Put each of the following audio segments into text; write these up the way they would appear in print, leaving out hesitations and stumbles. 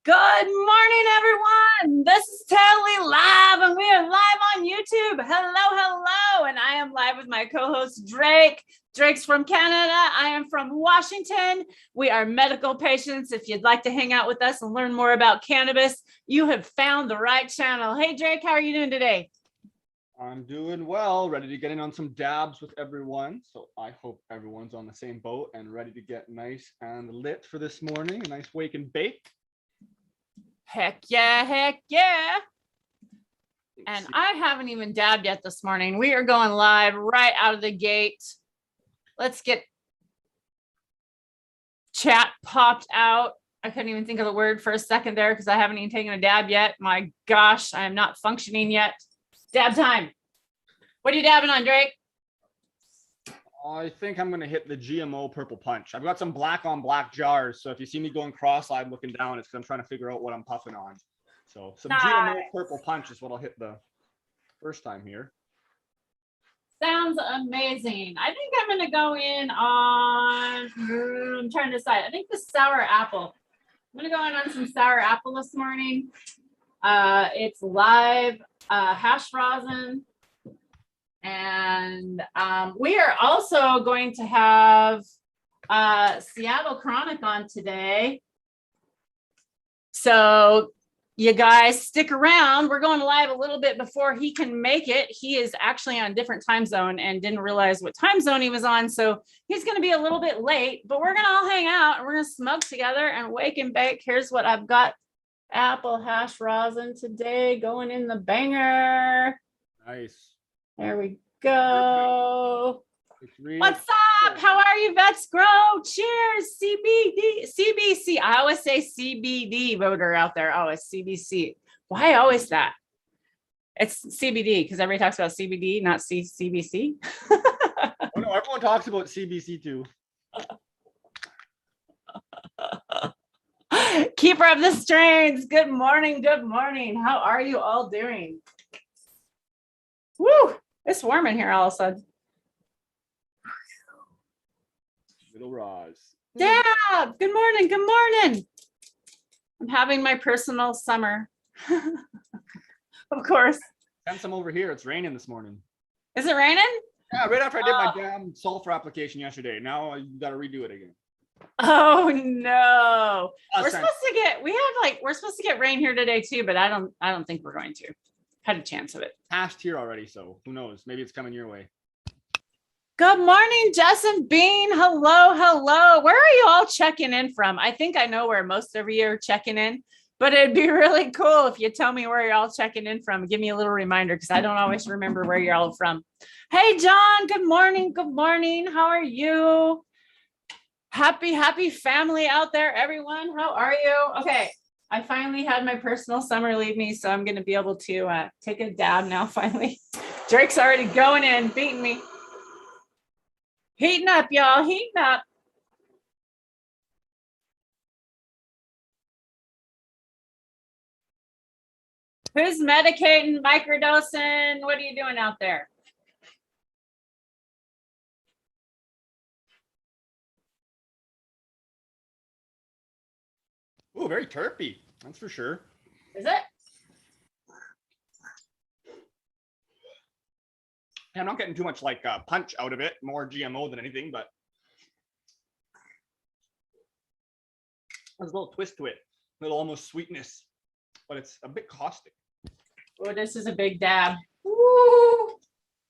Good morning, everyone. This is TaraLee Live, and we are live on YouTube. Hello. And I am live with my co-host, Drake. Drake's from Canada. I am from Washington. We are medical patients. If you'd like to hang out with us and learn more about cannabis, you have found the right channel. Hey, Drake, how are you doing today? I'm doing well, ready to get in on some dabs with everyone. So I hope everyone's on the same boat and ready to get nice and lit for this morning. A nice wake and bake. Heck yeah. And I haven't even dabbed yet this morning. We are going live right out of the gate. Let's get chat popped out. I couldn't even think of the word for a second there because I haven't even taken a dab yet. My gosh, I am not functioning yet. Dab time. What are you dabbing on, Drake? I think I'm going to hit the GMO purple punch. I've got some black on black jars. So if you see me going cross-eyed looking down, it's because I'm trying to figure out what I'm puffing on. So some GMO purple punch is what I'll hit the first time here. Sounds amazing. I think I'm going to go in on, I'm trying to decide. I think the sour apple. I'm going to go in on some sour apple this morning. It's live hash rosin. And we are also going to have Seattle Chronic on today. So you guys stick around. We're going live a little bit before he can make it. He is actually on a different time zone and didn't realize what time zone he was on. So he's going to be a little bit late, but we're going to all hang out and we're going to smoke together and wake and bake. Here's what I've got. Apple hash rosin today going in the banger. Nice. There we go. What's up? How are you, Vets Grow? Cheers. CBC. I always say CBD voter out there. Oh, it's CBC. Why always that? It's CBD because everybody talks about CBD, not CBC. Oh, no, everyone talks about CBC too. Keeper of the strains. Good morning. How are you all doing? Woo! It's warm in here all of a sudden. Little Roz. Dab! Good morning. I'm having my personal summer. Of course. Send some over here. It's raining this morning. Is it raining? Yeah, right after I did my damn sulfur application yesterday. Now you got to redo it again. Oh no. We're supposed to get rain here today too, but I don't think we're going to. Had a chance of it. Passed here already, so who knows? Maybe it's coming your way. Good morning, Jess and Bean. Hello. Where are you all checking in from? I think I know where most of you are checking in, but it'd be really cool if you tell me where you're all checking in from. Give me a little reminder because I don't always remember where you're all from. Hey, John. Good morning. How are you? Happy family out there, everyone. How are you? Okay. I finally had my personal summer leave me, so I'm going to be able to take a dab now, finally. Drake's already going in, beating me. Heating up, y'all. Heating up. Who's medicating, microdosing? What are you doing out there? Oh, very terpy. That's for sure. Is it? Yeah, I'm not getting too much like punch out of it. More GMO than anything, but there's a little twist to it. A little almost sweetness, but it's a bit caustic. Oh, this is a big dab. Woo! I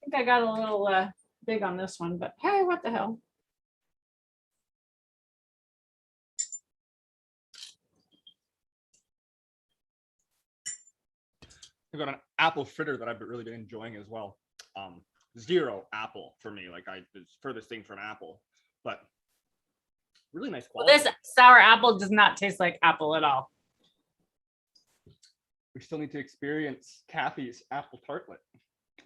think I got a little big on this one, but hey, what the hell? I've got an apple fritter that I've really been enjoying as well. Zero apple for me. Like it's furthest thing from apple, but really nice quality. Well, this sour apple does not taste like apple at all. We still need to experience Kathy's apple tartlet.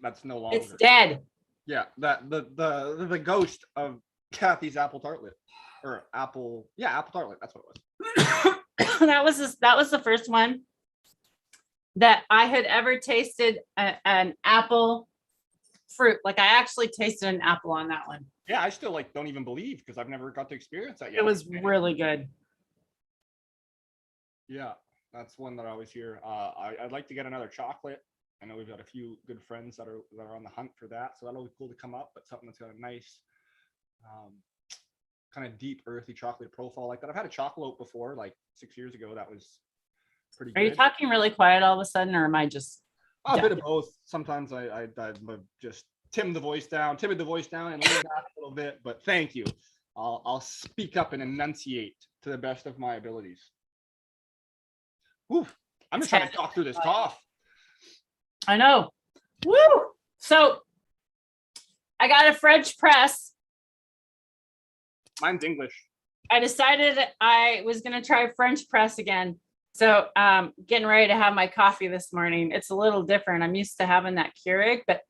That's no longer. It's dead. Yeah, that the ghost of Kathy's apple tartlet, or apple tartlet. That's what it was. that was the first one that I had ever tasted an apple fruit. Like I actually tasted an apple on that one. Yeah, I still don't even believe because I've never got to experience that yet. It was really good. Yeah. That's one that I always hear. I'd like to get another chocolate. I know we've got a few good friends that are on the hunt for that, so that'll be cool to come up. But something that's got a nice, kind of deep, earthy chocolate profile like that. I've had a chocolate before, like 6 years ago. That was pretty good. Are you talking really quiet all of a sudden, or am I just a bit of both? Sometimes I just timid the voice down and lean back a little bit. But thank you. I'll speak up and enunciate to the best of my abilities. Woo! I'm just trying to talk through this cough. I know. Woo! So I got a French press. Mine's English. I decided I was going to try French press again. So getting ready to have my coffee this morning. It's a little different. I'm used to having that Keurig, but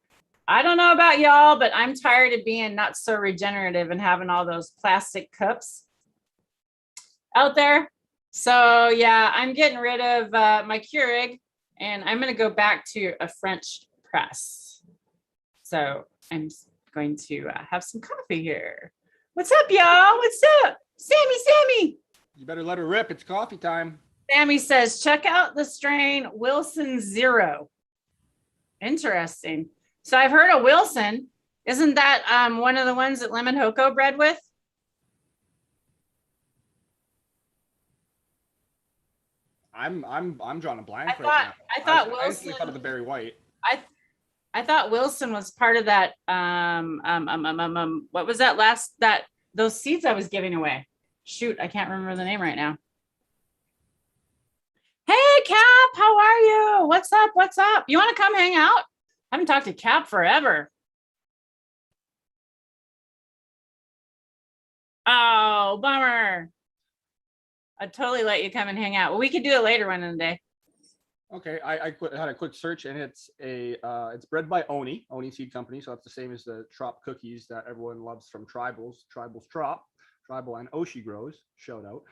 I don't know about y'all, but I'm tired of being not so regenerative and having all those plastic cups out there. So yeah, I'm getting rid of my Keurig and I'm going to go back to a French press. So I'm going to have some coffee here. What's up, y'all? What's up? Sammy. You better let her rip. It's coffee time. Sammy says, check out the strain Wilson Zero. Interesting. So I've heard of Wilson. Isn't that one of the ones that Lemon Hoko bred with? I'm drawing a blank I right now. I thought Wilson. I thought of the Barry White. I thought Wilson was part of that. What was that those seeds I was giving away? Shoot, I can't remember the name right now. Hey, Cap, how are you? What's up? What's up? You want to come hang out? I haven't talked to Cap forever. Oh, bummer. I'd totally let you come and hang out. Well, we could do it later one in the day. Okay, I had a quick search, and it's bred by Oni Seed Company, so that's the same as the Trop cookies that everyone loves from Tribals Trop, Tribal and Oshi grows. Shout out.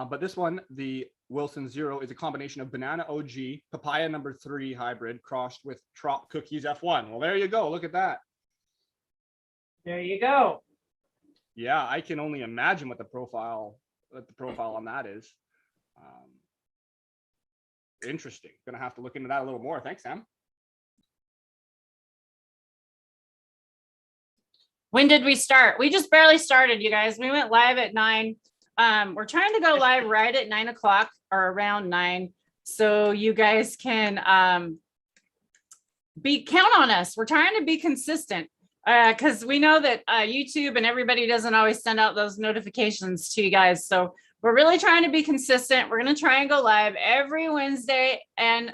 But this one, the Wilson Zero, is a combination of Banana OG, Papaya number 3 hybrid crossed with Trop cookies F1. Well, there you go. Look at that. There you go. Yeah, I can only imagine what the profile on that is. Interesting. Gonna have to look into that a little more. Thanks, Sam. When did we start? We just barely started, you guys. We went live at 9. We're trying to go live right at 9 o'clock or around 9. So you guys can count on us. We're trying to be consistent because we know that YouTube and everybody doesn't always send out those notifications to you guys. So we're really trying to be consistent. We're going to try and go live every Wednesday and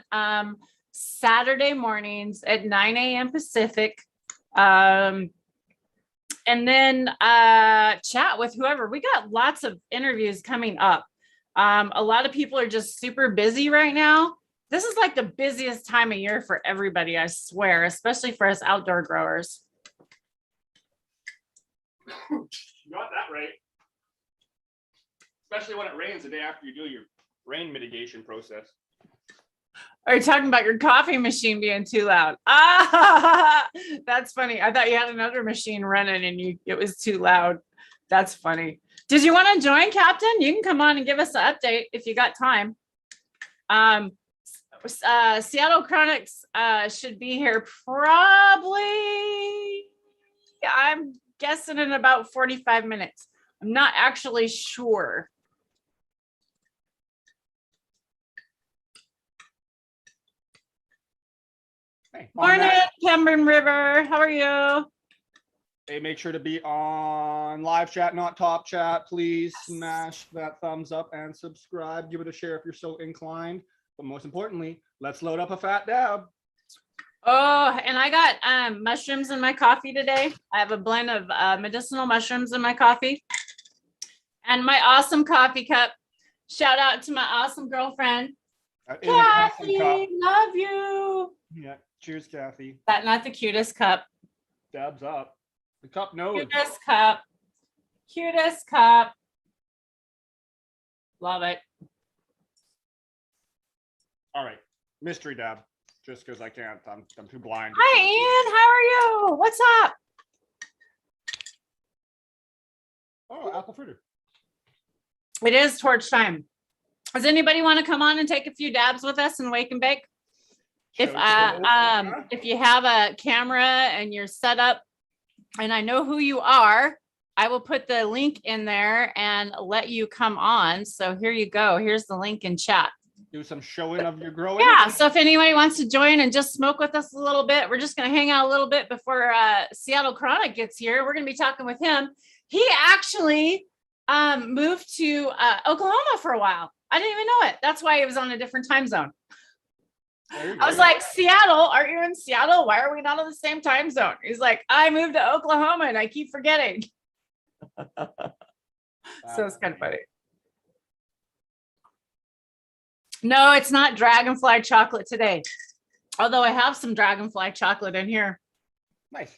Saturday mornings at 9 a.m. Pacific. And then chat with whoever. We got lots of interviews coming up. A lot of people are just super busy right now. This is like the busiest time of year for everybody, I swear, especially for us outdoor growers. You got that right. Especially when it rains the day after you do your rain mitigation process. Are you talking about your coffee machine being too loud? Ah, that's funny. I thought you had another machine running and it was too loud. That's funny. Did you want to join, Captain? You can come on and give us an update if you got time. Seattle Chronics should be here probably, I'm guessing in about 45 minutes. I'm not actually sure. Hey, morning, Cameron River. How are you? Hey, make sure to be on live chat, not top chat. Please smash that thumbs up and subscribe. Give it a share if you're so inclined. But most importantly, let's load up a fat dab. Oh, and I got mushrooms in my coffee today. I have a blend of medicinal mushrooms in my coffee. And my awesome coffee cup. Shout out to my awesome girlfriend. Kathy, love you. Yeah, cheers, Kathy. That not the cutest cup. Dabs up. The cup knows. Cutest cup. Cutest cup. Love it. All right, mystery dab. Just because I can't, I'm too blind. Hi, Ian. How are you? What's up? Oh, apple fritter. It is torch time. Does anybody want to come on and take a few dabs with us and wake and bake? If you have a camera and you're set up and I know who you are, I will put the link in there and let you come on. So here you go. Here's the link in chat. Do some showing of your growing. Yeah. So if anybody wants to join and just smoke with us a little bit, we're just going to hang out a little bit before Seattle Chronic gets here. We're going to be talking with him. He actually moved to Oklahoma for a while. I didn't even know it. That's why he was on a different time zone. I was like, Seattle, aren't you in Seattle? Why are we not on the same time zone? He's like, I moved to Oklahoma and I keep forgetting. So it's kind of funny. No, it's not dragonfly chocolate today. Although I have some dragonfly chocolate in here. Nice.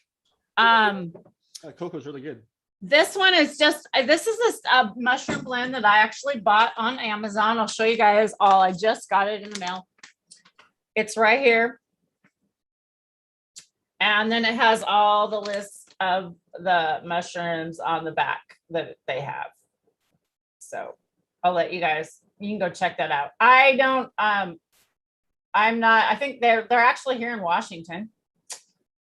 Cocoa's really good. This one is just, this is this mushroom blend that I actually bought on Amazon. I'll show you guys all. I just got it in the mail. It's right here. And then it has all the lists of the mushrooms on the back that they have. So I'll let you guys, you can go check that out. I'm not, I think they're actually here in Washington.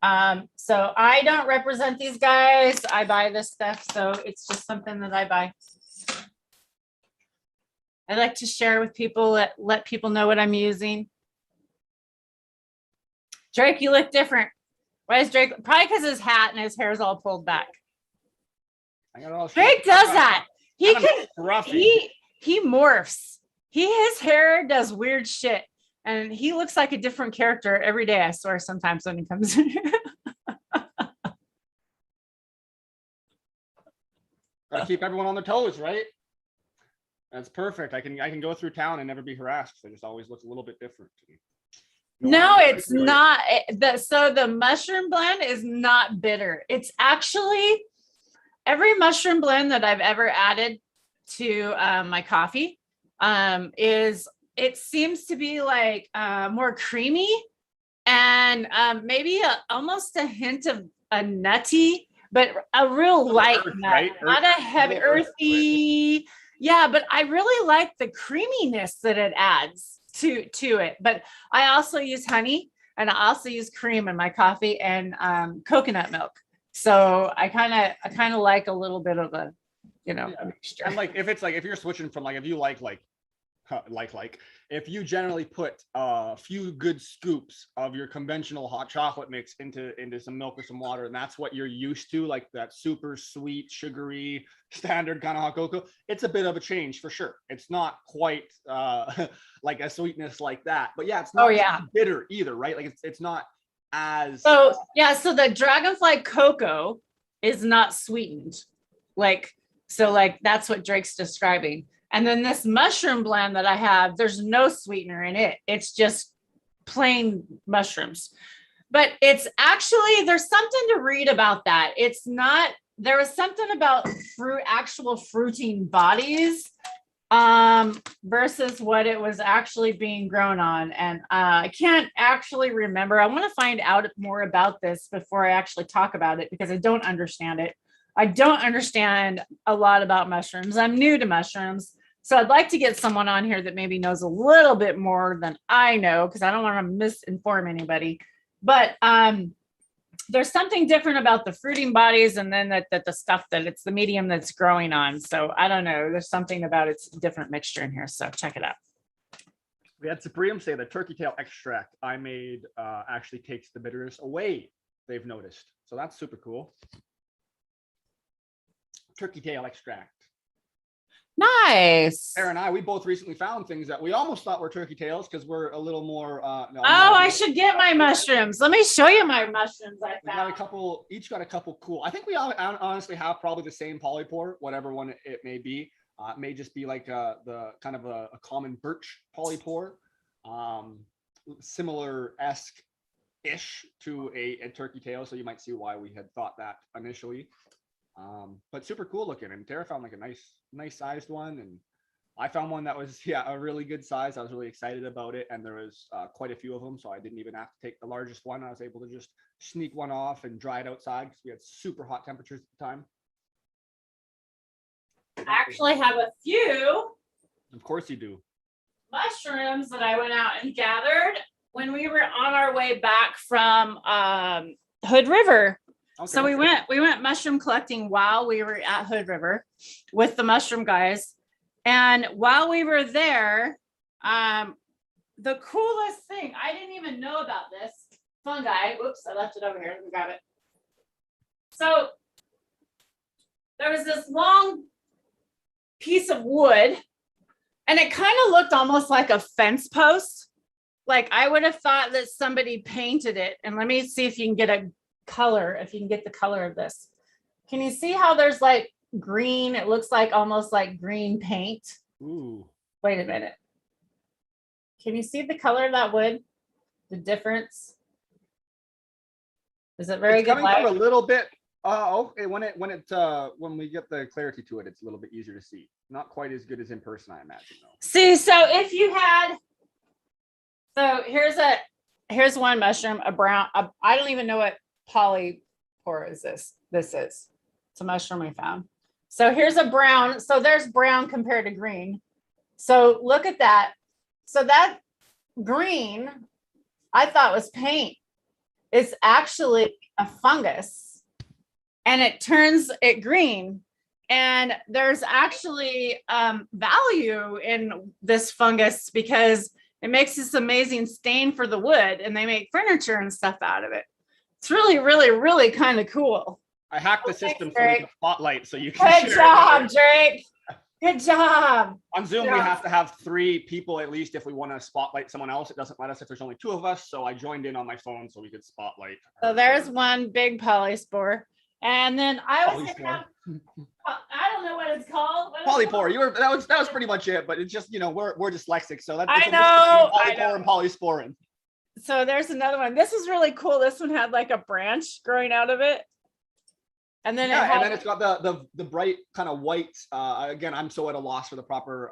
So I don't represent these guys. I buy this stuff. So it's just something that I buy. I like to share with people, let people know what I'm using. Drake, you look different. Why is Drake? Probably because his hat and his hair is all pulled back. Drake does that. He morphs. His hair does weird shit. And he looks like a different character every day, I swear, sometimes when he comes in here. Gotta keep everyone on their toes, right? That's perfect. I can go through town and never be harassed. They just always look a little bit different to me. No, it's not. So the mushroom blend is not bitter. It's actually every mushroom blend that I've ever added to my coffee it seems to be like more creamy and maybe almost a hint of a nutty, but a real light nut, right? Not a heavy earthy. Yeah, but I really like the creaminess that it adds to it. But I also use honey and I also use cream in my coffee and coconut milk. So I kind of like a little bit of a, a mixture. And like if you're switching from if you if you generally put a few good scoops of your conventional hot chocolate mix into some milk or some water, and that's what you're used to, like that super sweet, sugary, standard kind of hot cocoa, it's a bit of a change for sure. It's not quite like a sweetness like that, but yeah, it's not bitter either, right? Like it's not as so the dragonfly cocoa is not sweetened, that's what Drake's describing. And then this mushroom blend that I have, there's no sweetener in it. It's just plain mushrooms. But it's actually, there's something to read about that. It's not, there was something about actual fruiting bodies versus what it was actually being grown on. And I can't actually remember. I want to find out more about this before I actually talk about it because I don't understand it. I don't understand a lot about mushrooms. I'm new to mushrooms. So I'd like to get someone on here that maybe knows a little bit more than I know, because I don't want to misinform anybody. But there's something different about the fruiting bodies and then that the stuff that it's the medium that's growing on. So I don't know. There's something about its different mixture in here. So check it out. We had Supreme say the turkey tail extract I made actually takes the bitterness away, they've noticed. So that's super cool. Turkey tail extract. Nice. Sarah and I, we both recently found things that we almost thought were turkey tails because we're a little more. I should get my mushrooms. Let me show you my mushrooms I found. We got a couple, each got a couple cool. I think we all honestly have probably the same polypore, whatever one it may be. It may just be like the kind of a common birch polypore, similar-esque-ish to a turkey tail. So you might see why we had thought that initially. But super cool looking, and Tara found like a nice sized one, and I found one that was a really good size. I was really excited about it, and there was quite a few of them, so I didn't even have to take the largest one. I was able to just sneak one off and dry it outside because we had super hot temperatures at the time. I actually have a few. Of course you do. mushrooms that I went out and gathered when we were on our way back from Hood River. Okay. So we went mushroom collecting while we were at Hood River with the mushroom guys. And while we were there, the coolest thing, I didn't even know about this fungi. Whoops, I left it over here. We got it. So there was this long piece of wood, and it kind of looked almost like a fence post. Like I would have thought that somebody painted it. And let me see if you can get a color, if you can get the color of this. Can you see how there's like green? It looks like almost like green paint. Ooh. Wait a minute. Can you see the color of that wood? The difference? Is it very good light? A little bit. Okay. When we get the clarity to it, it's a little bit easier to see. Not quite as good as in person, I imagine, though. See, so if you had, so here's one mushroom, a brown. I don't even know what polypore is this. This is. It's a mushroom we found. So here's a brown. So there's brown compared to green. So look at that. So that green, I thought was paint. It's actually a fungus, and it turns it green. And there's actually value in this fungus because it makes this amazing stain for the wood, and they make furniture and stuff out of it. It's really, really, really kind of cool. I hacked the system so we can spotlight so you can. Good job, Drake. Good job. On Zoom, we have to have 3 people at least if we want to spotlight someone else. It doesn't let us if there's only 2 of us. So I joined in on my phone so we could spotlight. So there's one big polyspore. And then I was thinking of, I don't know what it's called. Polypore. That was pretty much it, but it's just, we're dyslexic, so that's I know. Polypore and polysporin. So there's another one. This is really cool. This one had like a branch growing out of it. And then and then it's got the bright kind of white. Again, I'm so at a loss for the proper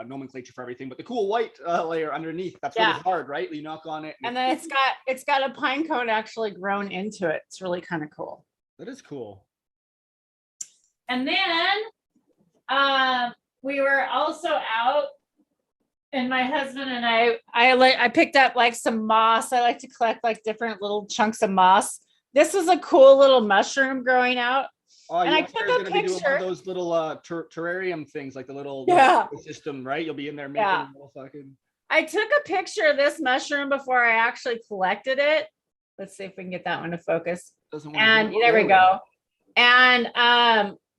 nomenclature for everything, but the cool white layer underneath. That's really hard, right? You knock on it, and then it's got a pine cone actually grown into it. It's really kind of cool. That is cool. And then we were also out, and my husband and I picked up like some moss. I like to collect like different little chunks of moss. This was a cool little mushroom growing out. Oh, and I took a picture. Be doing one of those little terrarium things, like the little system, right? You'll be in there making little fucking. I took a picture of this mushroom before I actually collected it. Let's see if we can get that one to focus. And there we go. And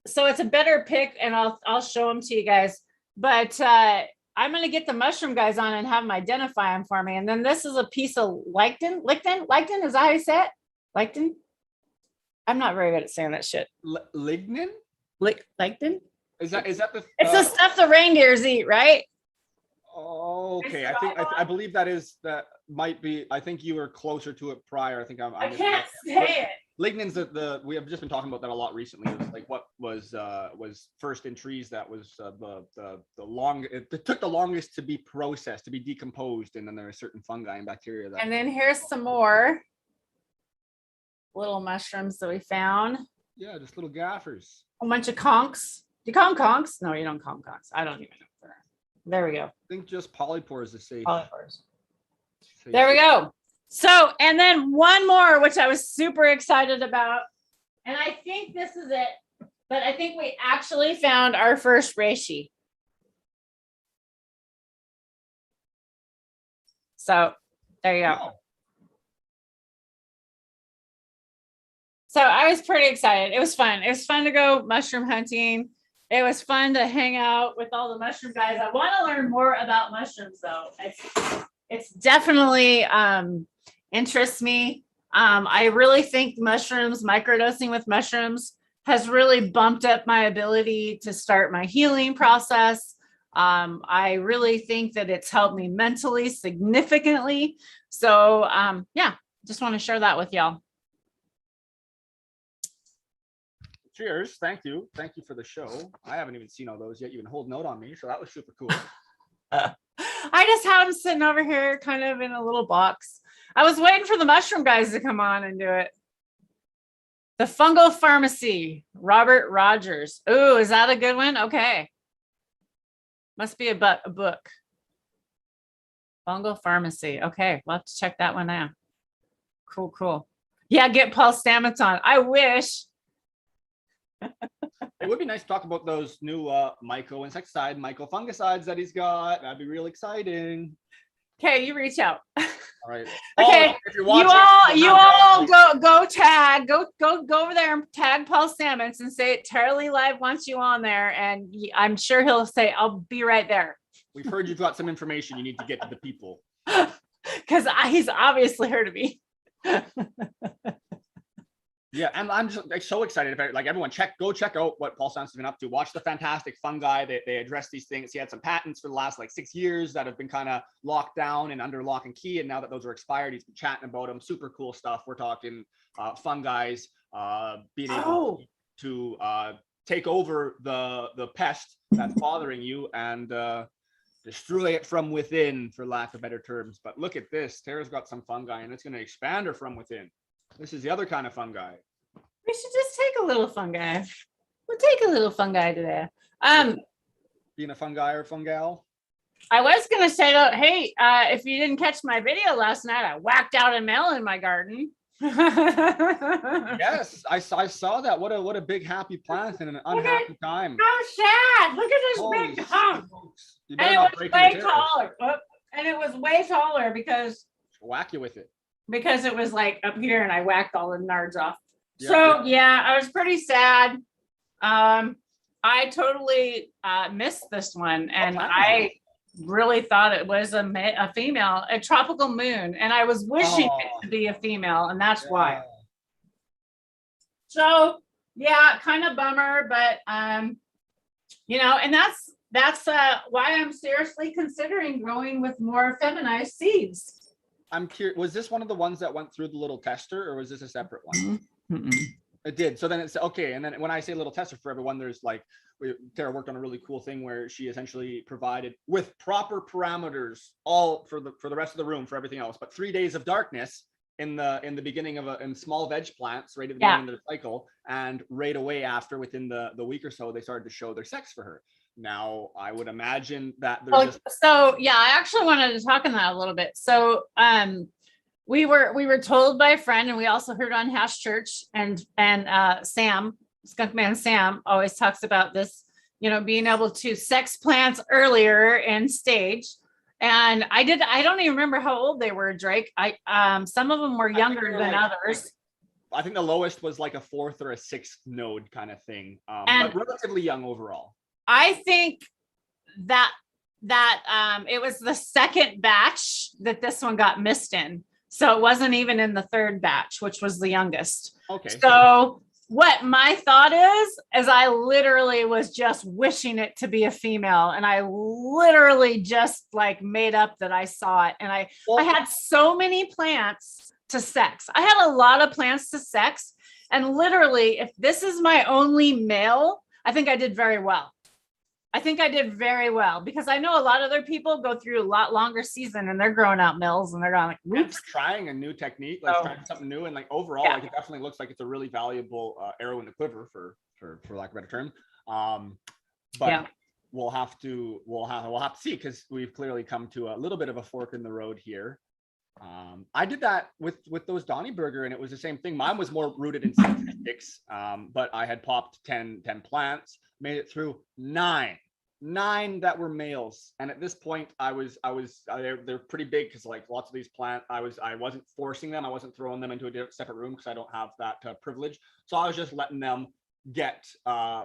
so it's a better pic, and I'll show them to you guys. But I'm gonna get the mushroom guys on and have them identify them for me. And then this is a piece of lichen. Lichen, is that how you say it? Lichen? I'm not very good at saying that shit. Lignin? Lichen? Is that the? It's the stuff the reindeers eat, right? Oh, okay. I believe that might be. I think you were closer to it prior. I can't say it. Lignin's we have just been talking about that a lot recently. It was like what was first in trees that was the long. It took the longest to be processed, to be decomposed, and then there are certain fungi and bacteria that. And then here's some more little mushrooms that we found. Yeah, just little gaffers. A bunch of conchs. Do you call them conchs? No, you don't call them conchs. I don't even know. There we go. I think just polypores is safe. Polypores. There we go. So, and then one more, which I was super excited about. And I think this is it. But I think we actually found our first reishi. So, there you go. Wow. So I was pretty excited. It was fun. It was fun to go mushroom hunting. It was fun to hang out with all the mushroom guys. I want to learn more about mushrooms, though. It's definitely interests me. I really think mushrooms, microdosing with mushrooms, has really bumped up my ability to start my healing process. I really think that it's helped me mentally significantly. So yeah, just want to share that with y'all. Cheers. Thank you for the show. I haven't even seen all those yet. You've been holding out on me, so that was super cool. I just have them sitting over here kind of in a little box. I was waiting for the mushroom guys to come on and do it. The Fungal Pharmacy, Robert Rogers. Ooh, is that a good one? Okay. Must be a book. Fungal Pharmacy. Okay, we'll have to check that one out. Cool, cool. Yeah, get Paul Stamets on. I wish. It would be nice to talk about those new myco-insecticide, myco-fungicides that he's got. That'd be real exciting. Okay, you reach out. All right. Okay, if you're you watching, all go over there and tag Paul Stamets and say TaraLee Live wants you on there, and I'm sure he'll say, "I'll be right there." We've heard you've got some information you need to get to the people. Because he's obviously heard of me. Yeah, and I'm just like so excited about it. Like everyone, go check out what Paul Stamets has been up to. Watch the fantastic fungi. They address these things. He had some patents for the last like 6 years that have been kind of locked down and under lock and key. And now that those are expired, he's been chatting about them. Super cool stuff. We're talking fungi being able to take over the pest that's bothering you and destroy it from within, for lack of better terms. But look at this. Tara's got some fungi, and it's going to expand her from within. This is the other kind of fungi. We should just take a little fungi. We'll take a little fungi today. Being a fungi or fungal. I was gonna say though, hey, if you didn't catch my video last night, I whacked out a melon in my garden. Yes, I saw that. What a big happy plant in an unhappy time. How sad! Look at this big hump. And it was way taller. And it was way taller because whack you with it. Because it was like up here and I whacked all the nards off. Yep, so yeah, I was pretty sad. I totally missed this one, and I really thought it was a female, a tropical moon, and I was wishing it to be a female, and that's why. So yeah, kind of bummer, but you know, and that's why I'm seriously considering growing with more feminized seeds. I'm curious, was this one of the ones that went through the little tester, or was this a separate one? Mm-mm. It did. So then it's okay. And then when I say little tester for everyone, there's like, Tara worked on a really cool thing where she essentially provided with proper parameters, all for the rest of the room for everything else, but 3 days of darkness in the beginning of in small veg plants right at the beginning of the cycle, and right away after, within the week or so, they started to show their sex for her. Now, I would imagine that there's so yeah, I actually wanted to talk on that a little bit. So we were told by a friend, and we also heard on Hash Church, and Sam, Skunkman Sam, always talks about this, you know, being able to sex plants earlier in stage. And I don't even remember how old they were, Drake. Some of them were younger than others. I think the lowest was like a 4th or a 6th node kind of thing, but relatively young overall. I think that it was the second batch that this one got missed in. So it wasn't even in the third batch, which was the youngest. Okay. So what my thought is I literally was just wishing it to be a female. And I literally just like made up that I saw it. And I had so many plants to sex. I had a lot of plants to sex. And literally, if this is my only male, I think I did very well. Because I know a lot of other people go through a lot longer season and they're growing out males and they're going like, whoops. Trying a new technique, like trying something new, and like overall, like it definitely looks like it's a really valuable arrow in the quiver for lack of a better term. But we'll have to see, because we've clearly come to a little bit of a fork in the road here. I did that with those Donny Burger, and it was the same thing. Mine was more rooted in statistics, but I had popped 10 plants, made it through 9 that were males. And at this point, they're pretty big, because like lots of these plants, I wasn't forcing them. I wasn't throwing them into a separate room because I don't have that privilege. So I was just letting them get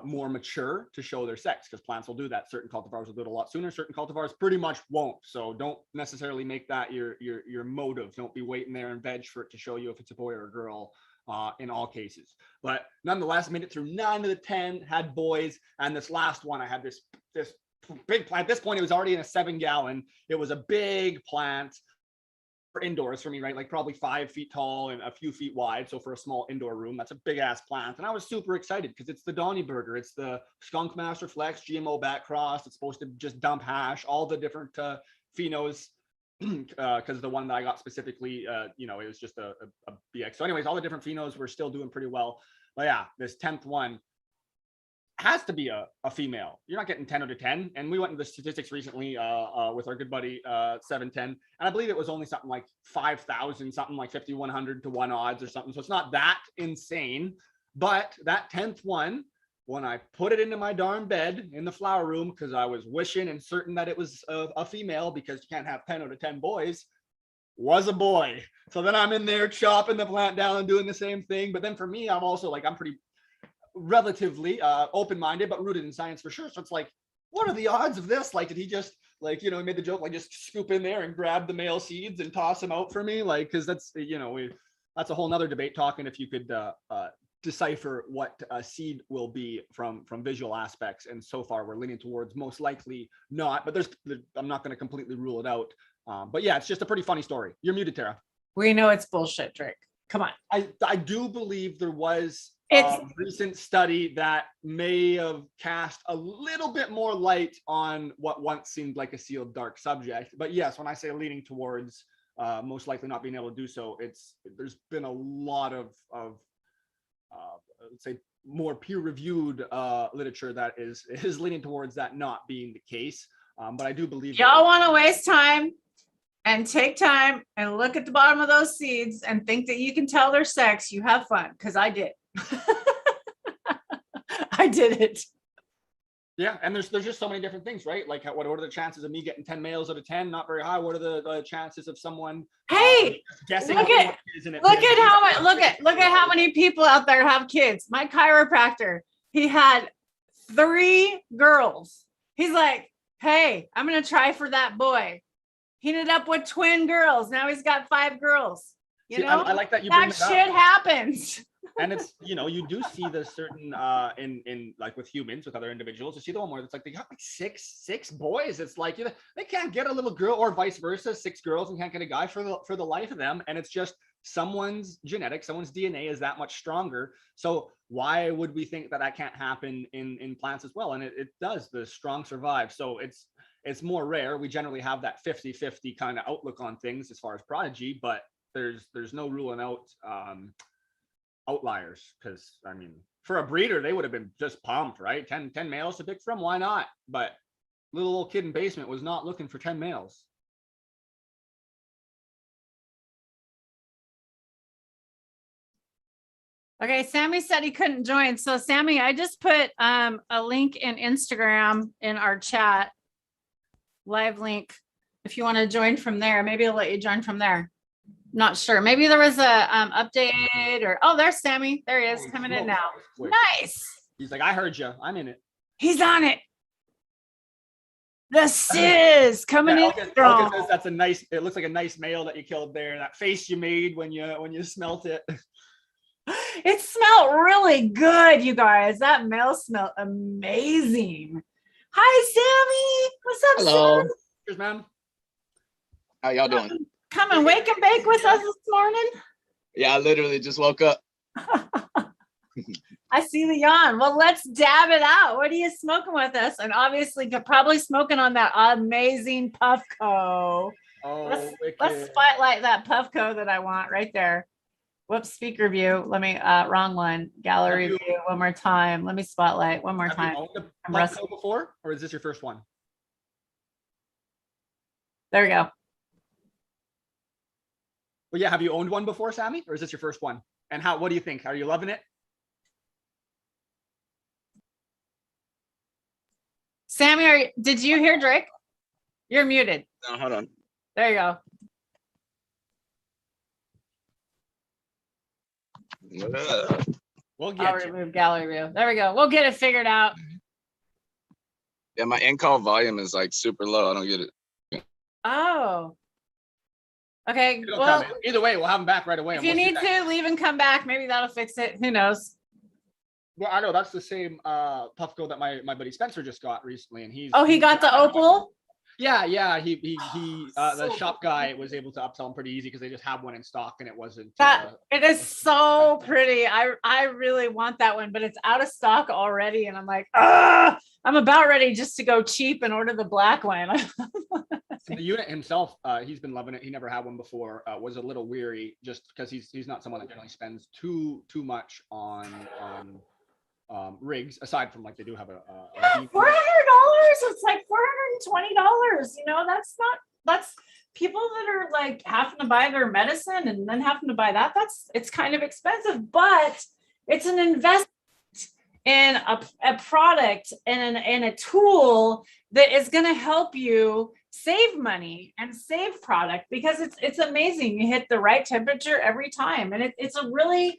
more mature to show their sex, because plants will do that. Certain cultivars will do it a lot sooner. Certain cultivars pretty much won't. So don't necessarily make that your motive. Don't be waiting there in veg for it to show you if it's a boy or a girl in all cases. But nonetheless, made it through 9 of the 10, had boys. And this last one, I had this big plant. At this point, it was already in a 7-gallon. It was a big plant. For indoors for me, right? Like probably 5 feet tall and a few feet wide. So for a small indoor room, that's a big ass plant. And I was super excited because it's the Donny Burger. It's the Skunk Master Flex GMO back cross. It's supposed to just dump hash, all the different phenos, because the one that I got specifically, it was just a BX. So anyways, all the different phenos were still doing pretty well. But yeah, this 10th one, has to be a female. You're not getting 10 out of 10. And we went into the statistics recently with our good buddy 710, and I believe it was only something like 5,000, something like 5,100 to 1 odds or something. So it's not that insane. But that 10th one, when I put it into my darn bed in the flower room, because I was wishing and certain that it was a female, because you can't have 10 out of 10 boys, was a boy. So then I'm in there chopping the plant down and doing the same thing. But then for me, I'm also like, I'm pretty relatively open-minded, but rooted in science for sure. So it's like, what are the odds of this? Like, did he just like, he made the joke, like just scoop in there and grab the male seeds and toss them out for me? Like, because that's, that's a whole nother debate, talking if you could decipher what a seed will be from visual aspects. And so far we're leaning towards most likely not, but I'm not going to completely rule it out. But yeah, it's just a pretty funny story. You're muted, Tara. We know it's bullshit, Drake. Come on. I do believe there was a recent study that may have cast a little bit more light on what once seemed like a sealed dark subject. But yes, when I say leaning towards most likely not being able to do so, there's been a lot of let's say more peer-reviewed literature that is leaning towards that not being the case. But I do believe y'all want to waste time and take time and look at the bottom of those seeds and think that you can tell their sex. You have fun, because I did. I did it. Yeah, and there's just so many different things, right? Like, what are the chances of me getting 10 males out of 10? Not very high. What are the chances of someone guessing? Look at how many people out there have kids. My chiropractor, he had 3 girls. He's like, hey, I'm gonna try for that boy. He ended up with twin girls. Now he's got 5 girls. I like that you bring that shit happens. And it's, you do see the certain in like with humans, with other individuals, you see the one where it's like they got like six boys. It's like they can't get a little girl, or vice versa, 6 girls and can't get a guy for the life of them. And it's just someone's genetics, someone's DNA is that much stronger. So why would we think that can't happen in plants as well? And it does. The strong survive. So it's more rare. We generally have that 50-50 kind of outlook on things as far as prodigy, but there's no ruling out outliers, because I mean, for a breeder, they would have been just pumped, right? 10 males to pick from, why not? But little old kid in basement was not looking for 10 males. Okay, Sammy said he couldn't join. So Sammy, I just put a link in Instagram in our chat, live link. If you want to join from there, maybe I'll let you join from there. Not sure. Maybe there was a update, or there's Sammy. There he is, coming in now. Nice. He's like, I heard you. I'm in it. He's on it. The Sizz coming in strong. That's a nice. It looks like a nice male that you killed there. That face you made when you smelt it. It smelled really good, you guys. That male smelled amazing. Hi, Sammy. What's up, hello. Sam? Cheers, man. How y'all doing? Come and wake and bake with us this morning. Yeah, I literally just woke up. I see the yawn. Well, let's dab it out. What are you smoking with us? And obviously, you're probably smoking on that amazing Puffco. Let's spotlight that Puffco that I want right there. Whoops, speaker view. Let me, wrong one. Gallery view one more time. Let me spotlight one more time. Have you owned a Puffco before, or is this your first one? There we go. Well, yeah, have you owned one before, Sammy, or is this your first one? And what do you think? Are you loving it? Sammy, did you hear Drake? You're muted. No, hold on. There you go. We'll get I'll remove gallery view. There we go. We'll get it figured out. Yeah, my in-call volume is like super low. I don't get it. Oh. Okay. Well, either way, we'll have them back right away. If you need to leave and come back, maybe that'll fix it. Who knows? Well, I know that's the same Puffco that my buddy Spencer just got recently, and he got the opal. Yeah. The shop guy was able to upsell him pretty easy because they just have one in stock, and it wasn't. It is so pretty. I really want that one, but it's out of stock already, and I'm like, I'm about ready just to go cheap and order the black one. The unit himself, he's been loving it. He never had one before. Was a little weary just because he's not someone that generally spends too much on rigs, aside from like they do have a $400. It's like $420. You know, that's people that are like having to buy their medicine and then having to buy that. It's kind of expensive, but it's an investment in a product and a tool that is going to help you save money and save product, because it's amazing. You hit the right temperature every time, and it's a really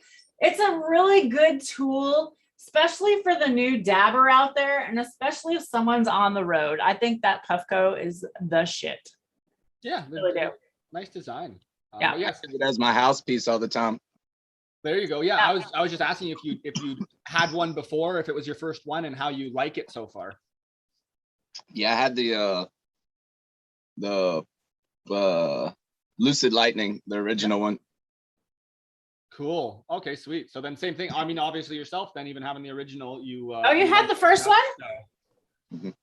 good tool, especially for the new dabber out there, and especially if someone's on the road. I think that Puffco is the shit. Yeah, Really do. Nice design. Yeah. But yes, It as my house piece all the time. there you go. Yeah, I was just asking if you had one before, if it was your first one, and how you like it so far. Yeah, I had the Lucid Lightning, the original one. Cool. Okay, sweet. So then same thing. I mean, obviously yourself then, even having the original, you Oh, you had the first one? Mhm.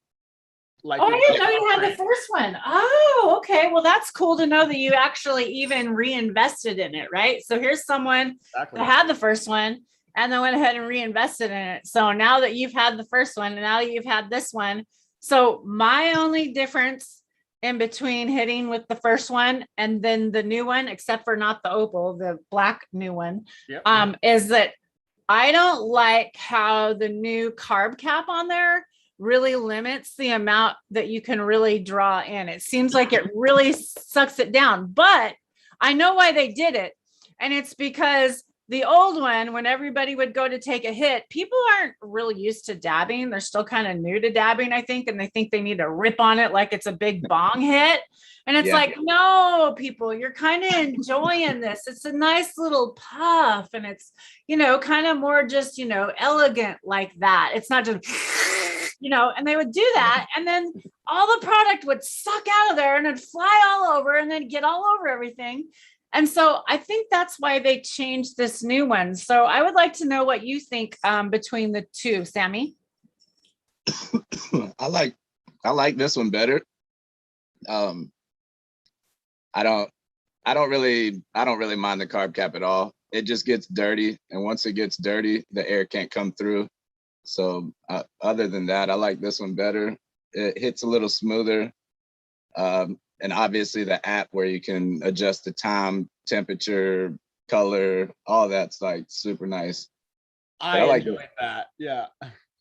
Like Oh, I didn't know you had the first one. Oh, okay. Well, that's cool to know that you actually even reinvested in it, right? So here's someone exactly. that had the first one and then went ahead and reinvested in it. So now that you've had the first one and now that you've had this one, so my only difference in between hitting with the first one and then the new one, except for not the opal, the black new one, Yep. is that I don't like how the new carb cap on there really limits the amount that you can really draw in. It seems like it really sucks it down, but I know why they did it. And it's because the old one, when everybody would go to take a hit, people aren't really used to dabbing. They're still kind of new to dabbing, I think. And they think they need to rip on it like it's a big bong hit. And it's like, no, people, you're kind of enjoying this. It's a nice little puff. And it's, you know, kind of more just, you know, elegant like that. It's not just, you know, and they would do that. And then all the product would suck out of there and it'd fly all over and then get all over everything. And so I think that's why they changed this new one. So I would like to know what you think between the two, Sammy. I like this one better. I don't really mind the carb cap at all. It just gets dirty, and once it gets dirty, the air can't come through. So other than that, I like this one better. It hits a little smoother. And obviously the app where you can adjust the time, temperature, color, all that's like super nice. I like that. Yeah.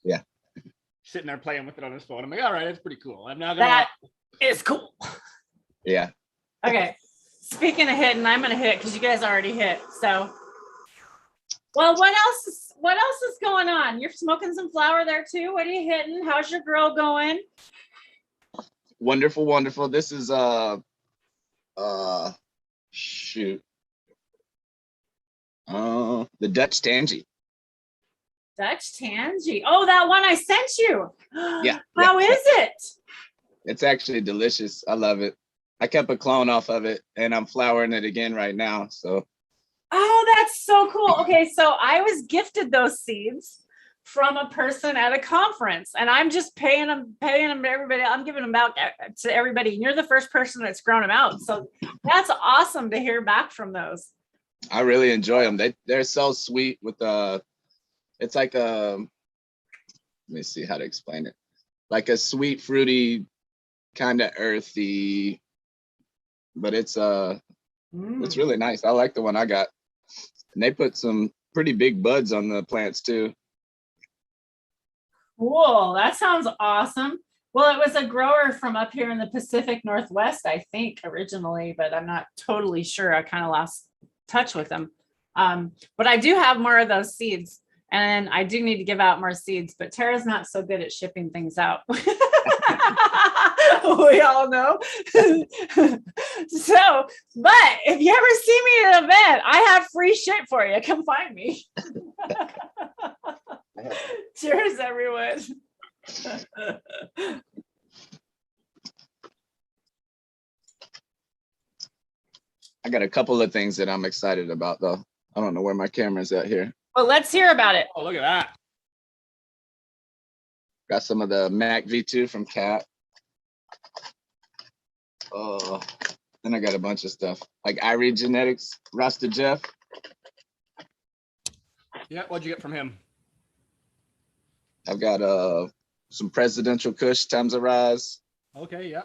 Yeah. Sitting there playing with it on his phone. I'm like, all right, that's pretty cool. I'm now gonna. That is cool. Yeah. Okay. Speaking of hitting, I'm gonna hit because you guys already hit. So, well, what else is going on? You're smoking some flower there too. What are you hitting? How's your girl going? Wonderful, wonderful. This is shoot. The Dutch Tangy. Dutch Tangy. Oh, that one I sent you. Yeah. How is it? It's actually delicious. I love it. I kept a clone off of it and I'm flowering it again right now. So. Oh, that's so cool. Okay, so I was gifted those seeds from a person at a conference, and I'm just paying them to everybody. I'm giving them out to everybody. And you're the first person that's grown them out. So that's awesome to hear back from those. I really enjoy them. They're so sweet with it's like let me see how to explain it. Like a sweet, fruity, kind of earthy, but it's really nice. I like the one I got. And they put some pretty big buds on the plants too. Cool. That sounds awesome. Well, it was a grower from up here in the Pacific Northwest, I think, originally, but I'm not totally sure. I kind of lost touch with them. But I do have more of those seeds, and I do need to give out more seeds, but Tara's not so good at shipping things out. We all know. So, but if you ever see me at an event, I have free shit for you. Come find me. Cheers, everyone. I got a couple of things that I'm excited about, though. I don't know where my camera's at here. Well, let's hear about it. Oh, look at that. Got some of the Mac V2 from Cat. Then I got a bunch of stuff like iRead Genetics, Rasta Jeff. Yeah, what'd you get from him? I've got some presidential Kush Thames Rise. Okay, yeah.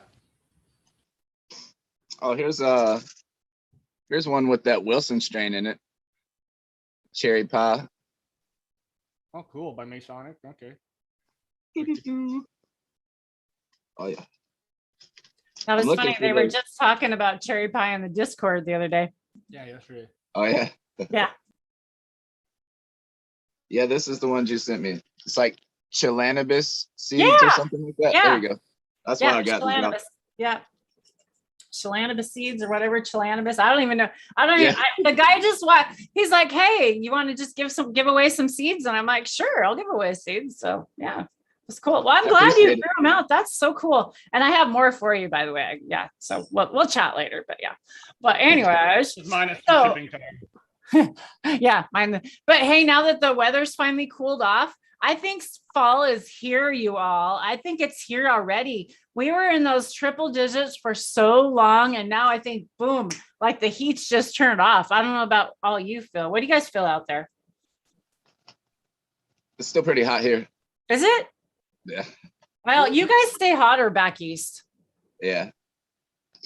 Oh, here's one with that Wilson strain in it. Cherry Pie. Oh, cool. By Masonic. Okay. Oh yeah. That was I'm looking funny. for They were the- just talking about cherry pie in the Discord the other day. Yeah, yesterday. Oh yeah. Yeah. Yeah, this is the ones you sent me. It's like Chilanibus seeds or something like that. Yeah. There you go. That's what I got. Chilanibus. Yeah. Chilanibus seeds or whatever. Chilanibus. I don't even know. I don't even, the guy just he's like, hey, you want to just give away some seeds? And I'm like, sure, I'll give away seeds. So yeah, it's cool. Well, I'm glad you threw them out. That's so cool. And I have more for you, by the way. Yeah. So we'll chat later, but yeah. But anyways, Minus the shipping time. yeah, mine. But hey, now that the weather's finally cooled off, I think fall is here, you all. I think it's here already. We were in those triple digits for so long, and now I think, boom, like the heat's just turned off. I don't know about all you feel. What do you guys feel out there? It's still pretty hot here. Is it? Yeah. Well, you guys stay hotter back east. Yeah.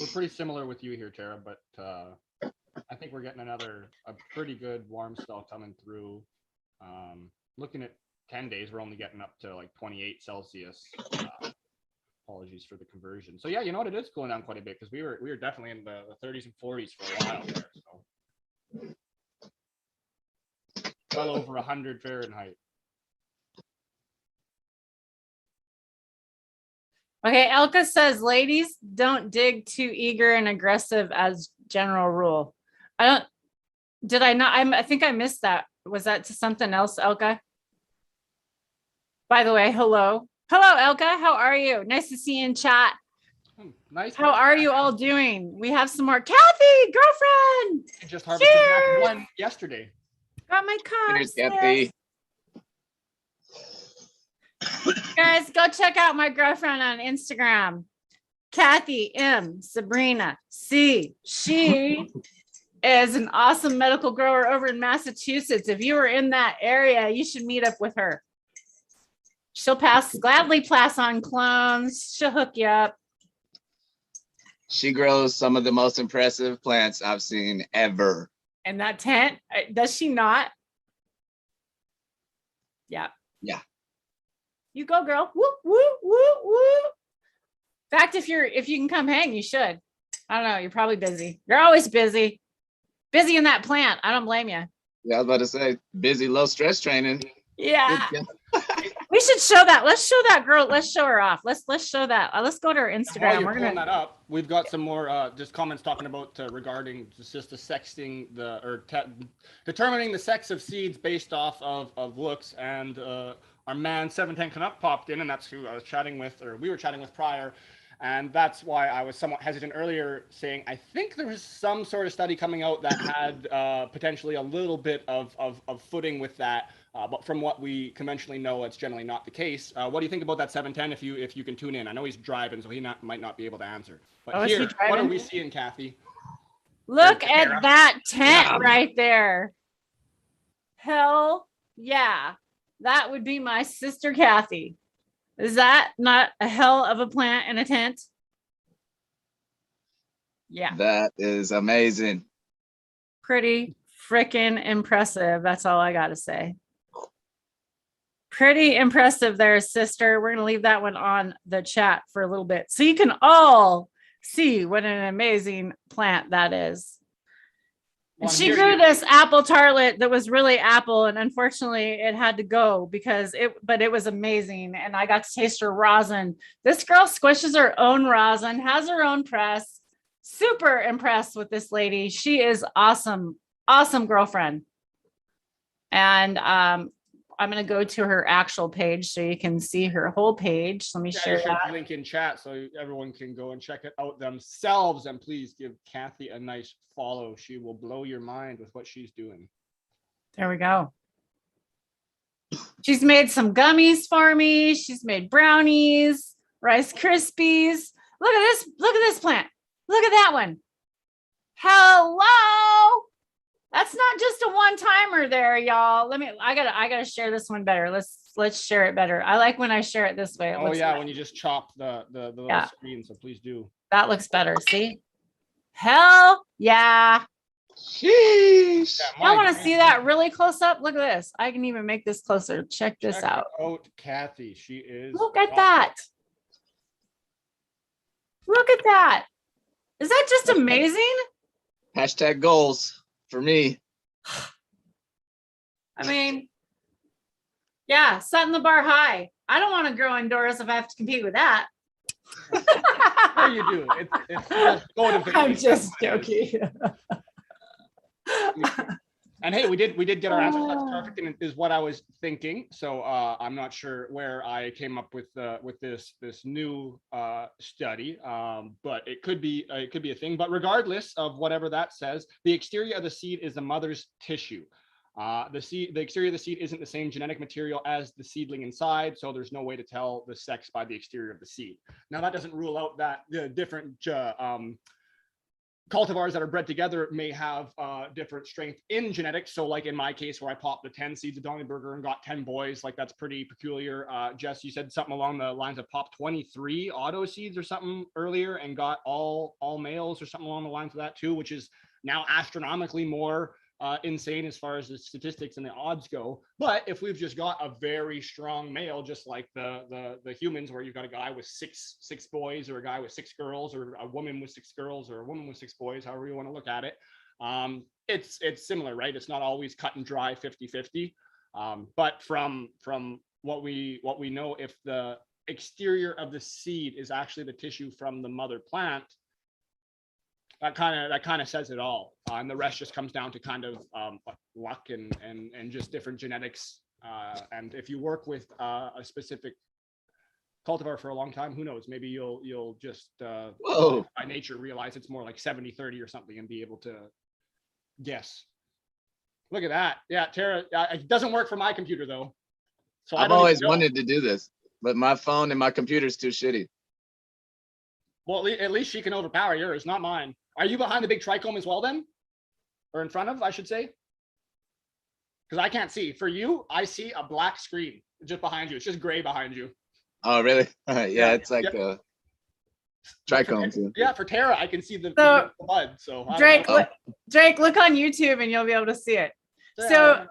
We're pretty similar with you here, Tara, but I think we're getting a pretty good warm spell coming through. Looking at 10 days, we're only getting up to like 28 Celsius. Apologies for the conversion. So yeah, you know what? It is cooling down quite a bit because we were definitely in the 30s and 40s for a while there. So well over 100 Fahrenheit. Okay, Elka says, ladies, don't dig too eager and aggressive as general rule. I think I missed that. Was that to something else, Elka? By the way, hello. Hello, Elka. How are you? Nice to see you in chat. Nice. How are you all doing? We have some more. Kathy, girlfriend. I just harvested one yesterday. Got my cards. Kathy. Guys, go check out my girlfriend on Instagram. Kathy M. Sabrina C. She is an awesome medical grower over in Massachusetts. If you were in that area, you should meet up with her. She'll gladly pass on clones. She'll hook you up. She grows some of the most impressive plants I've seen ever. In that tent? Does she not? Yeah. Yeah. You go, girl. Woo, woo, woo, woo. In fact, if you can come hang, you should. I don't know. You're probably busy. You're always busy. Busy in that plant. I don't blame you. Yeah, I was about to say, busy low stress training. Yeah. We should show that. Let's show that girl. Let's show her off. Let's show that. Let's go to her Instagram. While you're pulling that up, we've got some more just comments talking about regarding just the sexting determining the sex of seeds based off of looks. And our man 710 Canuck popped in, and that's who I was chatting with, or we were chatting with prior. And that's why I was somewhat hesitant earlier, saying I think there was some sort of study coming out that had potentially a little bit of footing with that. But from what we conventionally know, it's generally not the case. What do you think about that 710 if you can tune in? I know he's driving, so he might not be able to answer. But here, what are we seeing, Kathy? Look at that tent right there. Hell yeah. That would be my sister, Kathy. Is that not a hell of a plant in a tent? Yeah. That is amazing. Pretty freaking impressive. That's all I got to say. Pretty impressive there, sister. We're going to leave that one on the chat for a little bit so you can all see what an amazing plant that is. And she grew this apple tartlet that was really apple, and unfortunately it had to go but it was amazing. And I got to taste her rosin. This girl squishes her own rosin, has her own press. Super impressed with this lady. She is awesome. Awesome girlfriend. And I'm going to go to her actual page so you can see her whole page. Let me share that link in chat so everyone can go and check it out themselves. And please give Kathy a nice follow. She will blow your mind with what she's doing. There we go. She's made some gummies for me. She's made brownies, Rice Krispies. Look at this. Look at this plant. Look at that one. Hello. That's not just a one-timer there, y'all. I gotta share this one better. Let's let's share it better. I like when I share it this way. It Oh looks yeah, nice. when you just chop the little Yeah. screen. So please do. That looks better. See? Hell yeah. Sheesh. Yeah, I want to God. see that really close up. Look at this. I can even make this closer. Check this Check out. out Kathy. She is. Look at that. Look at that. Is that just amazing? Hashtag goals for me. I mean, yeah, setting the bar high. I don't want to grow indoors if I have to compete with that. Sure you do. It's just motivating. I'm just joking. And hey, we did get our answers. That's perfect, and is what I was thinking. So I'm not sure where I came up with this new study, but it could be a thing. But regardless of whatever that says, the exterior of the seed is the mother's tissue. The exterior of the seed isn't the same genetic material as the seedling inside, so there's no way to tell the sex by the exterior of the seed. Now that doesn't rule out that the different cultivars that are bred together may have different strength in genetics. So like in my case, where I popped the 10 seeds of Donnyburger and got 10 boys, like that's pretty peculiar. Jess, you said something along the lines of pop 23 auto seeds or something earlier and got all males or something along the lines of that too, which is now astronomically more insane as far as the statistics and the odds go. But if we've just got a very strong male, just like the humans, where you've got a guy with six boys, or a guy with 6 girls, or a woman with 6 girls, or a woman with 6 boys, however you want to look at it, it's similar, right? It's not always cut and dry 50-50. But from what we know, if the exterior of the seed is actually the tissue from the mother plant, that kind of says it all, and the rest just comes down to kind of luck and just different genetics. And if you work with a specific cultivar for a long time, who knows? Maybe you'll just by nature realize it's more like 70-30 or something, and be able to guess. Look at that. Yeah, Tara. It doesn't work for my computer though. So I've always wanted to do this, but my phone and my computer's too shitty. Well, at least she can overpower yours, not mine. Are you behind the big trichome as well then? Or in front of, I should say? Because I can't see. For you, I see a black screen just behind you. It's just gray behind you. Oh, really? Yeah, it's like a trichome too. Yeah, for Tara, I can see the bud. So Drake, look on YouTube and you'll be able to see it. So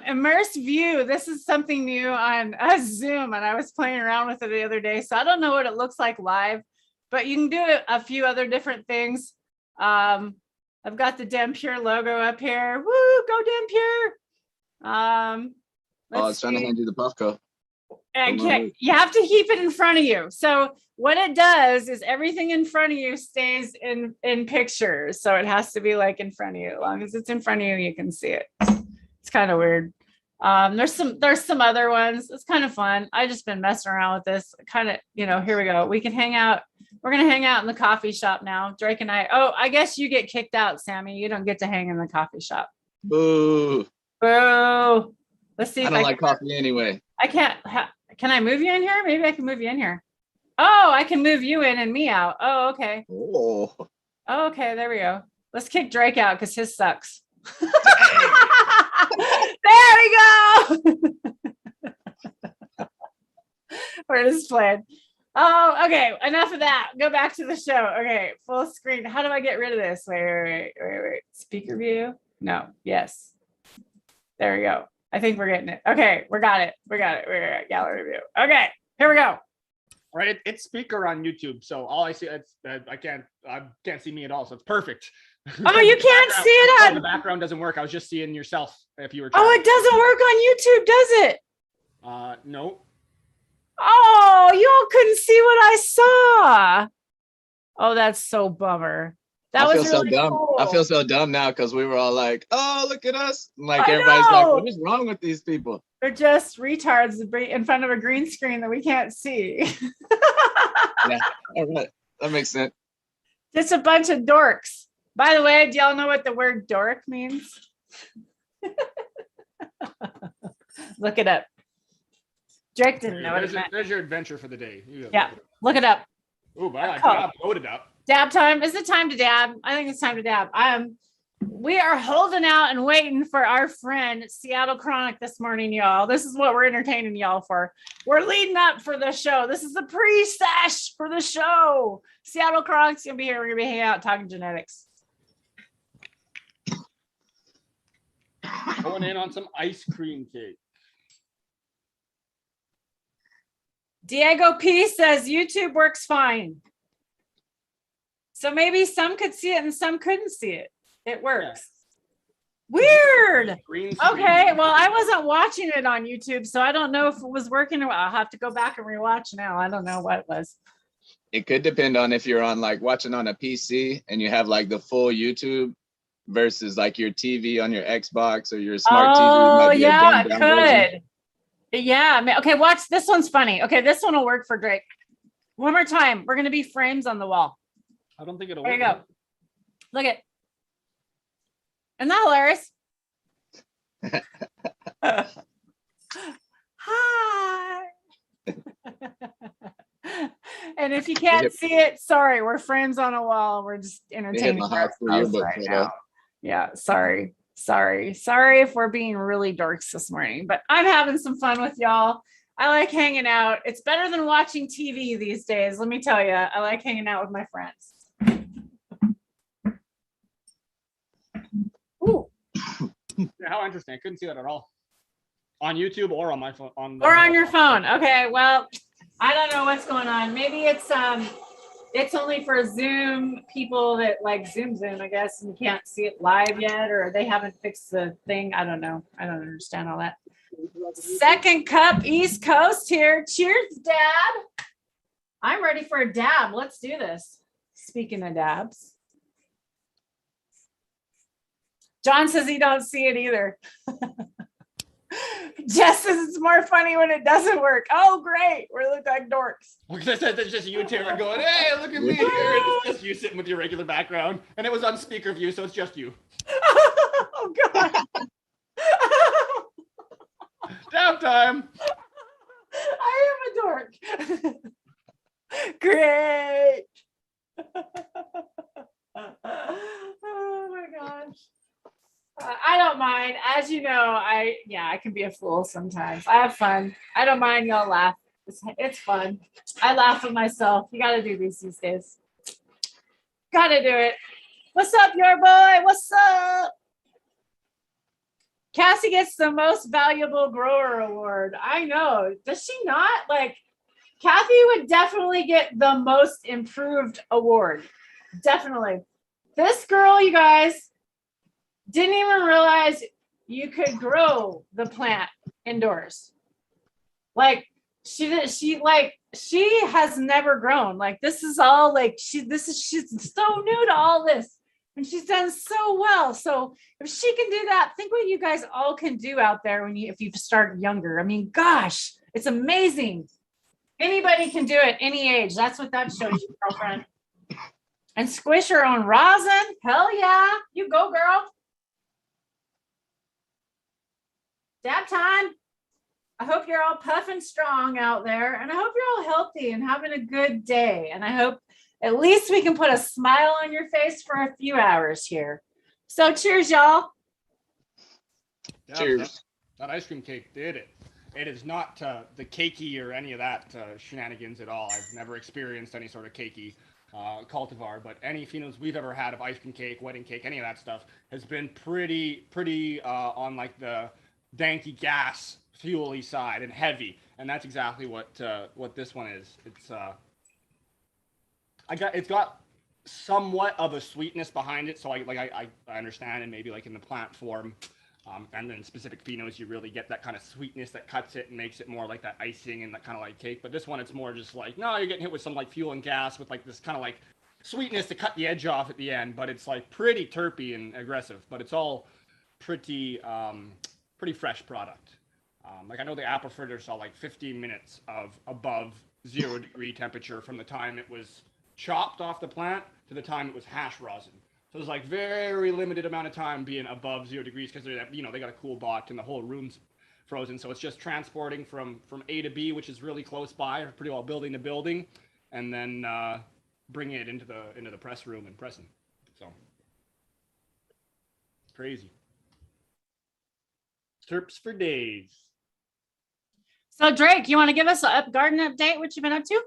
immerse view, this is something new on Zoom, and I was playing around with it the other day. So I don't know what it looks like live, but you can do a few other different things. I've got the Dem Pure logo up here. Woo, go Dem Pure. I was trying to hand you the Puffco. And you have to keep it in front of you. So what it does is everything in front of you stays in pictures. So it has to be like in front of you. As long as it's in front of you, you can see it. It's kind of weird. There's some other ones. It's kind of fun. I just been messing around with this. Kind of, here we go. We can hang out. We're gonna hang out in the coffee shop now. Drake and I. Oh, I guess you get kicked out, Sammy. You don't get to hang in the coffee shop. Boo. Boo. Let's see. I don't like coffee anyway. I can't. Can I move you in here? Maybe I can move you in here. Oh, I can move you in and me out. Oh, okay. Oh. Oh, okay. There we go. Let's kick Drake out because his sucks. There we go. We're just playing. Oh, okay. Enough of that. Go back to the show. Okay, full screen. How do I get rid of this? Wait. Speaker view? No. Yes. There we go. I think we're getting it. Okay, we got it. We're at gallery view. Okay, here we go. Right, it's speaker on YouTube, so all I see, I can't see me at all, so it's perfect. Oh, you can't see it on the background doesn't work. I was just seeing yourself if you were. Oh, it doesn't work on YouTube, does it? No. Oh, y'all couldn't see what I saw. Oh, that's so bummer. That was really cool. I feel so dumb now because we were all like, "Oh, look at us!" Like everybody's like, "What is wrong with these people?" They're just retards in front of a green screen that we can't see. Yeah, all right, that makes sense. Just a bunch of dorks. By the way, do y'all know what the word dork means? Look it up. Drake didn't know what it meant. There's your adventure for the day. Yeah, look it up. Oh, but I got loaded up. Dab time. Is it time to dab? I think it's time to dab. We are holding out and waiting for our friend Seattle Chronic this morning, y'all. This is what we're entertaining y'all for. We're leading up for the show. This is the pre-sesh for the show. Seattle Chronic's gonna be here. We're gonna be hanging out talking genetics. Going in on some ice cream cake. Diego P says YouTube works fine. So maybe some could see it and some couldn't see it. It works. Weird. Green screen. Okay, well, I wasn't watching it on YouTube, so I don't know if it was working. I'll have to go back and rewatch now. I don't know what it was. It could depend on if you're on like watching on a PC and you have like the full YouTube versus like your TV on your Xbox or your smart TV. Oh, Might be a yeah, dumbed it down could. version. Yeah. Okay, watch. This one's funny. Okay, this one will work for Drake. One more time. We're going to be frames on the wall. I don't think it'll There work. you go. Look at. Isn't that hilarious? Hi. And if you can't see it, sorry, we're friends on a wall. We're just entertaining my high school ourselves yearbook right photo. now. Yeah, sorry if we're being really dorks this morning, but I'm having some fun with y'all. I like hanging out. It's better than watching TV these days. Let me tell you, I like hanging out with my friends. Ooh. How interesting. I couldn't see that at all. On YouTube or on my phone. Or on your phone. Okay, well, I don't know what's going on. Maybe it's only for Zoom people that like Zoom, I guess, and you can't see it live yet, or they haven't fixed the thing. I don't know. I don't understand all that. Second cup, East Coast here. Cheers, Dad. I'm ready for a dab. Let's do this. Speaking of dabs. John says he don't see it either. Jess says it's more funny when it doesn't work. Oh, great. We look like dorks. That's just you, Tara, going, hey, look at me here. It's just you sitting with your regular background. And it was on speaker view, so it's just you. Oh, God. Dab time. I am a dork. Great. Oh, my gosh. I don't mind. As you know, I can be a fool sometimes. I have fun. I don't mind. Y'all laugh. It's fun. I laugh at myself. You got to do these days. Got to do it. What's up, your boy? What's up? Cassie gets the most valuable grower award. I know. Does she not? Like, Kathy would definitely get the most improved award. Definitely. This girl, you guys, didn't even realize you could grow the plant indoors. Like she has never grown. Like this is all like she's so new to all this, and she's done so well. So if she can do that, think what you guys all can do out there if you start younger. I mean, gosh, it's amazing. Anybody can do it, any age. That's what that shows you, girlfriend. And squish her own rosin. Hell yeah, you go, girl. Dab time. I hope you're all puffing strong out there, and I hope you're all healthy and having a good day. And I hope at least we can put a smile on your face for a few hours here. So cheers, y'all. Yeah, Cheers. That ice cream cake did it. It is not the cakey or any of that shenanigans at all. I've never experienced any sort of cakey cultivar, but any phenos we've ever had of ice cream cake, wedding cake, any of that stuff has been pretty on like the danky gas fuel-y side and heavy, and that's exactly what this one is. It's got somewhat of a sweetness behind it, so I understand, and maybe like in the plant form, and then specific phenos you really get that kind of sweetness that cuts it and makes it more like that icing and that kind of like cake. But this one, it's more just like, no, you're getting hit with some like fuel and gas with like this kind of like sweetness to cut the edge off at the end, but it's like pretty terpy and aggressive, but it's all pretty fresh product. Like I know the apple fritter saw like 15 minutes of above 0 degree temperature from the time it was chopped off the plant to the time it was hash rosin. So there's like very limited amount of time being above 0 degrees because they got a cool bot and the whole room's frozen. So it's just transporting from A to B, which is really close by, pretty well building the building, and then bringing it into the press room and pressing. So Crazy. Terps for days. So Drake, you want to give us a garden update? What you've been up to?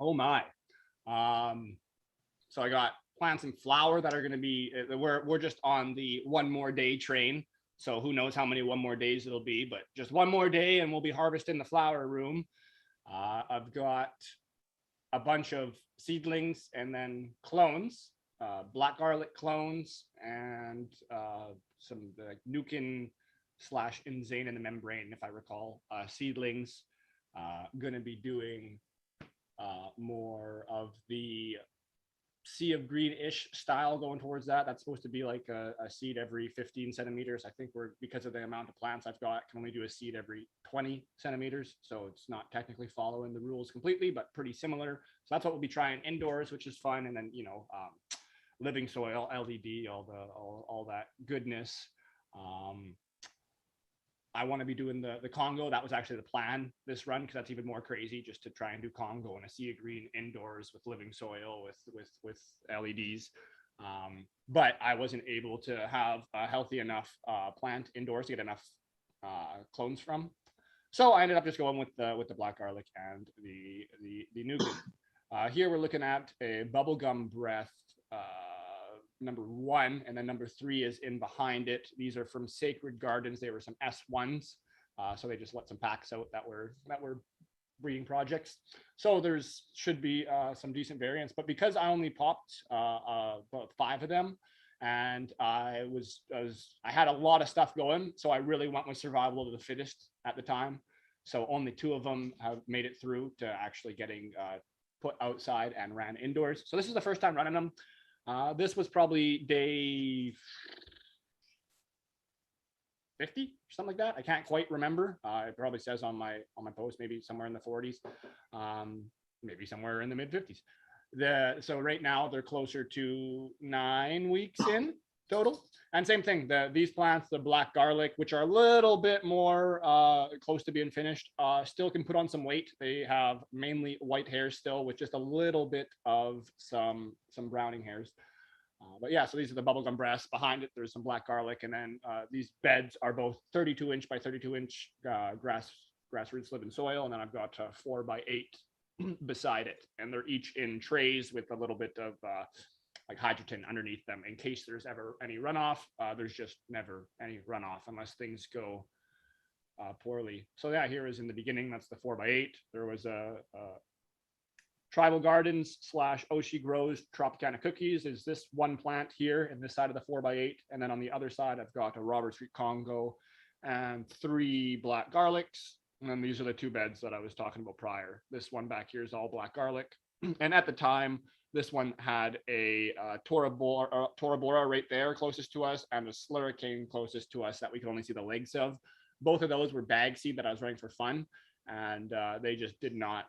Oh my. So I got plants and flower that are going to be, we're just on the one more day train. So who knows how many one more days it'll be, but just one more day and we'll be harvesting the flower room. I've got a bunch of seedlings and then clones, black garlic clones, and some like Nukin / Insane in the membrane, if I recall, seedlings. Going to be doing more of the sea of green-ish style going towards that. That's supposed to be like a seed every 15 centimeters. I think because of the amount of plants I've got, can only do a seed every 20 centimeters. So it's not technically following the rules completely, but pretty similar. So that's what we'll be trying indoors, which is fun. And then, living soil, LED, all that goodness. I want to be doing the Congo. That was actually the plan this run, because that's even more crazy, just to try and do Congo and a sea of green indoors with living soil with LEDs. But I wasn't able to have a healthy enough plant indoors to get enough clones from. So I ended up just going with the black garlic and the Nukin. Here we're looking at a bubblegum breath. Number 1, and then number 3 is in behind it. These are from Sacred Gardens. They were some S1s, so they just let some packs out that were breeding projects. So there's should be some decent variance, but because I only popped about 5 of them, and I had a lot of stuff going, so I really went with survival of the fittest at the time. So only 2 of them have made it through to actually getting put outside and ran indoors. So this is the first time running them. This was probably day 50 or something like that. I can't quite remember. It probably says on my post, maybe somewhere in the 40s, maybe somewhere in the mid 50s. So right now they're closer to 9 weeks in total. And same thing, these plants, the black garlic, which are a little bit more close to being finished, still can put on some weight. They have mainly white hairs still, with just a little bit of some browning hairs. But yeah, so these are the bubblegum breasts. Behind it, there's some black garlic, and then these beds are both 32-inch by 32-inch grassroots living soil, and then I've got 4x8 beside it, and they're each in trays with a little bit of like hydrogen underneath them in case there's ever any runoff. There's just never any runoff unless things go poorly. So yeah, here is in the beginning, that's the 4x8. There was a Tribal Gardens / Oshi Grows Tropicana Cookies is this one plant here in this side of the 4x8. And then on the other side, I've got a Robert Street Congo and 3 black garlics. And then these are the 2 beds that I was talking about prior. This one back here is all black garlic. And at the time, this one had a Tora Bora right there closest to us, and a Slurricane closest to us that we could only see the legs of. Both of those were bag seed that I was running for fun, and they just did not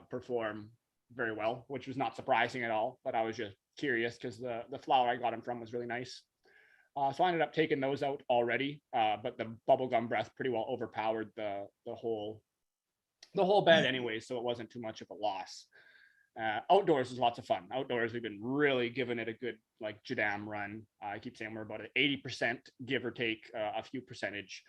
perform very well, which was not surprising at all. But I was just curious because the flower I got them from was really nice. So I ended up taking those out already, but the bubblegum breath pretty well overpowered the whole bed anyway, so it wasn't too much of a loss. Outdoors is lots of fun. Outdoors, we've been really giving it a good like Jadam run. I keep saying we're about an 80%, give or take a few percentage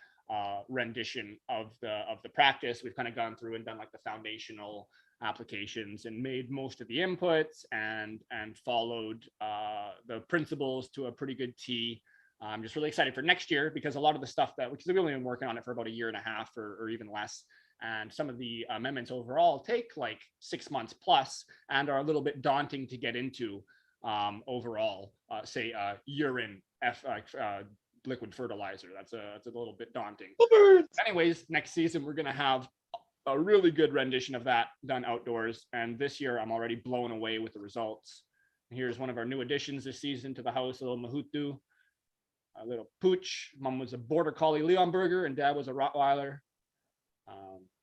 rendition of the practice. We've kind of gone through and done like the foundational applications and made most of the inputs and followed the principles to a pretty good T. I'm just really excited for next year because a lot of the stuff because we've only been working on it for about a year and a half or even less. And some of the amendments overall take like 6 months plus and are a little bit daunting to get into overall. Say urine, liquid fertilizer. That's a little bit daunting. Anyways, next season we're gonna have a really good rendition of that done outdoors. And this year I'm already blown away with the results. Here's one of our new additions this season to the house, a little Mahutu, a little Pooch. Mom was a Border Collie Leonberger and Dad was a Rottweiler.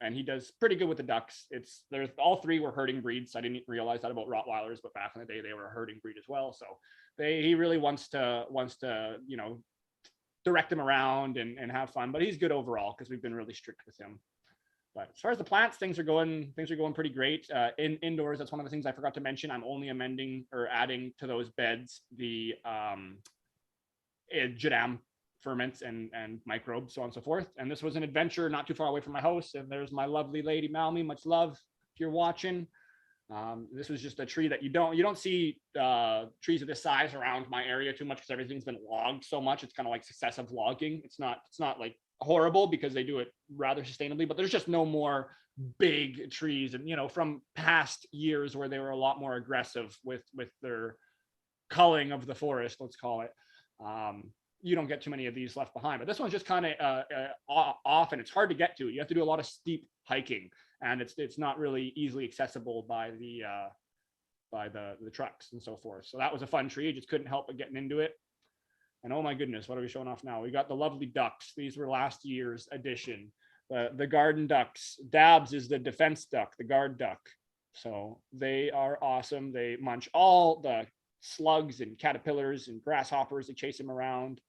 And he does pretty good with the ducks. There's all 3 were herding breeds. So I didn't realize that about Rottweilers, but back in the day they were a herding breed as well. So he really wants to direct him around and have fun. But he's good overall because we've been really strict with him. But as far as the plants, things are going pretty great. Indoors, that's one of the things I forgot to mention. I'm only amending or adding to those beds the jadam ferments and microbes, so on and so forth. And this was an adventure not too far away from my house. And there's my lovely lady Malmy, much love if you're watching. This was just a tree that you don't see trees of this size around my area too much because everything's been logged so much. It's kind of like successive logging. It's not like horrible because they do it rather sustainably, but there's just no more big trees. And from past years where they were a lot more aggressive with their culling of the forest, let's call it, you don't get too many of these left behind. But this one's just kind of off, and it's hard to get to. You have to do a lot of steep hiking, and it's not really easily accessible by the trucks and so forth. So that was a fun tree. Just couldn't help but getting into it. And oh my goodness, what are we showing off now? We got the lovely ducks. These were last year's edition. The garden ducks. Dabbs is the defense duck, the guard duck. So they are awesome. They munch all the slugs and caterpillars and grasshoppers. They chase them around.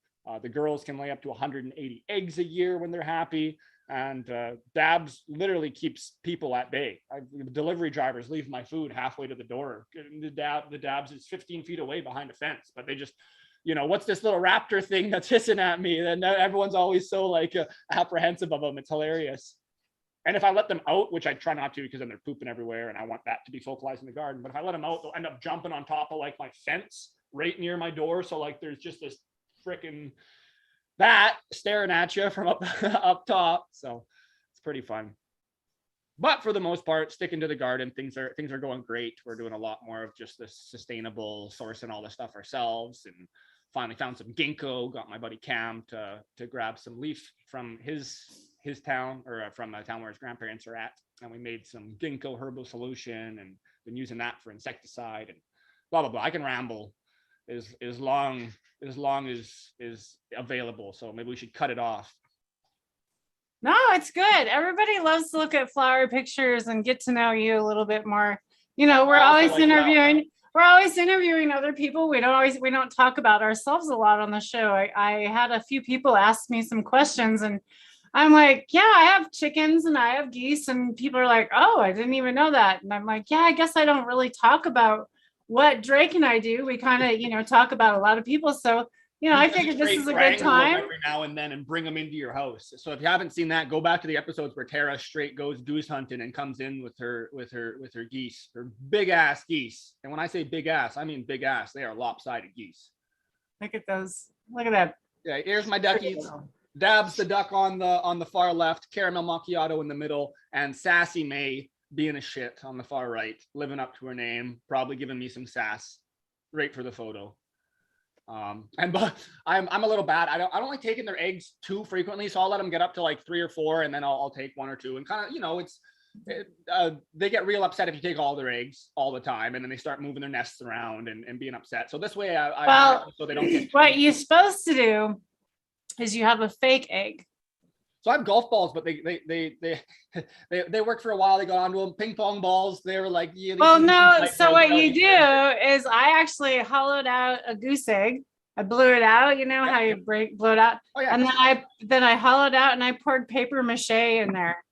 The girls can lay up to 180 eggs a year when they're happy. And Dabbs literally keeps people at bay. Delivery drivers leave my food halfway to the door. The Dabbs is 15 feet away behind a fence, but they just, what's this little raptor thing that's hissing at me? And everyone's always so like apprehensive of them. It's hilarious. And if I let them out, which I try not to because then they're pooping everywhere and I want that to be focalized in the garden. But if I let them out, they'll end up jumping on top of like my fence right near my door. So like there's just this freaking bat staring at you from up top. So it's pretty fun. But for the most part, sticking to the garden, things are going great. We're doing a lot more of just this sustainable sourcing all this stuff ourselves, and finally found some ginkgo. Got my buddy Cam to grab some leaf from his town, or from the town where his grandparents are at, and we made some ginkgo herbal solution and been using that for insecticide and blah blah blah. I can ramble as long as is available, so maybe we should cut it off. No, it's good. Everybody loves to look at flower pictures and get to know you a little bit more. We're always interviewing. We're always interviewing other people. We don't talk about ourselves a lot on the show. I had a few people ask me some questions, and I'm like, yeah, I have chickens and I have geese, and people are like, oh, I didn't even know that. And I'm like, yeah, I guess I don't really talk about what Drake and I do. We kind of, talk about a lot of people. So, I figured this is a good time. Every now and then and bring them into your house. So if you haven't seen that, go back to the episodes where Tara straight goes goose hunting and comes in with her geese, her big ass geese. And when I say big ass, I mean big ass. They are lopsided geese. Look at those. Look at that. Yeah, here's my duckies. Dabbs the duck on the far left, caramel macchiato in the middle, and Sassy May being a shit on the far right, living up to her name, probably giving me some sass. Great for the photo. But I'm a little bad. I don't like taking their eggs too frequently, so I'll let them get up to like 3 or 4, and then I'll take 1 or 2, and kind of, they get real upset if you take all their eggs all the time, and then they start moving their nests around and being upset. So this way, so they don't get. What you're supposed to do is you have a fake egg. So I have golf balls, but they worked for a while. They got onto them. Ping pong balls. They were like, yeah. Well, no. So what you do is I actually hollowed out a goose egg. I blew it out. You know how you blow it out. Oh, yeah. And then I hollowed out and I poured paper mache in there.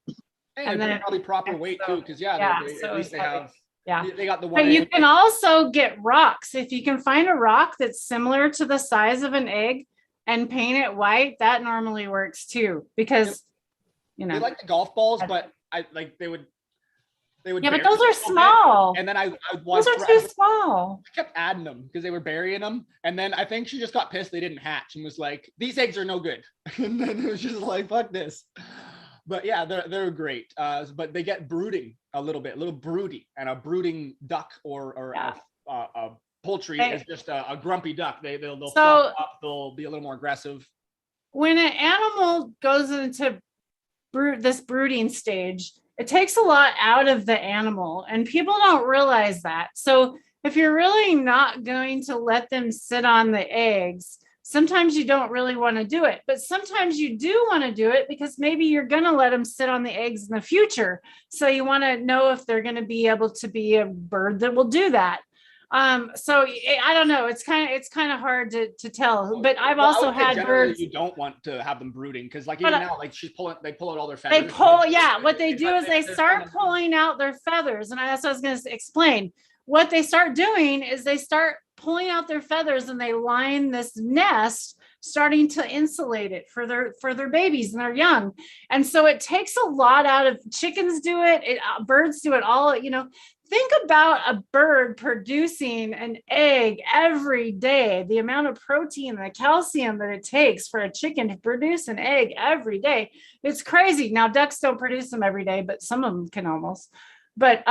Hey, and then probably proper weight too, because at least they have. Yeah. They got the one. But you can also get rocks. If you can find a rock that's similar to the size of an egg and paint it white, that normally works too, because they like the golf balls, but they would yeah, but those are small, and then those are too small. I kept adding them because they were burying them, and then I think she just got pissed they didn't hatch and was like, these eggs are no good. And then it was just like, fuck this. But yeah, they're great, but they get brooding a little broody, and a brooding duck or a poultry is just a grumpy duck. They'll flop up, they'll be a little more aggressive. When an animal goes into this brooding stage, it takes a lot out of the animal, and people don't realize that. So if you're really not going to let them sit on the eggs, sometimes you don't really want to do it, but sometimes you do want to do it because maybe you're going to let them sit on the eggs in the future. So you want to know if they're going to be able to be a bird that will do that. So I don't know. It's kind of hard to tell. But I've Well, I also would say had generally birds. you don't want to have them brooding because, like, But even now, like they pull out all their they feathers. pull, yeah. What they do But is they they're start kind of- pulling out their feathers, and that's what I was going to explain. What they start doing is they start pulling out their feathers and they line this nest, starting to insulate it for their babies and their young. And so it takes a lot out of chickens do it, birds do it all, you know. Think about a bird producing an egg every day, the amount of protein and the calcium that it takes for a chicken to produce an egg every day. It's crazy. Now, ducks don't produce them every day, but some of them can almost. But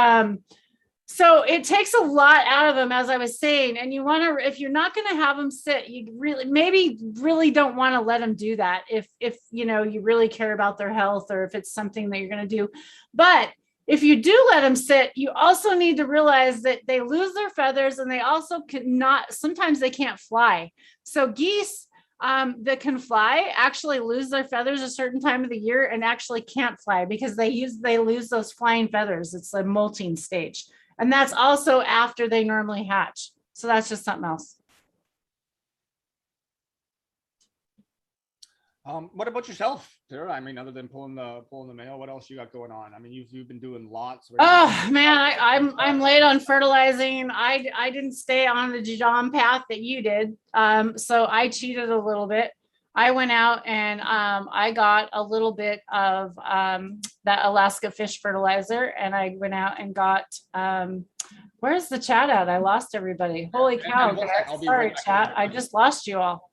so it takes a lot out of them, as I was saying. And you want to, if you're not going to have them sit, you really don't want to let them do that. If you know, you really care about their health, or if it's something that you're going to do. But if you do let them sit, you also need to realize that they lose their feathers, and they also cannot, sometimes they can't fly. So geese that can fly actually lose their feathers a certain time of the year and actually can't fly because they lose those flying feathers. It's a molting stage. And that's also after they normally hatch. So that's just something else. What about yourself, Tara? I mean, other than pulling the mail, what else you got going on? I mean, you've been doing lots. Oh man, I'm late on fertilizing. I didn't stay on the Jadam path that you did. So I cheated a little bit. I went out and I got a little bit of that Alaska fish fertilizer, and I went out and got where's the chat at? I lost everybody. Holy cow. Sorry, chat. I just lost you all.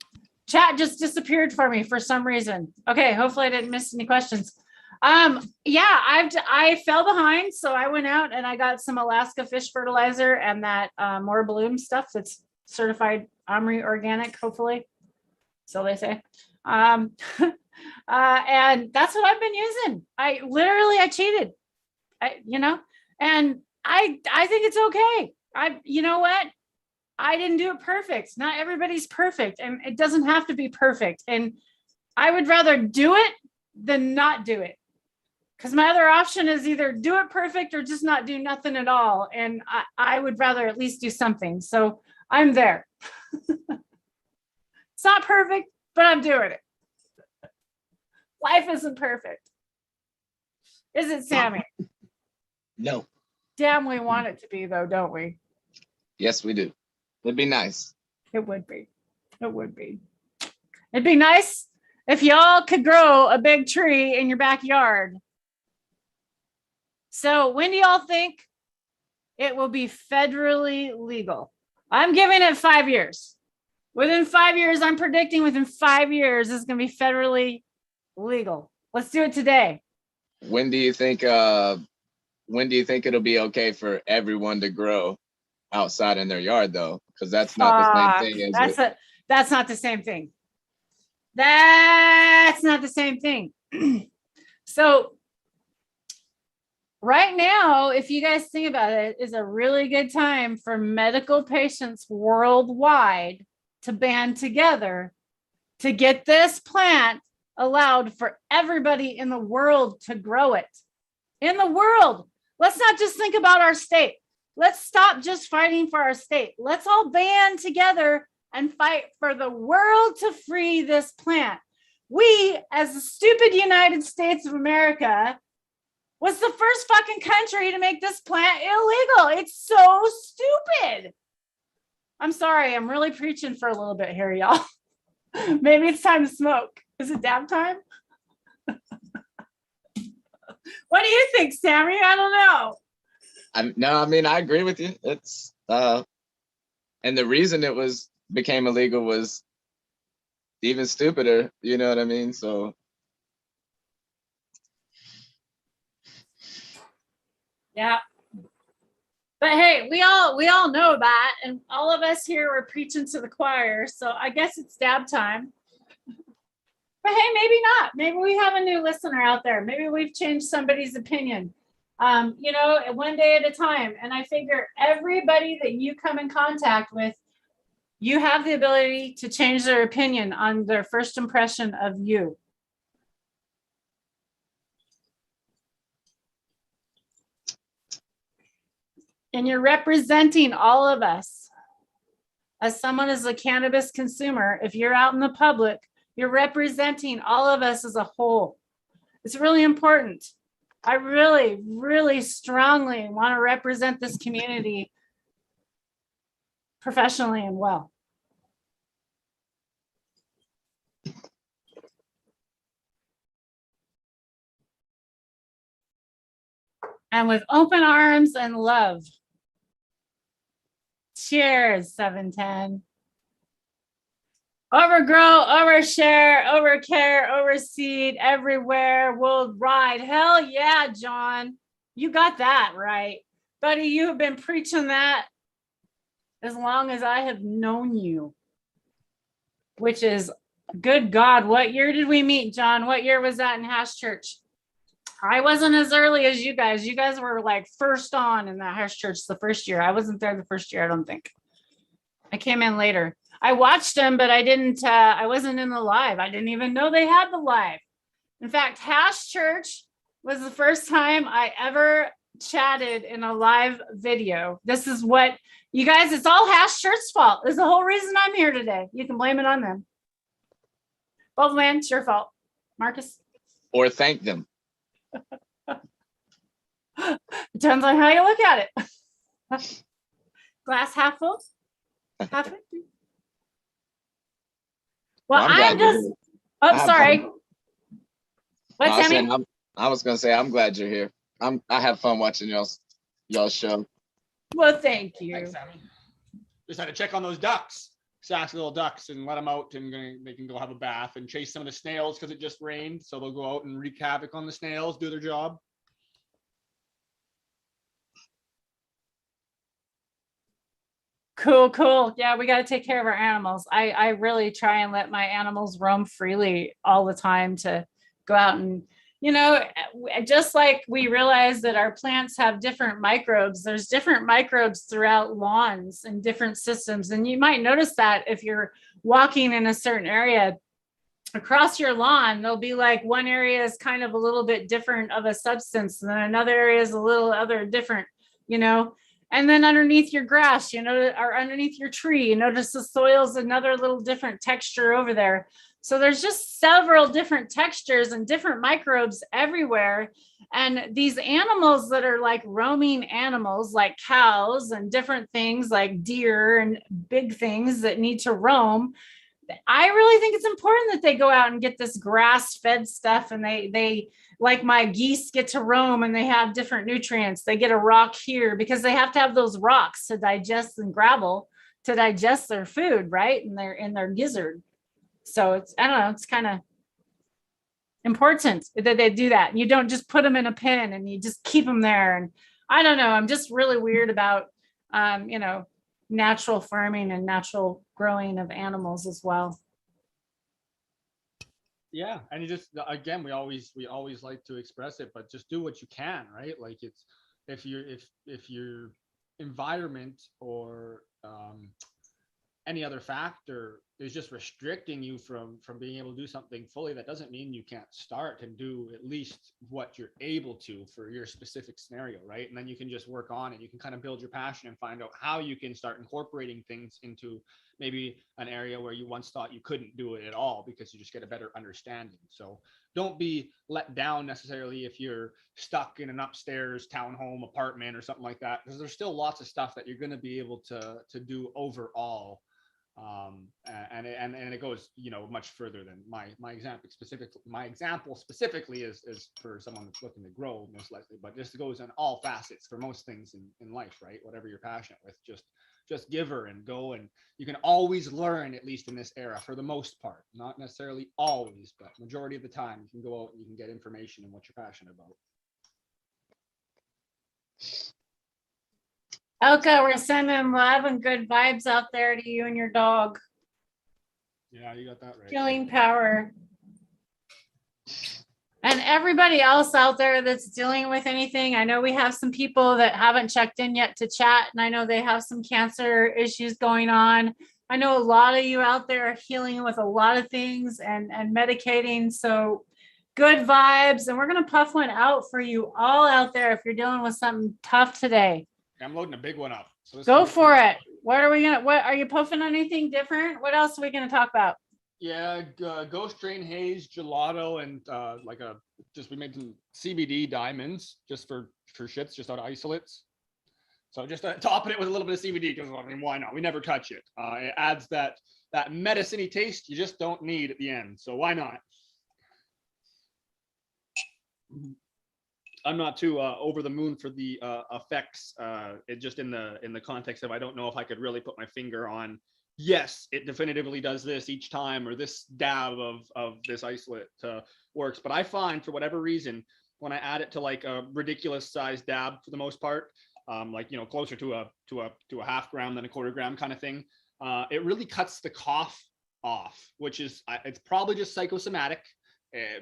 Chat just disappeared for me for some reason. Okay, hopefully I didn't miss any questions. Yeah, I fell behind, so I went out and I got some Alaska fish fertilizer and that more bloom stuff that's certified OMRI organic, hopefully. So they say. And that's what I've been using. I cheated. And I think it's okay. You know what? I didn't do it perfect. Not everybody's perfect, and it doesn't have to be perfect. And I would rather do it than not do it. Because my other option is either do it perfect or just not do nothing at all. And I would rather at least do something. So I'm there. It's not perfect, but I'm doing it. Life isn't perfect. Is it, Sammy? No. Damn, we want it to be, though, don't we? Yes, we do. It'd be nice. It would be. It would be. It'd be nice if y'all could grow a big tree in your backyard. So when do y'all think it will be federally legal? I'm giving it 5 years. Within 5 years, I'm predicting within 5 years, it's going to be federally legal. Let's do it today. When do you think it'll be okay for everyone to grow outside in their yard, though? Because that's not the same thing. That's not the same thing. That's not the same thing. So right now, if you guys think about it, is a really good time for medical patients worldwide to band together to get this plant allowed for everybody in the world to grow it. In the world. Let's not just think about our state. Let's stop just fighting for our state. Let's all band together and fight for the world to free this plant. We, as the stupid United States of America, was the first fucking country to make this plant illegal. It's so stupid. I'm sorry. I'm really preaching for a little bit here, y'all. Maybe it's time to smoke. Is it dab time? What do you think, Sammy? I don't know. I mean, I agree with you. It's and the reason it became illegal was even stupider. You know what I mean? So yeah. But hey, we all know that, and all of us here were preaching to the choir. So I guess it's dab time. But hey, maybe not. Maybe we have a new listener out there. Maybe we've changed somebody's opinion. One day at a time. And I figure everybody that you come in contact with, you have the ability to change their opinion on their first impression of you. And you're representing all of us. As someone as a cannabis consumer, if you're out in the public, you're representing all of us as a whole. It's really important. I really, really strongly want to represent this community professionally and well. And with open arms and love. Cheers, 710. Overgrow, overshare, overcare, overseed, everywhere, worldwide. Hell yeah, John. You got that right. Buddy, you have been preaching that as long as I have known you. Which is, good God, what year did we meet, John? What year was that in Hash Church? I wasn't as early as you guys. You guys were like first on in that Hash Church the first year. I wasn't there the first year, I don't think. I came in later. I watched them, but I wasn't in the live. I didn't even know they had the live. In fact, Hash Church was the first time I ever chatted in a live video. This is what, you guys, it's all Hash Church's fault. It's the whole reason I'm here today. You can blame it on them. Both man, it's your fault. Marcus? Or thank them. Depends on how you look at it. Glass half full? Half empty? Well, I'm just, oh, sorry. What's Sammy? I was gonna say, I'm glad you're here. I have fun watching y'all's show. Well, thank you. Thanks, Sammy. Just had to check on those ducks, sassy little ducks, and let them out, and they can go have a bath and chase some of the snails because it just rained. So they'll go out and wreak havoc on the snails, do their job. Cool. Yeah, we got to take care of our animals. I really try and let my animals roam freely all the time to go out and, just like we realize that our plants have different microbes, there's different microbes throughout lawns and different systems. And you might notice that if you're walking in a certain area across your lawn, there'll be like one area is kind of a little bit different of a substance, and then another area is a little other different, and then underneath your grass, or underneath your tree, you notice the soil's another little different texture over there. So there's just several different textures and different microbes everywhere. And these animals that are like roaming animals, like cows and different things like deer and big things that need to roam, I really think it's important that they go out and get this grass-fed stuff, and they like my geese get to roam and they have different nutrients. They get a rock here because they have to have those rocks to digest and gravel to digest their food, right? And they're in their gizzard. So it's, I don't know, it's kind of important that they do that. You don't just put them in a pen and you just keep them there. And I don't know, I'm just really weird about, natural farming and natural growing of animals as well. Yeah, and you just, again, we always like to express it, but just do what you can, right? Like it's, if your environment or any other factor is just restricting you from being able to do something fully, that doesn't mean you can't start and do at least what you're able to for your specific scenario, right? And then you can just work on it. You can kind of build your passion and find out how you can start incorporating things into maybe an area where you once thought you couldn't do it at all, because you just get a better understanding. So don't be let down necessarily if you're stuck in an upstairs townhome apartment or something like that, because there's still lots of stuff that you're going to be able to do overall. And it goes, much further than my example specifically is for someone that's looking to grow, most likely, but this goes in all facets for most things in life, right? Whatever you're passionate with, just give her and go, and you can always learn, at least in this era, for the most part, not necessarily always, but majority of the time you can go out and you can get information in what you're passionate about. Elka, we're sending love and good vibes out there to you and your dog. Yeah, you got that right. Healing power. And everybody else out there that's dealing with anything, I know we have some people that haven't checked in yet to chat, and I know they have some cancer issues going on. I know a lot of you out there are healing with a lot of things and medicating. So good vibes. And we're going to puff one out for you all out there if you're dealing with something tough today. I'm loading a big one up. So Go for it. What are you puffing on anything different? What else are we going to talk about? Yeah, Ghost Train Haze, Gelato, and we made some CBD diamonds just for shits, just out of isolates. So just topping it with a little bit of CBD because I mean, why not? We never touch it. It adds that medicine-y taste you just don't need at the end. So why not? I'm not too over the moon for the effects. It just in the context of I don't know if I could really put my finger on. Yes, it definitively does this each time, or this dab of this isolate works. But I find for whatever reason, when I add it to like a ridiculous size dab, for the most part, like closer to a half gram than a quarter gram kind of thing, it really cuts the cough off, which is it's probably just psychosomatic.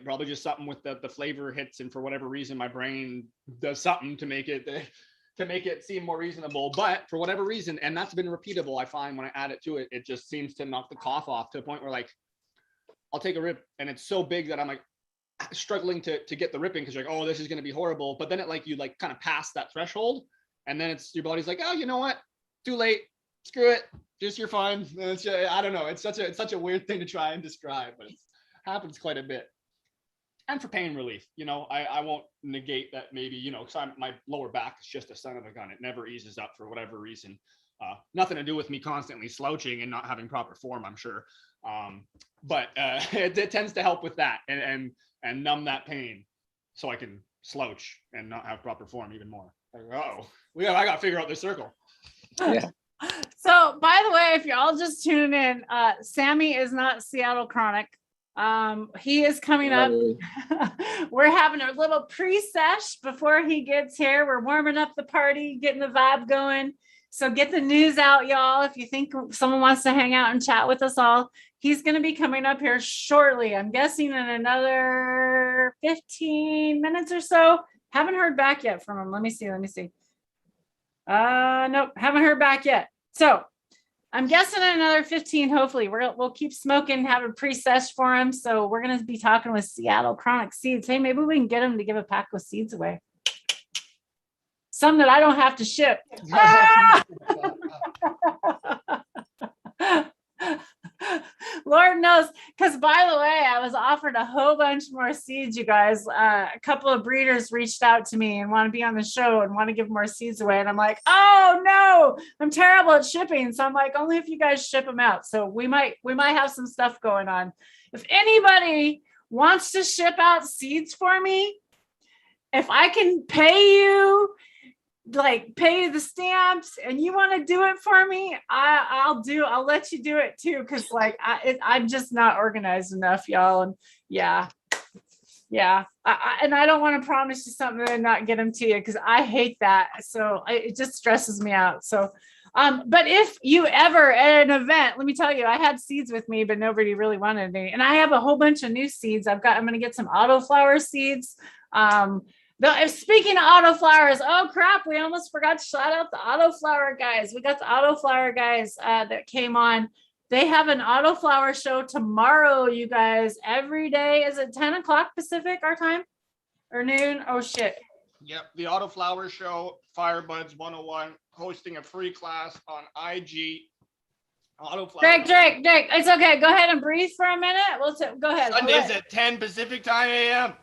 Probably just something with the flavor hits, and for whatever reason, my brain does something to make it seem more reasonable. But for whatever reason, and that's been repeatable, I find when I add it to it, it just seems to knock the cough off to the point where like I'll take a rip and it's so big that I'm like struggling to get the ripping because you're like, oh, this is going to be horrible. But then you kind of pass that threshold, and then it's your body's like, oh, you know what? Too late. Screw it. Just you're fine. I don't know. It's such a weird thing to try and describe, but it happens quite a bit. And for pain relief, I won't negate that maybe, because my lower back is just a son of a gun. It never eases up for whatever reason. Nothing to do with me constantly slouching and not having proper form, I'm sure. But it tends to help with that and numb that pain so I can slouch and not have proper form even more. I got to figure out this circle. Yeah. So, by the way, if you're all just tuning in, Sammy is not Seattle Chronic. He is coming up. We're having a little pre-sesh before he gets here. We're warming up the party, getting the vibe going. So get the news out, y'all. If you think someone wants to hang out and chat with us all, he's going to be coming up here shortly. I'm guessing in another 15 minutes or so. Haven't heard back yet from him. Let me see. Nope, haven't heard back yet. So I'm guessing in another 15, hopefully. We'll keep smoking, have a pre-sesh for him. So we're going to be talking with Seattle Chronic Seeds. Hey, maybe we can get him to give a pack of seeds away. Some that I don't have to ship. Lord knows. Because by the way, I was offered a whole bunch more seeds, you guys. A couple of breeders reached out to me and want to be on the show and want to give more seeds away. And I'm like, oh no, I'm terrible at shipping. So I'm like, only if you guys ship them out. So we might have some stuff going on. If anybody wants to ship out seeds for me, if I can pay you, like pay the stamps and you want to do it for me, I'll let you do it too, because like I'm just not organized enough, y'all. And yeah, and I don't want to promise you something and not get them to you, because I hate that. So it just stresses me out. So but if you ever at an event, let me tell you, I had seeds with me, but nobody really wanted any, and I have a whole bunch of new seeds. I'm going to get some autoflower seeds. Speaking of autoflowers, oh crap, we almost forgot to shout out the autoflower guys. We got the autoflower guys that came on. They have an autoflower show tomorrow, you guys. Every day. Is it 10 o'clock Pacific our time or noon? Oh shit. Yep, the Autoflower Show, Firebuds 101, hosting a free class on IG. Autoflower. Drake, it's okay. Go ahead and breathe for a minute. Go ahead. Sundays at 10 Pacific time a.m.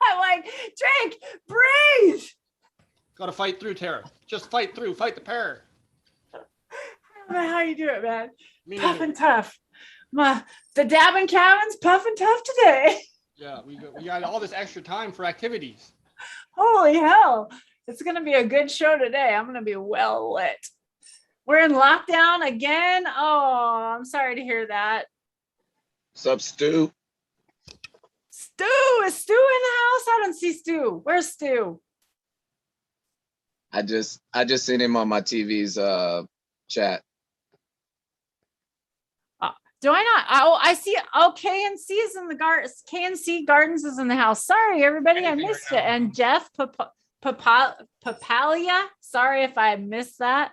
I'm like, Drake, breathe. Got to fight through, Tara. Just fight through. Fight the pair. I don't know how you do it, man. Me Tough neither. and tough. The Dabbin cabin's puff and tough today. Yeah, we got all this extra time for activities. Holy hell. It's going to be a good show today. I'm going to be well lit. We're in lockdown again. Oh, I'm sorry to hear that. What's up, Stu? Is Stu in the house? I don't see Stu. Where's Stu? I just seen him on my TV's chat. Do I not? Oh, I see. Oh, KNC is in the garden. KNC Gardens is in the house. Sorry, everybody, I missed it. And Jeff Papalia. Sorry if I missed that.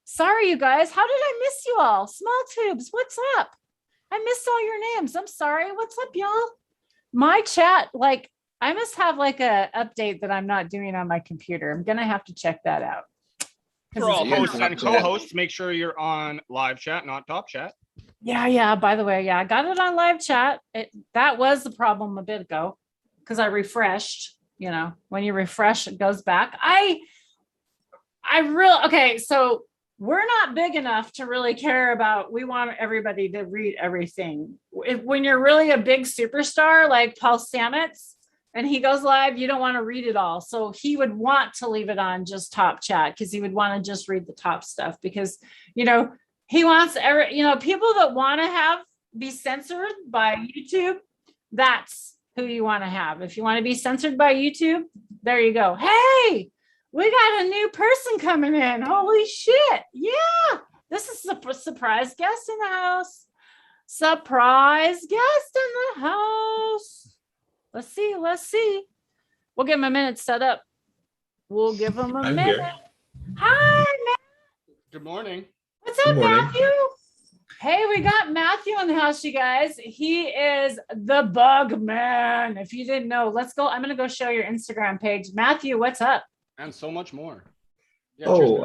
Sorry, you guys. How did I miss you all? Small Tubes, what's up? I missed all your names. I'm sorry. What's up, y'all? My chat, like, I must have like a update that I'm not doing on my computer. I'm gonna have to check that out. For all Yeah, hosts and Snapchat. co-hosts, make sure you're on live chat, not top chat. Yeah. By the way, I got it on live chat. That was the problem a bit ago because I refreshed. When you refresh, it goes back. Okay, so we're not big enough to really care about, we want everybody to read everything. When you're really a big superstar like Paul Stamets and he goes live, you don't want to read it all. So he would want to leave it on just top chat because he would want to just read the top stuff because, he wants people that want to be censored by YouTube. That's who you want to have. If you want to be censored by YouTube, there you go. Hey, we got a new person coming in. Holy shit. Yeah. This is a surprise guest in the house. Surprise guest in the house. Let's see. We'll give him a minute set up. We'll give him a I'm minute. here. Hi, man. Good morning. What's up, Good morning. Matthew? Hey, we got Matthew in the house, you guys. He is the bug man. If you didn't know, let's go. I'm going to go show your Instagram page. Matthew, what's up? And so much more. Yeah, cheers.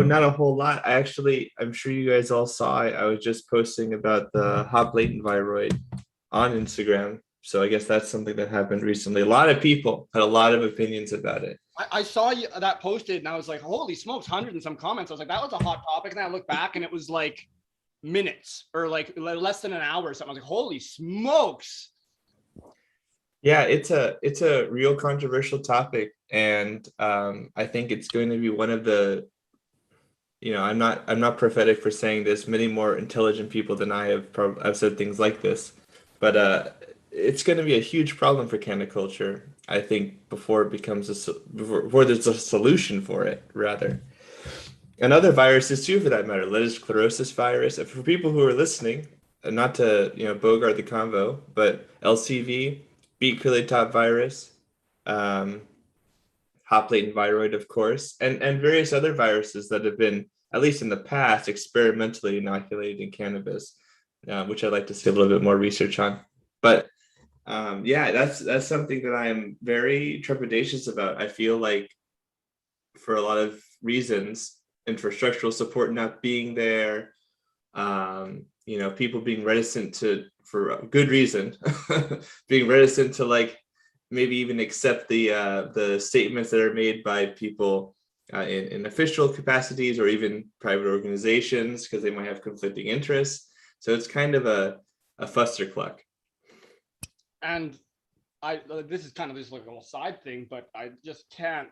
Not a whole lot. I'm sure you guys all saw it. I was just posting about the hop latent viroid on Instagram. So I guess that's something that happened recently. A lot of people had a lot of opinions about it. I saw you that posted and I was like, holy smokes, 100 and some comments. I was like, that was a hot topic. And then I looked back and it was like minutes or like less than an hour or something. I was like, holy smokes. Yeah, it's a real controversial topic. And I think it's going to be one of the, I'm not prophetic for saying this. Many more intelligent people than I have said things like this. But it's going to be a huge problem for cancer culture, I think, before there's a solution for it, rather. And other viruses too, for that matter, lettuce sclerosis virus. For people who are listening, not to bogart the convo, but LCV, beet curly top virus, hop latent viroid, of course, and various other viruses that have been, at least in the past, experimentally inoculated in cannabis, which I'd like to see a little bit more research on. But that's something that I'm very trepidatious about. I feel like for a lot of reasons, infrastructural support not being there, people being reticent for a good reason, being reticent to maybe even accept the statements that are made by people in official capacities or even private organizations because they might have conflicting interests. So it's kind of a fustercluck. And this is kind of just like a little side thing, but I just can't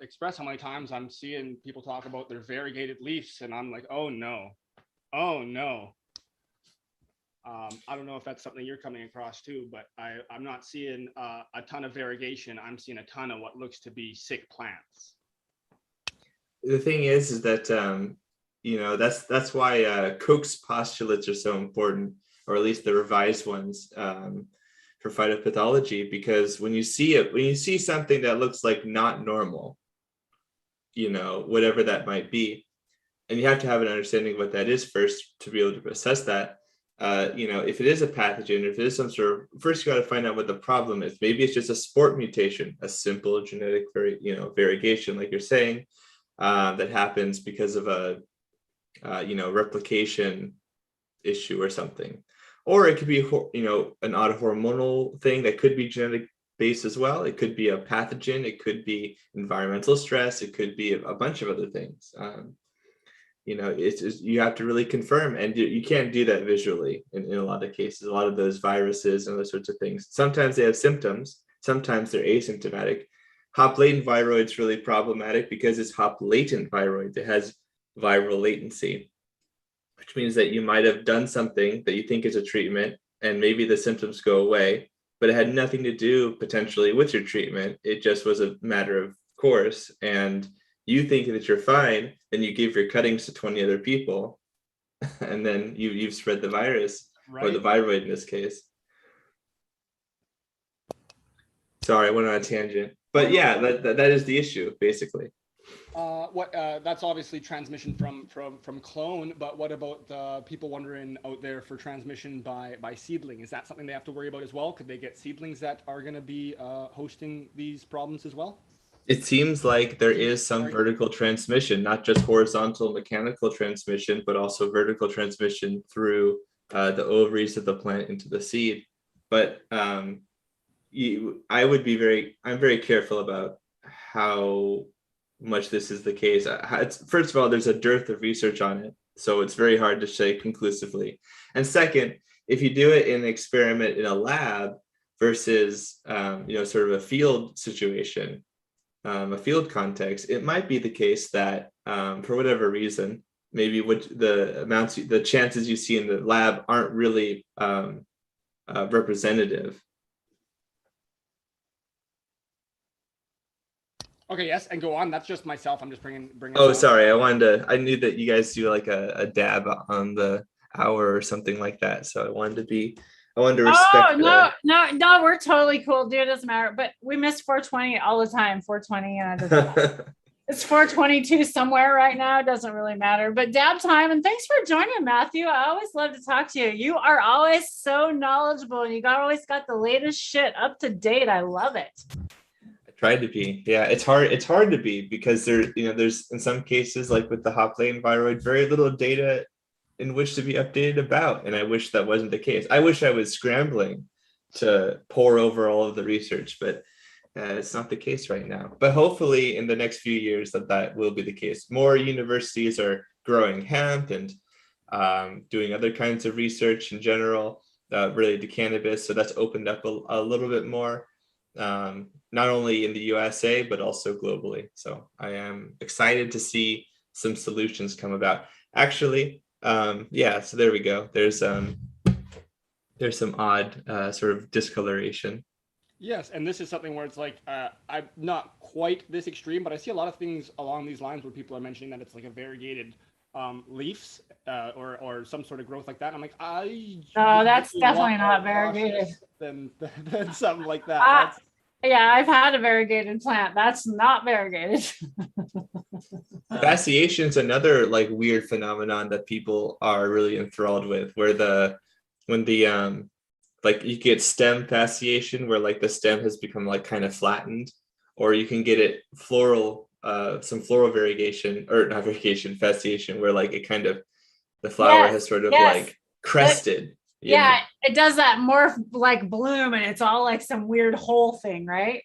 express how many times I'm seeing people talk about their variegated leaves, and I'm like, oh no. I don't know if that's something you're coming across too, but I'm not seeing a ton of variegation. I'm seeing a ton of what looks to be sick plants. The thing is that that's why Koch's postulates are so important, or at least the revised ones. For phytopathology, because when you see something that looks like not normal, whatever that might be, and you have to have an understanding of what that is first to be able to assess that. If it is a pathogen, if it is some sort of, first you got to find out what the problem is. Maybe it's just a sport mutation, a simple genetic variegation, like you're saying, that happens because of a replication issue or something. Or it could be, an autohormonal thing that could be genetic based as well. It could be a pathogen. It could be environmental stress. It could be a bunch of other things. You have to really confirm, and you can't do that visually in a lot of cases. A lot of those viruses and those sorts of things. Sometimes they have symptoms. Sometimes they're asymptomatic. Hop latent viroid is really problematic because it's hop latent viroid. It has viral latency, which means that you might have done something that you think is a treatment and maybe the symptoms go away, but it had nothing to do potentially with your treatment. It just was a matter of course. And you think that you're fine, then you give your cuttings to 20 other people, and then you've spread the virus, right, or the viroid in this case. Sorry, I went on a tangent. But yeah, that is the issue, basically. That's obviously transmission from clone, but what about the people wondering out there for transmission by seedling? Is that something they have to worry about as well? Could they get seedlings that are going to be hosting these problems as well? It seems like there is some vertical transmission, not just horizontal mechanical transmission, but also vertical transmission through the ovaries of the plant into the seed. But I'm very careful about how much this is the case. First of all, there's a dearth of research on it, so it's very hard to say conclusively. And second, if you do it in an experiment in a lab versus sort of a field situation, a field context, it might be the case that for whatever reason, maybe the chances you see in the lab aren't really representative. Okay, yes, and go on. That's just myself. I'm just bringing. Oh, sorry. I knew that you guys do like a dab on the hour or something like that. So I wanted to respect. Oh, no, we're totally cool, dude. It doesn't matter. But we miss 420 all the time. 420, and it's 422 somewhere right now. It doesn't really matter. But dab time, and thanks for joining, Matthew. I always love to talk to you. You are always so knowledgeable, and always got the latest shit up to date. I love it. Tried to be. Yeah, it's hard to be because there's in some cases, like with the hop lane viroid, very little data in which to be updated about. And I wish that wasn't the case. I wish I was scrambling to pour over all of the research, but it's not the case right now. But hopefully in the next few years that will be the case. More universities are growing hemp and doing other kinds of research in general, related to cannabis. So that's opened up a little bit more. Not only in the USA, but also globally. So I am excited to see some solutions come about. Actually, so there we go. There's some odd sort of discoloration. Yes, and this is something where it's like, I'm not quite this extreme, but I see a lot of things along these lines where people are mentioning that it's like a variegated leaves or some sort of growth like that. And I'm like, that's definitely not variegated. Than something like that. Yeah, I've had a variegated plant. That's not variegated. Fasciation is another like weird phenomenon that people are really enthralled with, where when the like you get stem fasciation where like the stem has become like kind of flattened, or you can get it some floral variegation, or not variegation, fasciation, where like it kind of the flower has sort of like crested. Yeah, it does that morph like bloom, and it's all like some weird hole thing, right?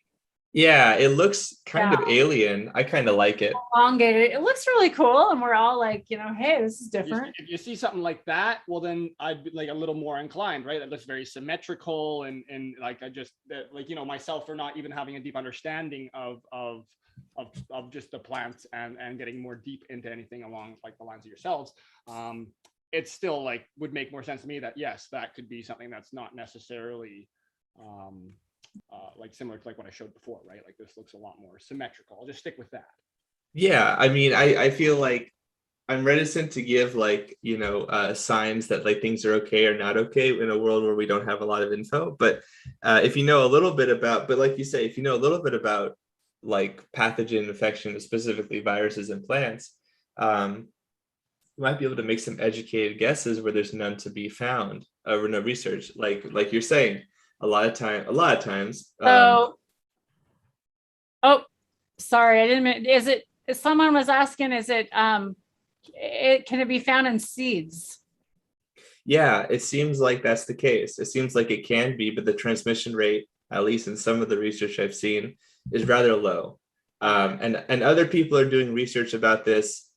Yeah, it looks kind of alien. I kind of like it. Elongated. It looks really cool, and we're all like, hey, this is different. If you see something like that, well, then I'd be like a little more inclined, right? It looks very symmetrical, and like I just like myself for not even having a deep understanding of just the plants and getting more deep into anything along like the lines of yourselves. It's still like would make more sense to me that yes, that could be something that's not necessarily like similar to like what I showed before, right? Like this looks a lot more symmetrical. I'll just stick with that. Yeah, I mean, I feel like I'm reticent to give like signs that like things are okay or not okay in a world where we don't have a lot of info. But if you know a little bit about, but like you say, if you know a little bit about like pathogen infection, specifically viruses in plants, you might be able to make some educated guesses where there's none to be found or no research. Like you're saying, a lot of times. Sorry, I didn't mean. Is it? Someone was asking, is it? Can it be found in seeds? Yeah, it seems like that's the case. It seems like it can be, but the transmission rate, at least in some of the research I've seen, is rather low. And other people are doing research about this.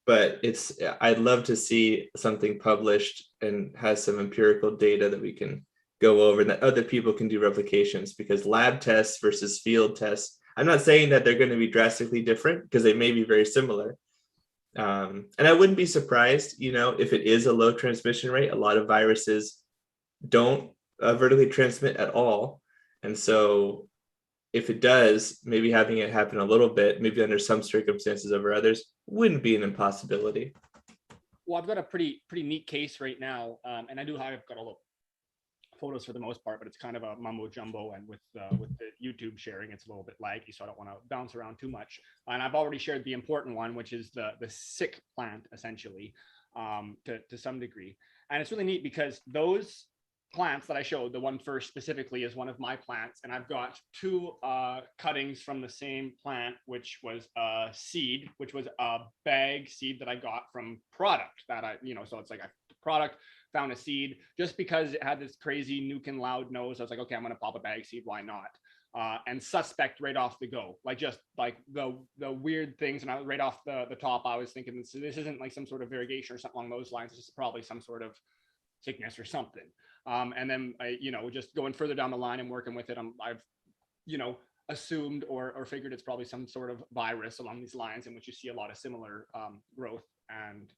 But I'd love to see something published and has some empirical data that we can go over and that other people can do replications, because lab tests versus field tests, I'm not saying that they're going to be drastically different because they may be very similar. And I wouldn't be surprised, if it is a low transmission rate. A lot of viruses don't vertically transmit at all. And so if it does, maybe having it happen a little bit, maybe under some circumstances over others, wouldn't be an impossibility. Well, I've got a pretty neat case right now, and I've got a little photos for the most part, but it's kind of a mumbo jumbo, and with the YouTube sharing, it's a little bit laggy, so I don't want to bounce around too much. And I've already shared the important one, which is the sick plant, essentially, to some degree. And it's really neat because those plants that I showed, the one first specifically is one of my plants, and I've got two cuttings from the same plant, which was a seed, which was a bag seed that I got from product that so it's like a product, found a seed just because it had this crazy nuking loud nose. I was like, okay, I'm gonna pop a bag seed, why not? And suspect right off the go, like just like the weird things. And I right off the top, I was thinking this isn't like some sort of variegation or something along those lines. This is probably some sort of sickness or something. And then I, just going further down the line and working with it, I've assumed or figured it's probably some sort of virus along these lines, in which you see a lot of similar growth and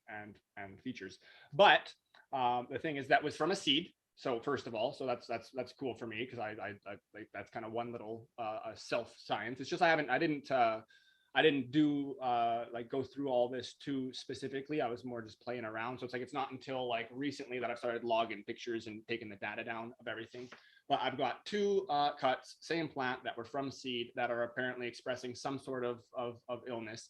features. But the thing is, that was from a seed. So first of all, so that's cool for me, because I like, that's kind of one little self science. It's just I didn't do like go through all this too specifically. I was more just playing around. So it's like, it's not until like recently that I've started logging pictures and taking the data down of everything. But I've got two cuts, same plant, that were from seed, that are apparently expressing some sort of illness.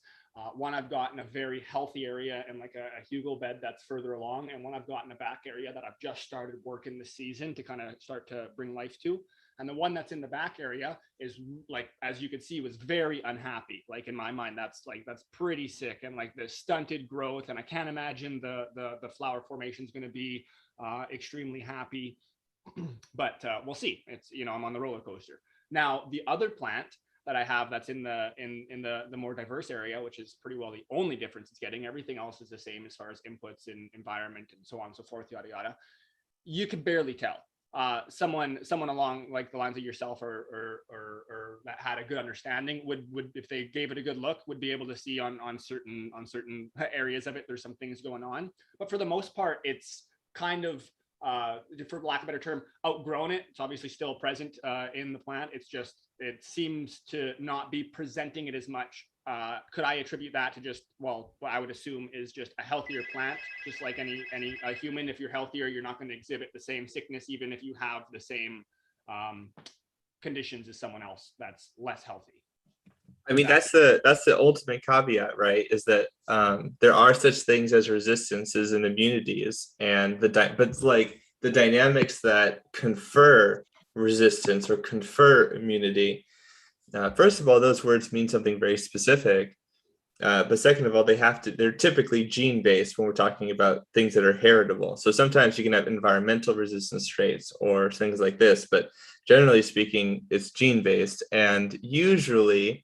One I've got in a very healthy area and like a hugel bed that's further along, and one I've got in a back area that I've just started working this season to kind of start to bring life to. And the one that's in the back area is, like, as you could see, was very unhappy. Like, in my mind, that's pretty sick, and like the stunted growth. And I can't imagine the flower formation is going to be extremely happy, but we'll see. It's, I'm on the roller coaster. Now, the other plant that I have that's in the more diverse area, which is pretty well the only difference it's getting. Everything else is the same as far as inputs and environment and so on and so forth, yada yada. You can barely tell. Someone along like the lines of yourself or that had a good understanding would, if they gave it a good look, would be able to see on certain areas of it, there's some things going on. But for the most part, it's kind of, for lack of a better term, outgrown it. It's obviously still present in the plant. It's just, it seems to not be presenting it as much. Could I attribute that to just, well, what I would assume is just a healthier plant, just like any human. If you're healthier, you're not going to exhibit the same sickness, even if you have the same conditions as someone else that's less healthy. I mean, that's the ultimate caveat, right? Is that there are such things as resistances and immunities, and but like the dynamics that confer resistance or confer immunity. First of all, those words mean something very specific. But second of all, they're typically gene-based when we're talking about things that are heritable. So sometimes you can have environmental resistance traits or things like this, but generally speaking, it's gene-based. And usually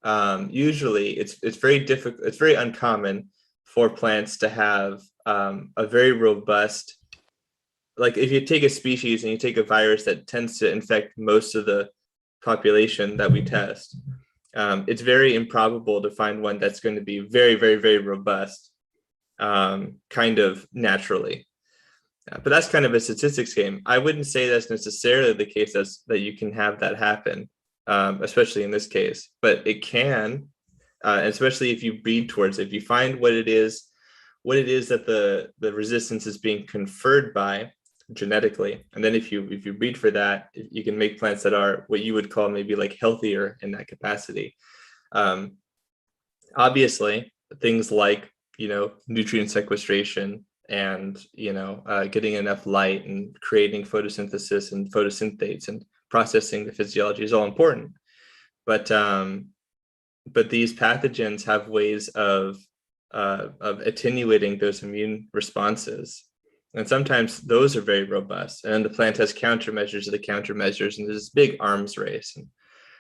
it's very difficult. It's very uncommon for plants to have a very robust, like if you take a species and you take a virus that tends to infect most of the population that we test, it's very improbable to find one that's going to be very, very, very robust, kind of naturally. But that's kind of a statistics game. I wouldn't say that's necessarily the case that you can have that happen, especially in this case. But it can, especially if you breed towards it. If you find what it is that the resistance is being conferred by genetically, and then if you breed for that, you can make plants that are what you would call maybe like healthier in that capacity. Obviously, things like nutrient sequestration and getting enough light and creating photosynthesis and photosynthates and processing the physiology is all important, but these pathogens have ways of attenuating those immune responses. And sometimes those are very robust. And the plant has countermeasures of the countermeasures. And there's this big arms race. And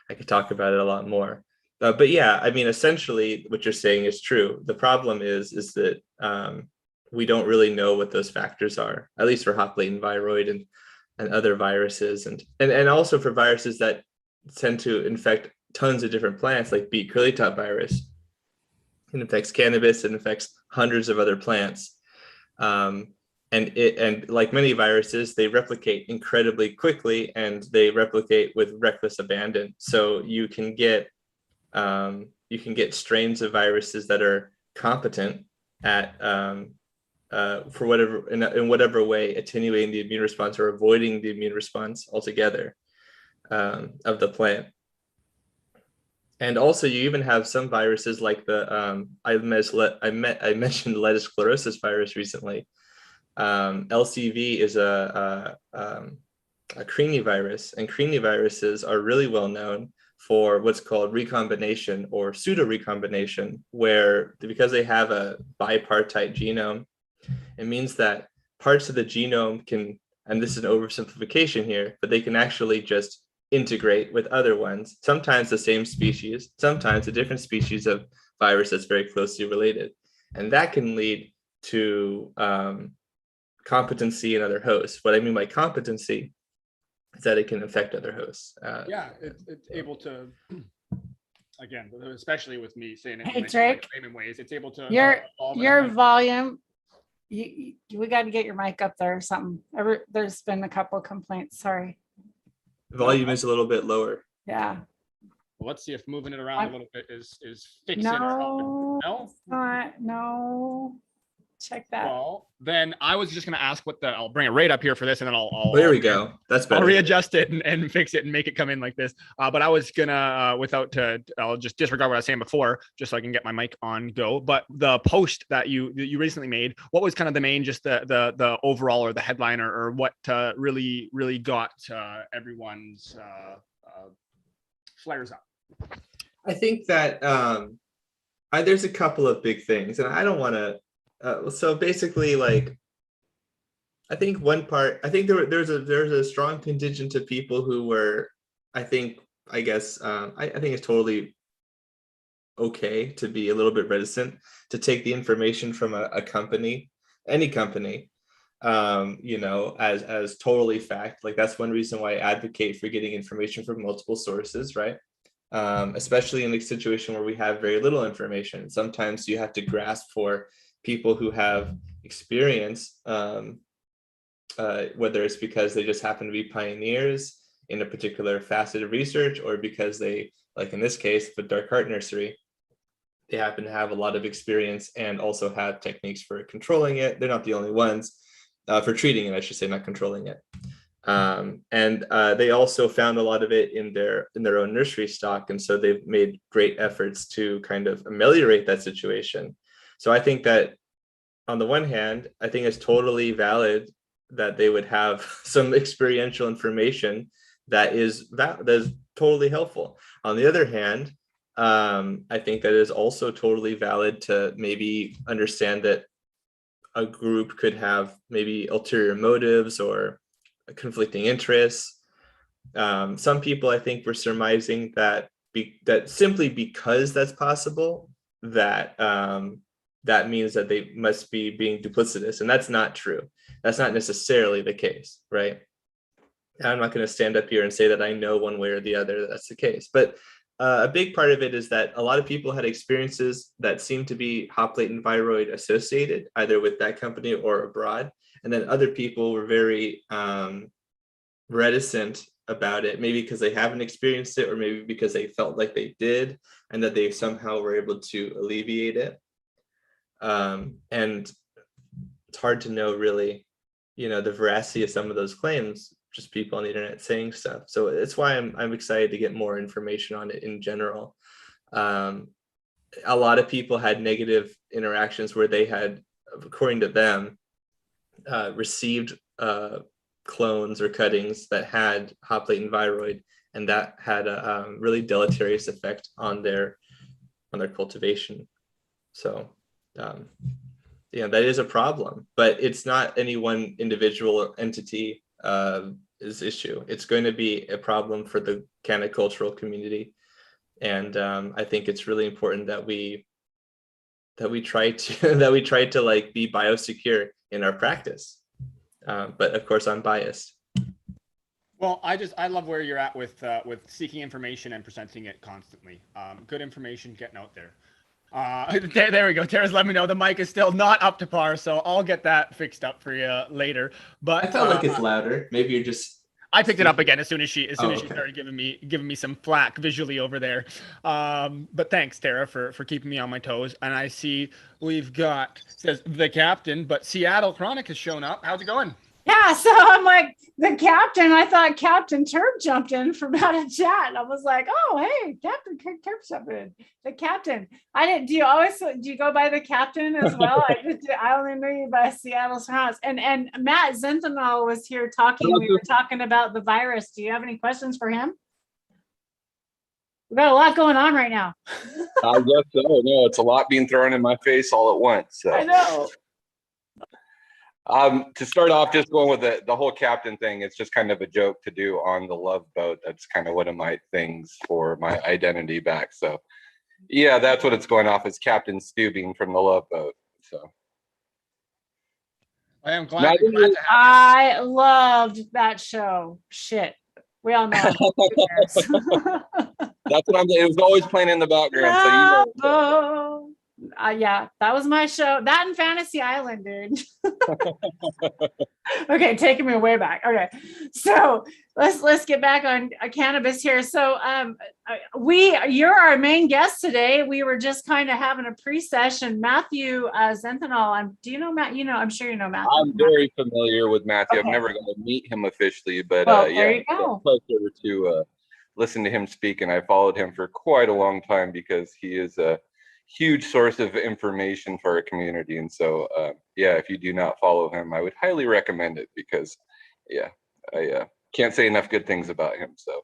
I could talk about it a lot more. But yeah, I mean, essentially what you're saying is true. The problem is that we don't really know what those factors are, at least for hop latent viroid and other viruses. And also for viruses that tend to infect tons of different plants, like beet curlytop virus. It infects cannabis, it infects hundreds of other plants. And like many viruses, they replicate incredibly quickly, and they replicate with reckless abandon. So you can get strains of viruses that are competent at for whatever in whatever way, attenuating the immune response or avoiding the immune response altogether of the plant. And also, you even have some viruses like the I mentioned lettuce sclerosis virus recently. LCV is a Crini virus, and Crini viruses are really well known for what's called recombination or pseudo recombination, where because they have a bipartite genome, it means that parts of the genome can, and this is an oversimplification here, but they can actually just integrate with other ones, sometimes the same species, sometimes a different species of virus that's very closely related. And that can lead to competency in other hosts. What I mean by competency is that it can affect other hosts. It's able to, again, especially with me saying it Hey, in Drake, layman ways, it's able to your volume. We got to get your mic up there or something. There's been a couple of complaints. Sorry. Volume is a little bit lower. Yeah. Well, let's see if moving it around a little bit is fixing No, No? no. Check that. Well, then I was just going to ask I'll bring it right up here for this, and then I'll There we go. That's better. I'll readjust it and fix it and make it come in like this. But I was gonna, I'll just disregard what I was saying before, just so I can get my mic on go. But the post that you recently made, what was kind of the main, just the overall or the headline or what really got everyone's flares up? I think that there's a couple of big things, and I don't want to. So basically, like, I think there's a strong contingent of people who were, I think it's totally okay to be a little bit reticent to take the information from a company, any company, as totally fact. Like, that's one reason why I advocate for getting information from multiple sources, right? Especially in a situation where we have very little information. Sometimes you have to grasp for people who have experience, whether it's because they just happen to be pioneers in a particular facet of research, or because they, like in this case, the dark heart nursery, they happen to have a lot of experience and also have techniques for controlling it. They're not the only ones, for treating it, I should say, not controlling it. And they also found a lot of it in their own nursery stock. And so they've made great efforts to kind of ameliorate that situation. So I think that on the one hand, I think it's totally valid that they would have some experiential information that is totally helpful. On the other hand, I think that is also totally valid to maybe understand that a group could have maybe ulterior motives or conflicting interests. Some people, I think, were surmising that that simply because that's possible, that that means that they must be being duplicitous, and that's not true. That's not necessarily the case, right? I'm not going to stand up here and say that I know one way or the other that that's the case, but a big part of it is that a lot of people had experiences that seemed to be hop latent viroid associated, either with that company or abroad, and then other people were very reticent about it, maybe because they haven't experienced it, or maybe because they felt like they did and that they somehow were able to alleviate it. And it's hard to know really, the veracity of some of those claims, just people on the internet saying stuff. So it's why I'm excited to get more information on it in general. A lot of people had negative interactions where they had, according to them, received clones or cuttings that had hop latent viroid, and that had a really deleterious effect on their cultivation. So that is a problem, but it's not any one individual or entity is issue. It's going to be a problem for the canicultural community, and I think it's really important that we try to like be biosecure in our practice. But of course, I'm biased. Well, I love where you're at with seeking information and presenting it constantly. Good information getting out there. There we go. Tara's let me know the mic is still not up to par, so I'll get that fixed up for you later. But I felt like it's louder. Maybe you're just. I picked it up again as soon as she Okay. started giving me some flack visually over there. But thanks, Tara, for keeping me on my toes. And I see we've got, says the captain, but Seattle Chronic has shown up. How's it going? Yeah, so I'm like the captain. I thought Captain Turp jumped in from out of chat. I was like, oh hey, Captain Turp jumped in. The captain. I didn't. Do you go by the captain as well? I only knew you by Seattle's house. And Matt Zenthal was here talking. We were talking about the virus. Do you have any questions for him? We've got a lot going on right now. I guess so. No, it's a lot being thrown in my face all at once. So. I know. To start off, just going with the whole captain thing, it's just kind of a joke to do on the Love Boat. That's kind of one of my things for my identity back. So yeah, that's what it's going off as, Captain Stubing from the Love Boat. So I am glad to have I loved that show. Shit. We all know. that's what I'm. It was always playing in the background. So you know. Yeah, that was my show. That and Fantasy Island, dude. Okay, taking me way back. Okay, so let's get back on cannabis here. So you're our main guest today. We were just kind of having a pre-session. Matthew Zenthal. Do you know Matt? I'm sure you know Matthew. I'm very familiar with Matthew. Okay. I've never got to meet him officially, but there you go. Pleasure to listen to him speak, and I followed him for quite a long time because he is a huge source of information for our community. And so if you do not follow him, I would highly recommend it, because I can't say enough good things about him. So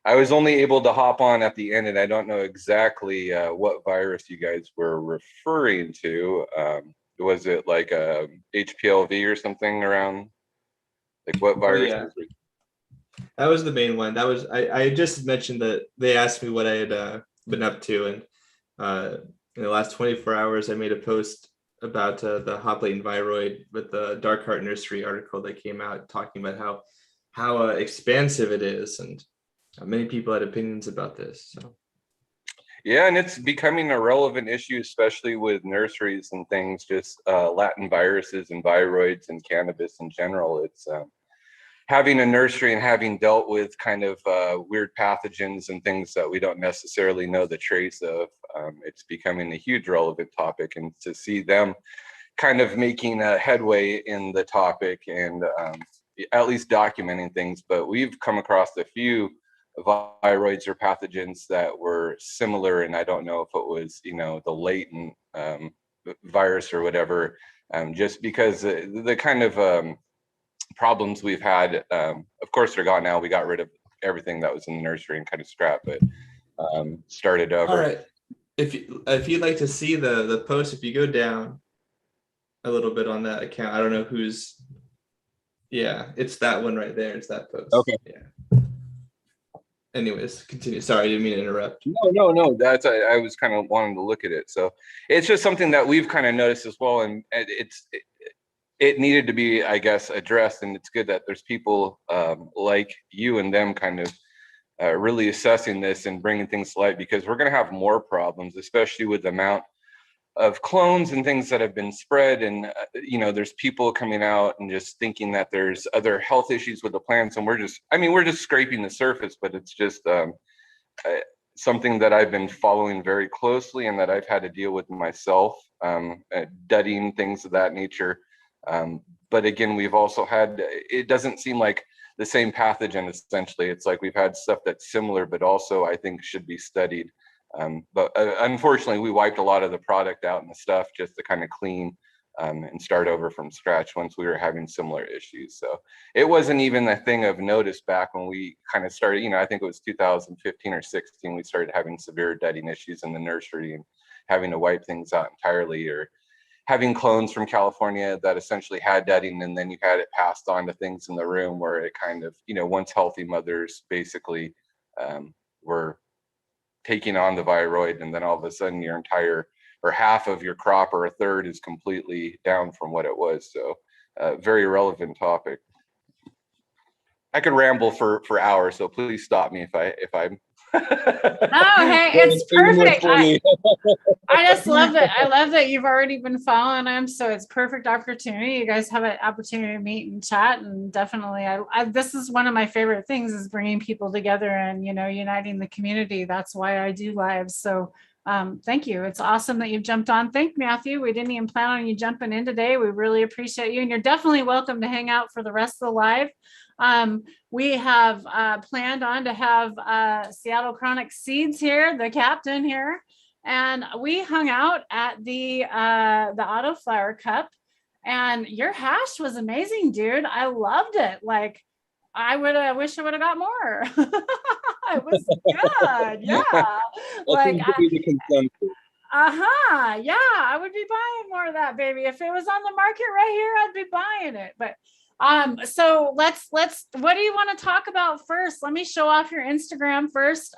I was only able to hop on at the end, and I don't know exactly what virus you guys were referring to. Was it like a HPLV or something around? Like what virus? Oh, yeah. That was the main one. That was I just mentioned that they asked me what I had been up to, and in the last 24 hours, I made a post about the hop latent viroid with the Dark Heart Nursery article that came out, talking about how expansive it is, and many people had opinions about this. So. Yeah, and it's becoming a relevant issue, especially with nurseries and things, just latent viruses and viroids and cannabis in general. It's having a nursery and having dealt with kind of weird pathogens and things that we don't necessarily know the trace of, it's becoming a huge relevant topic. And to see them kind of making a headway in the topic and at least documenting things. But we've come across a few viroids or pathogens that were similar, and I don't know if it was, the latent virus or whatever, just because the kind of problems we've had, of course they're gone now. We got rid of everything that was in the nursery and kind of scrapped, but started over. All right, if you'd like to see the post, if you go down a little bit on that account, I don't know who's, it's that one right there. It's that post. Okay. Yeah. Anyways, continue. Sorry, I didn't mean to interrupt. No. That's I was kind of wanting to look at it. So it's just something that we've kind of noticed as well, and it needed to be, I guess, addressed. And it's good that there's people like you and them kind of really assessing this and bringing things to light, because we're going to have more problems, especially with the amount of clones and things that have been spread. And there's people coming out and just thinking that there's other health issues with the plants, and we're just scraping the surface. But it's just something that I've been following very closely and that I've had to deal with myself, dudding, things of that nature. But again, we've also had, it doesn't seem like the same pathogen, essentially. It's like we've had stuff that's similar, but also I think should be studied. But unfortunately, we wiped a lot of the product out and the stuff just to kind of clean and start over from scratch once we were having similar issues. So it wasn't even a thing of notice back when we kind of started, I think it was 2015 or 16, we started having severe dudding issues in the nursery and having to wipe things out entirely, or having clones from California that essentially had dudding, and then you had it passed on to things in the room where it kind of, once healthy mothers basically were taking on the viroid, and then all of a sudden your entire or half of your crop or a third is completely down from what it was. So very relevant topic. I could ramble for hours, so please stop me if I'm Oh, hey, it's perfect. I just love it. I love that you've already been following him, so it's perfect opportunity. You guys have an opportunity to meet and chat, and definitely, this is one of my favorite things is bringing people together and uniting the community. That's why I do lives. So, thank you. It's awesome that you've jumped on. Thank Matthew. We didn't even plan on you jumping in today. We really appreciate you, and you're definitely welcome to hang out for the rest of the live. We have planned on to have Seattle Chronic Seeds here, the captain here. And we hung out at the Autoflower Cup, and your hash was amazing, dude. I loved it. Like, I wish I would have got more. It was good. Yeah. Like, yeah, I would be buying more of that, baby. If it was on the market right here, I'd be buying it. But so let's what do you want to talk about first? Let me show off your Instagram first.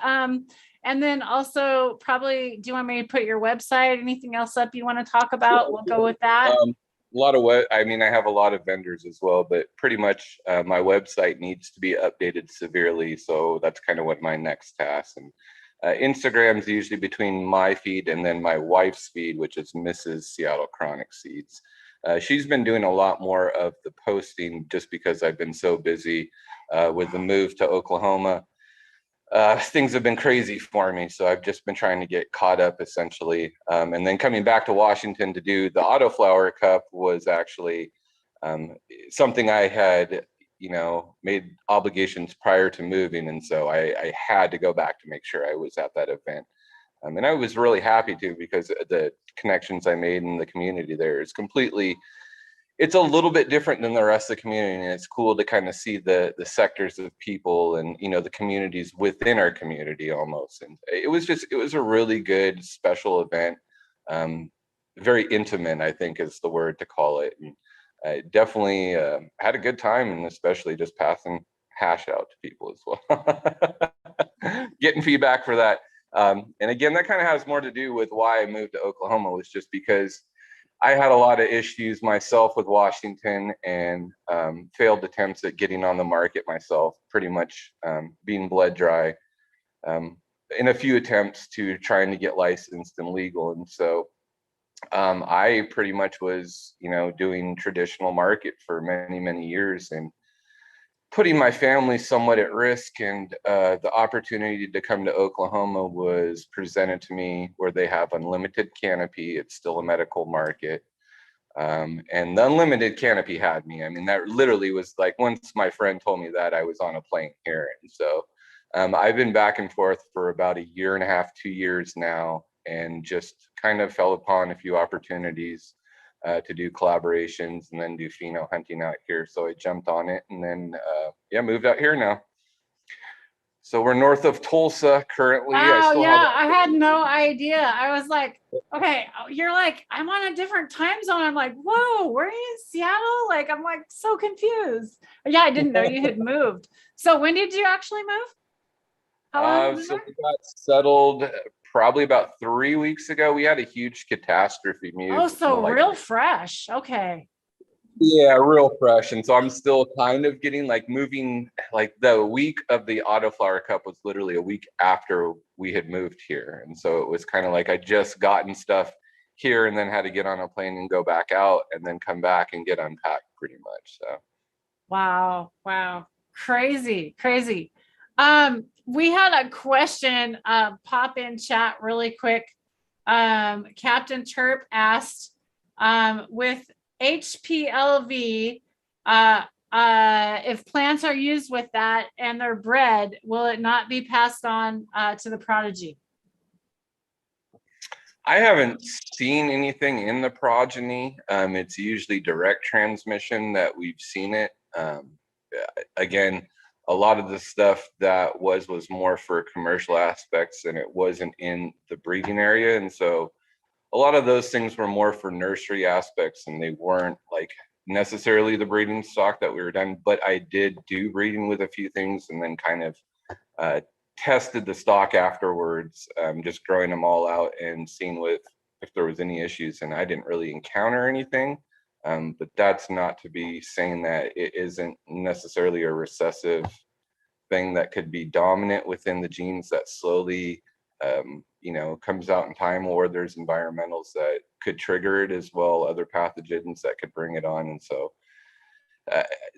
And then also probably, do you want me to put your website, anything else up you want to talk about? We'll go with that. A lot of I have a lot of vendors as well, but pretty much my website needs to be updated severely. So that's kind of what my next task. And Instagram's usually between my feed and then my wife's feed, which is Mrs. Seattle Chronic Seeds. She's been doing a lot more of the posting just because I've been so busy with the move to Oklahoma. Things have been crazy for me, so I've just been trying to get caught up essentially. And then coming back to Washington to do the Autoflower Cup was actually something I had, made obligations prior to moving, and so I had to go back to make sure I was at that event. And I was really happy to, because the connections I made in the community there is completely, it's a little bit different than the rest of the community. And it's cool to kind of see the sectors of people and, the communities within our community almost. And it was a really good special event. Very intimate, I think is the word to call it. And I definitely had a good time, and especially just passing hash out to people as well. Getting feedback for that. And again, that kind of has more to do with why I moved to Oklahoma, was just because I had a lot of issues myself with Washington, and failed attempts at getting on the market myself, pretty much being bled dry in a few attempts to trying to get licensed and legal. And so I pretty much was, doing traditional market for many, many years, and putting my family somewhat at risk. And the opportunity to come to Oklahoma was presented to me, where they have unlimited canopy. It's still a medical market. And the unlimited canopy had me. I mean, that literally was like, once my friend told me that, I was on a plane here. And so I've been back and forth for about a year and a half, 2 years now, and just kind of fell upon a few opportunities to do collaborations and then do pheno hunting out here. So I jumped on it, and then moved out here now. So we're north of Tulsa currently. Wow, I had no idea. I was like, okay, you're like, I'm on a different time zone. I'm like, whoa, were you in Seattle? Like, I'm like so confused. Yeah, I didn't know you had moved. So when did you actually move? How long so we got settled probably about 3 weeks ago. We had a huge catastrophe move. Oh, so real fresh. Okay. Yeah, real fresh. And so I'm still kind of getting moving, the week of the Autoflower Cup was literally a week after we had moved here. And so it was kind of like I just gotten stuff here and then had to get on a plane and go back out and then come back and get unpacked pretty much. So. Wow. Crazy. We had a question pop in chat really quick. Captain Terp asked, with HPLV, if plants are used with that and they're bred, will it not be passed on to the progeny? I haven't seen anything in the progeny. It's usually direct transmission that we've seen it. Again, a lot of the stuff that was more for commercial aspects, and it wasn't in the breeding area. And so a lot of those things were more for nursery aspects, and they weren't necessarily the breeding stock that we were done. But I did do breeding with a few things, and then kind of tested the stock afterwards, just growing them all out and seeing if there was any issues. And I didn't really encounter anything. But that's not to be saying that it isn't necessarily a recessive thing that could be dominant within the genes that slowly, comes out in time, or there's environmentals that could trigger it as well, other pathogens that could bring it on. And so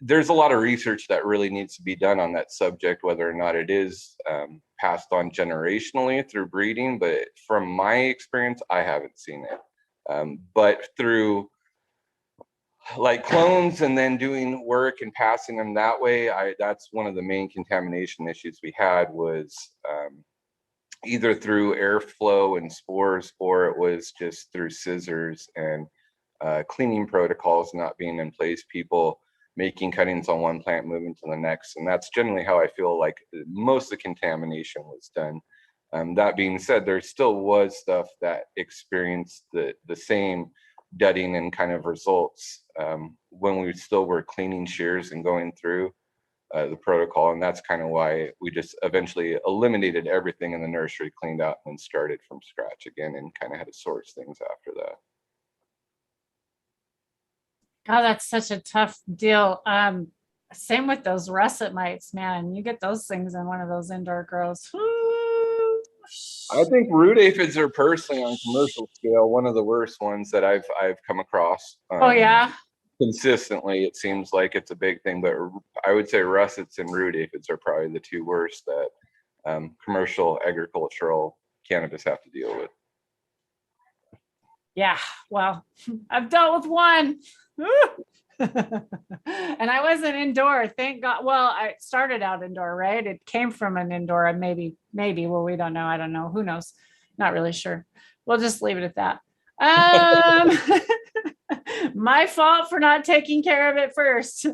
there's a lot of research that really needs to be done on that subject, whether or not it is passed on generationally through breeding. But from my experience, I haven't seen it. But through like clones and then doing work and passing them that way, that's one of the main contamination issues we had, was either through airflow and spores, or it was just through scissors and cleaning protocols not being in place, people making cuttings on one plant, moving to the next. And that's generally how I feel like most of the contamination was done. That being said, there still was stuff that experienced the same dudding and kind of results when we still were cleaning shears and going through the protocol. And that's kind of why we just eventually eliminated everything in the nursery, cleaned out, and started from scratch again, and kind of had to source things after that. God, that's such a tough deal. Same with those russet mites, man. You get those things in one of those indoor grows. I think root aphids are personally, on commercial scale, one of the worst ones that I've come across. Oh yeah. Consistently, it seems like it's a big thing, but I would say russets and root aphids are probably the two worst that commercial agricultural cannabis have to deal with. Yeah, well, I've dealt with one. And I wasn't indoor, thank God. Well, I started out indoor, right? It came from an indoor, and maybe, well, we don't know. I don't know. Who knows? Not really sure. We'll just leave it at that. My fault for not taking care of it first.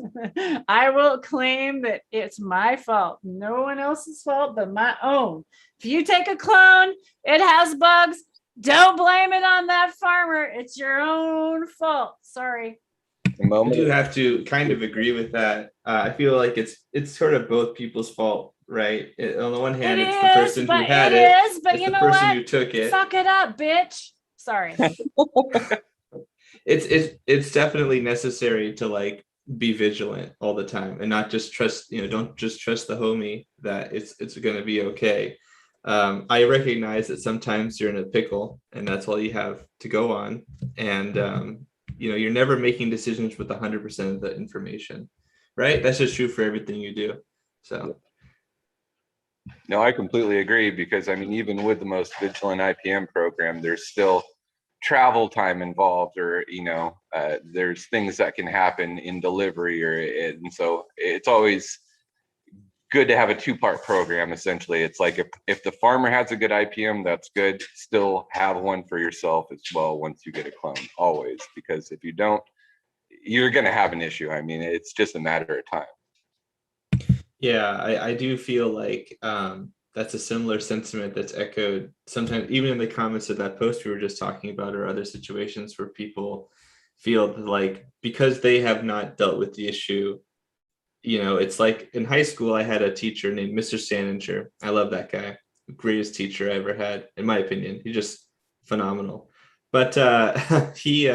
I will claim that it's my fault. No one else's fault but my own. If you take a clone, it has bugs, don't blame it on that farmer. It's your own fault. Sorry. I do have to kind of agree with that. I feel like it's sort of both people's fault, right? On the one hand, it's the person who had it. But you know what? Who took it. Suck it up, bitch. Sorry. It's definitely necessary to like be vigilant all the time and not just trust, don't just trust the homie that it's going to be okay. I recognize that sometimes you're in a pickle and that's all you have to go on. And, you're never making decisions with 100% of the information, right? That's just true for everything you do. So. No, I completely agree, because I mean, even with the most vigilant IPM program, there's still travel time involved, or there's things that can happen in delivery, and so it's always good to have a two-part program. Essentially, it's like if the farmer has a good IPM, that's good. Still have one for yourself as well once you get a clone, always, because if you don't, you're going to have an issue. I mean, it's just a matter of time. Yeah, I do feel like that's a similar sentiment that's echoed sometimes even in the comments of that post we were just talking about, or other situations where people feel like because they have not dealt with the issue, it's like in high school, I had a teacher named Mr. Saninger. I love that guy. Greatest teacher I ever had, in my opinion. He's just phenomenal. But he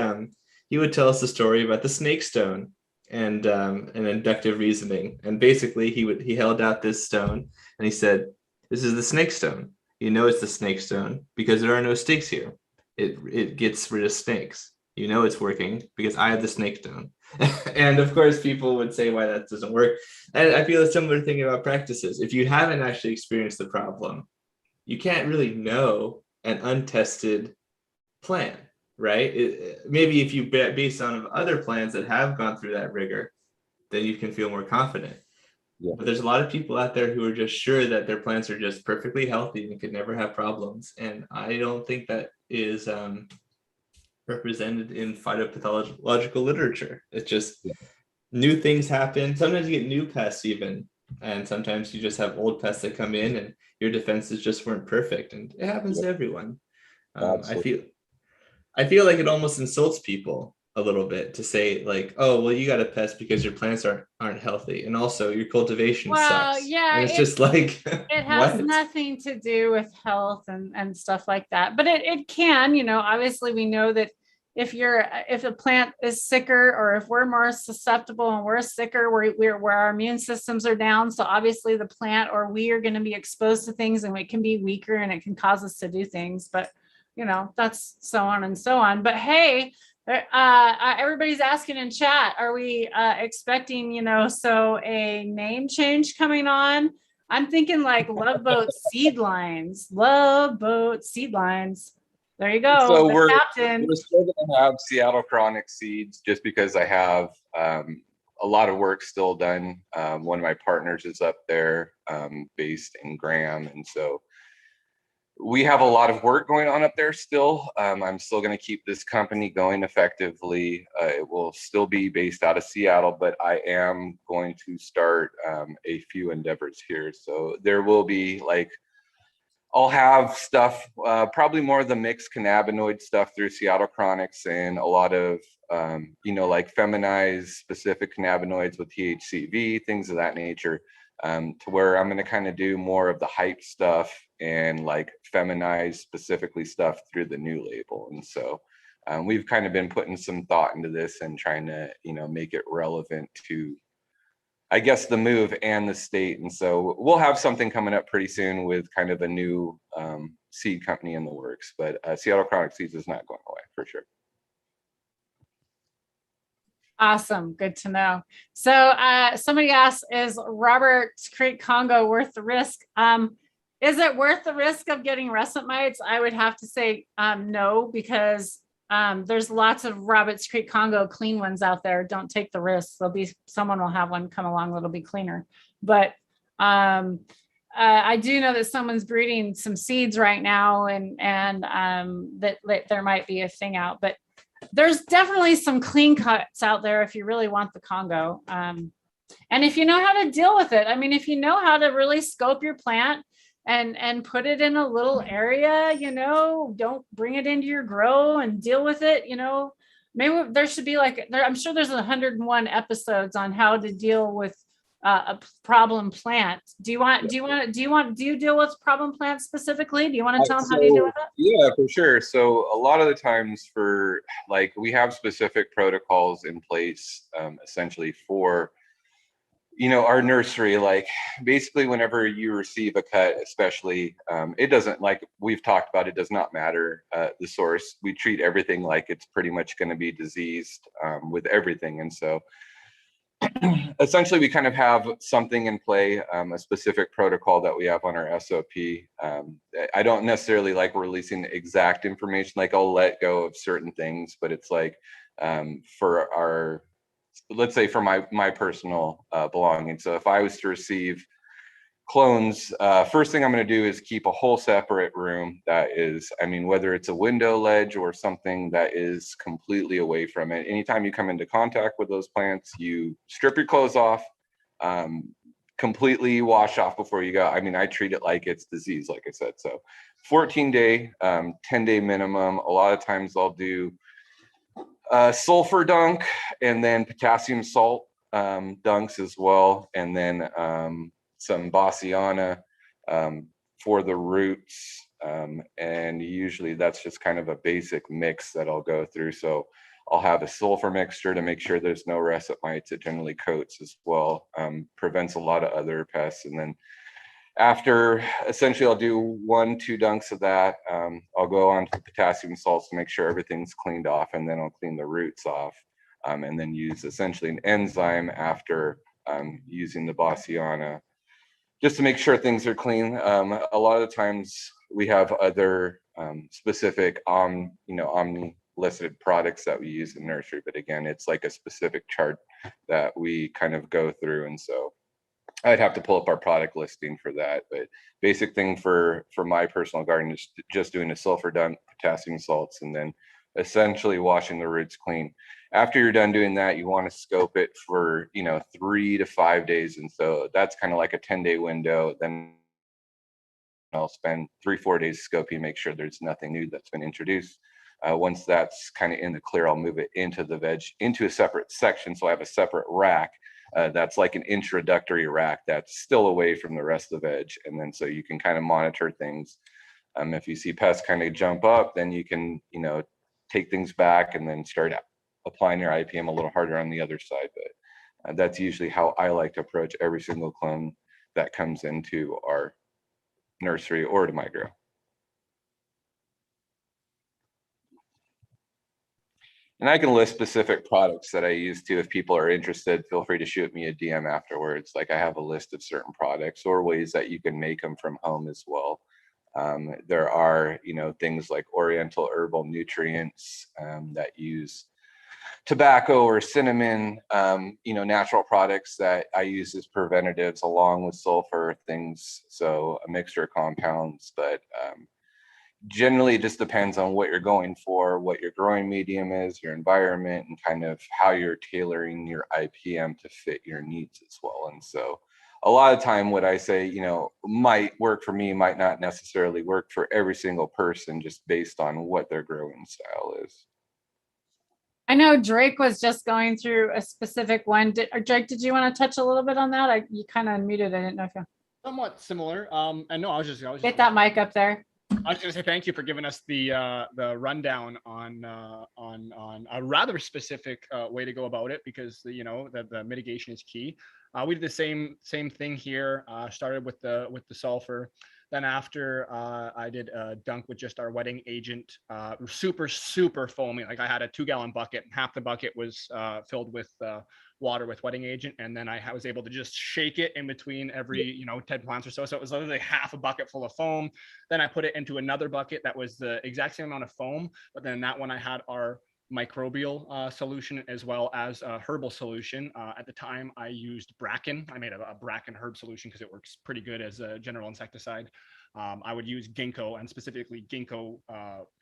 would tell us a story about the snake stone and inductive reasoning. And basically he held out this stone and he said, "This is the snake stone. It's the snake stone because there are no stakes here. It gets rid of snakes. It's working because I have the snake stone." And of course, people would say why that doesn't work. And I feel a similar thing about practices. If you haven't actually experienced the problem, you can't really know an untested plan, right? Maybe if you based on other plans that have gone through that rigor, then you can feel more confident. Yeah. But there's a lot of people out there who are just sure that their plants are just perfectly healthy and could never have problems. And I don't think that is represented in phytopathological literature. It's just new things happen. Sometimes you get new pests even, and sometimes you just have old pests that come in and your defenses just weren't perfect, and it happens to everyone. I feel like it almost insults people a little bit to say like, "Oh, well, you got a pest because your plants aren't healthy, and also your cultivation sucks." Yeah, and it's just like it has nothing to do with health and stuff like that. But it can, obviously we know that if a plant is sicker, or if we're more susceptible and we're sicker, where our immune systems are down. So obviously the plant or we are going to be exposed to things, and it can be weaker and it can cause us to do things. But that's so on and so on. But hey, everybody's asking in chat, are we expecting so a name change coming on? I'm thinking like Love Boat Seedlines. There you go. So the we're captain. still going to have Seattle Chronic seeds, just because I have a lot of work still done. One of my partners is up there, based in Graham, and so we have a lot of work going on up there still. I'm still going to keep this company going effectively. It will still be based out of Seattle, but I am going to start a few endeavors here. So there will be I'll have stuff, probably more of the mixed cannabinoid stuff through Seattle Chronics, and a lot of, feminized specific cannabinoids with THCV, things of that nature, to where I'm going to kind of do more of the hype stuff and feminized specifically stuff through the new label. And so we've kind of been putting some thought into this and trying to, make it relevant to, I guess, the move and the state. And so we'll have something coming up pretty soon with kind of a new seed company in the works, but Seattle Chronic Seeds is not going away for sure. Awesome. Good to know. So somebody asked, is Roberts Creek Congo worth the risk? Is it worth the risk of getting russet mites? I would have to say no, because there's lots of Roberts Creek Congo clean ones out there. Don't take the risk. Someone will have one come along that'll be cleaner. But I do know that someone's breeding some seeds right now, and that there might be a thing out. But there's definitely some clean cuts out there if you really want the Congo. And if you know how to deal with it, I mean, if you know how to really scope your plant and put it in a little area, don't bring it into your grow and deal with it. Maybe there should be I'm sure there's 101 episodes on how to deal with a problem plant. Do you deal with problem plants specifically? Do you want to tell them how you deal with it? Yeah, for sure. So a lot of the times we have specific protocols in place, essentially for, our nursery. Basically whenever you receive a cut, especially, it doesn't, like we've talked about, it does not matter the source. We treat everything like it's pretty much going to be diseased with everything. And so essentially we kind of have something in play, a specific protocol that we have on our SOP. I don't necessarily like releasing exact information. I'll let go of certain things, but it's let's say for my personal belongings. So if I was to receive clones, first thing I'm going to do is keep a whole separate room that is, whether it's a window ledge or something that is completely away from it. Anytime you come into contact with those plants, you strip your clothes off, completely wash off before you go. I treat it like it's disease, like I said. So 14-day, 10-day minimum. A lot of times I'll do sulfur dunk, and then potassium salt dunks as well, and then some Bassiana for the roots, and usually that's just kind of a basic mix that I'll go through. So I'll have a sulfur mixture to make sure there's no russet mites. It generally coats as well, prevents a lot of other pests. And then after, essentially I'll do 1-2 dunks of that. I'll go on to potassium salts to make sure everything's cleaned off, and then I'll clean the roots off, and then use essentially an enzyme after using the Bassiana, just to make sure things are clean. A lot of the times we have other specific omni-listed products that we use in nursery, but again, it's like a specific chart that we kind of go through. And so I'd have to pull up our product listing for that. But basic thing for my personal garden is just doing a sulfur dunk, potassium salts, and then essentially washing the roots clean. After you're done doing that, you want to scope it for 3 to 5 days. And so that's kind of like a 10-day window. Then I'll spend 3-4 days scoping, make sure there's nothing new that's been introduced. Once that's kind of in the clear, I'll move it into the veg, into a separate section. So I have a separate rack that's like an introductory rack that's still away from the rest of the veg. And then so you can kind of monitor things. If you see pests kind of jump up, then you can, take things back and then start applying your IPM a little harder on the other side. But that's usually how I like to approach every single clone that comes into our nursery or to my grow. And I can list specific products that I use too. If people are interested, feel free to shoot me a DM afterwards. Like I have a list of certain products or ways that you can make them from home as well. There are, things like Oriental herbal nutrients that use tobacco or cinnamon, natural products that I use as preventatives along with sulfur things. So a mixture of compounds, but generally it just depends on what you're going for, what your growing medium is, your environment, and kind of how you're tailoring your IPM to fit your needs as well. And so a lot of time what I say, might work for me, might not necessarily work for every single person, just based on what their growing style is. I know Drake was just going through a specific one. Drake, did you want to touch a little bit on that? You kind of unmuted. I didn't know if you Somewhat similar. And no, I was just get that mic up there. I was going to say thank you for giving us the rundown on a rather specific way to go about it, because the mitigation is key. We did the same thing here. Started with the sulfur. Then after I did a dunk with just our wetting agent, super foamy. Like I had a 2-gallon bucket. Half the bucket was filled with water with wetting agent, and then I was able to just shake it in between every 10 plants or so. So it was literally half a bucket full of foam. Then I put it into another bucket that was the exact same amount of foam, but then that one I had our microbial solution as well as a herbal solution. At the time I used bracken. I made a bracken herb solution because it works pretty good as a general insecticide. I would use ginkgo, and specifically ginkgo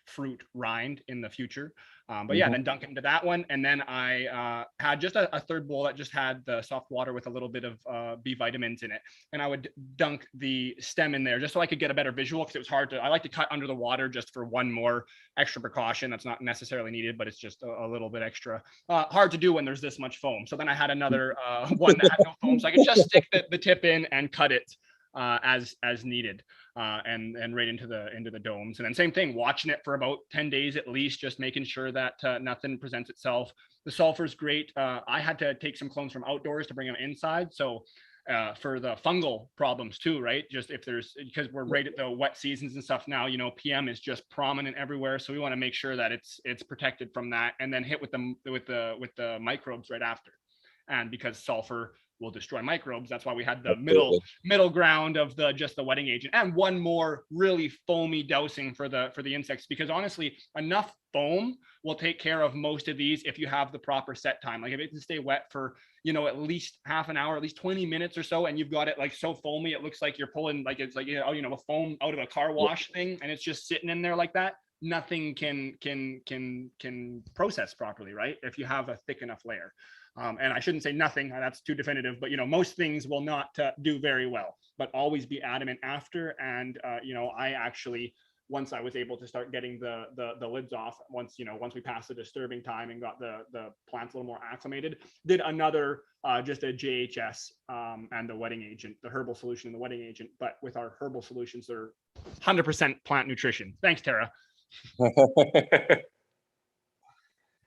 fruit rind in the future. But yeah, then dunk it into that one. And then I had just a third bowl that just had the soft water with a little bit of B vitamins in it. And I would dunk the stem in there just so I could get a better visual, because it was hard I like to cut under the water just for one more extra precaution. That's not necessarily needed, but it's just a little bit extra. Hard to do when there's this much foam. So then I had another one that had no foam, so I could just stick the tip in and cut it as needed, and right into the domes. And then same thing, watching it for about 10 days at least, just making sure that nothing presents itself. The sulfur's great. I had to take some clones from outdoors to bring them inside. So for the fungal problems too, right? Just if there's, because we're right at the wet seasons and stuff now, PM is just prominent everywhere. So we want to make sure that it's protected from that, and then hit with the microbes right after. And because sulfur will destroy microbes, that's why we had the middle ground of just the wetting agent, and one more really foamy dousing for the insects, because honestly enough foam will take care of most of these if you have the proper set time. Like if it can stay wet for at least half an hour, at least 20 minutes or so, and you've got it like so foamy it looks like you're pulling like it's like a foam out of a car wash thing, and it's just sitting in there like that, nothing can process properly, right? If you have a thick enough layer. And I shouldn't say nothing, that's too definitive, but most things will not do very well, but always be adamant after. And I actually, once I was able to start getting the lids off, once we passed the disturbing time and got the plants a little more acclimated, did another just a JHS and the wetting agent, the herbal solution and the wetting agent. But with our herbal solutions, they're 100% plant nutrition. Thanks, Tara.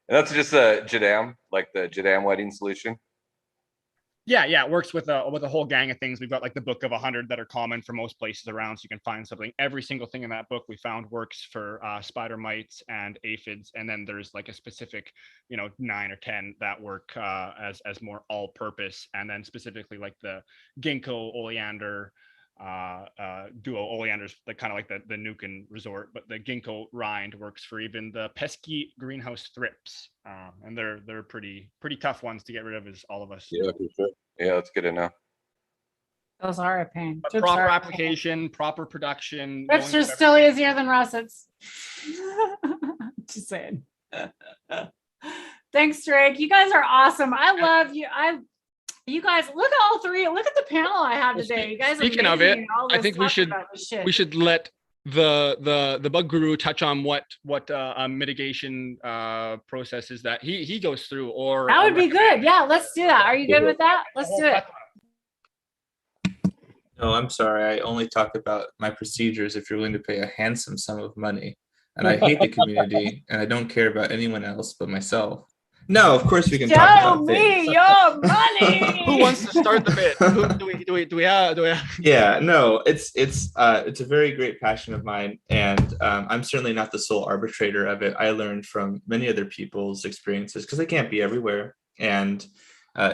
That's just a Jadam, like the Jadam wetting solution. Yeah, it works with a whole gang of things. We've got like the book of 100 that are common for most places around, so you can find something. Every single thing in that book we found works for spider mites and aphids, and then there's like a specific 9 or 10 that work as more all-purpose, and then specifically like the ginkgo oleander duo. Oleander's like kind of like the Nukin resort, but the ginkgo rind works for even the pesky greenhouse thrips, and they're pretty tough ones to get rid of, as all of us know. For sure. Yeah, that's good to know. Those are a pain. But proper application, proper production. Thrips are still easier than russets. Just saying. Thanks, Drake. You guys are awesome. I love you. You guys, look at all three. Look at the panel I have today. You guys are speaking of it, I think we should let the bug guru touch on what mitigation processes that he goes through, or that would be good. Yeah, let's do that. Are you good with that? Let's do it. No, I'm sorry. I only talk about my procedures if you're willing to pay a handsome sum of money. and I hate the community, and I don't care about anyone else but myself. No, of course we can talk Show about me things. your money. Who wants to start the bit? Do we have? Yeah, no, it's a very great passion of mine, and I'm certainly not the sole arbitrator of it. I learned from many other people's experiences because I can't be everywhere, and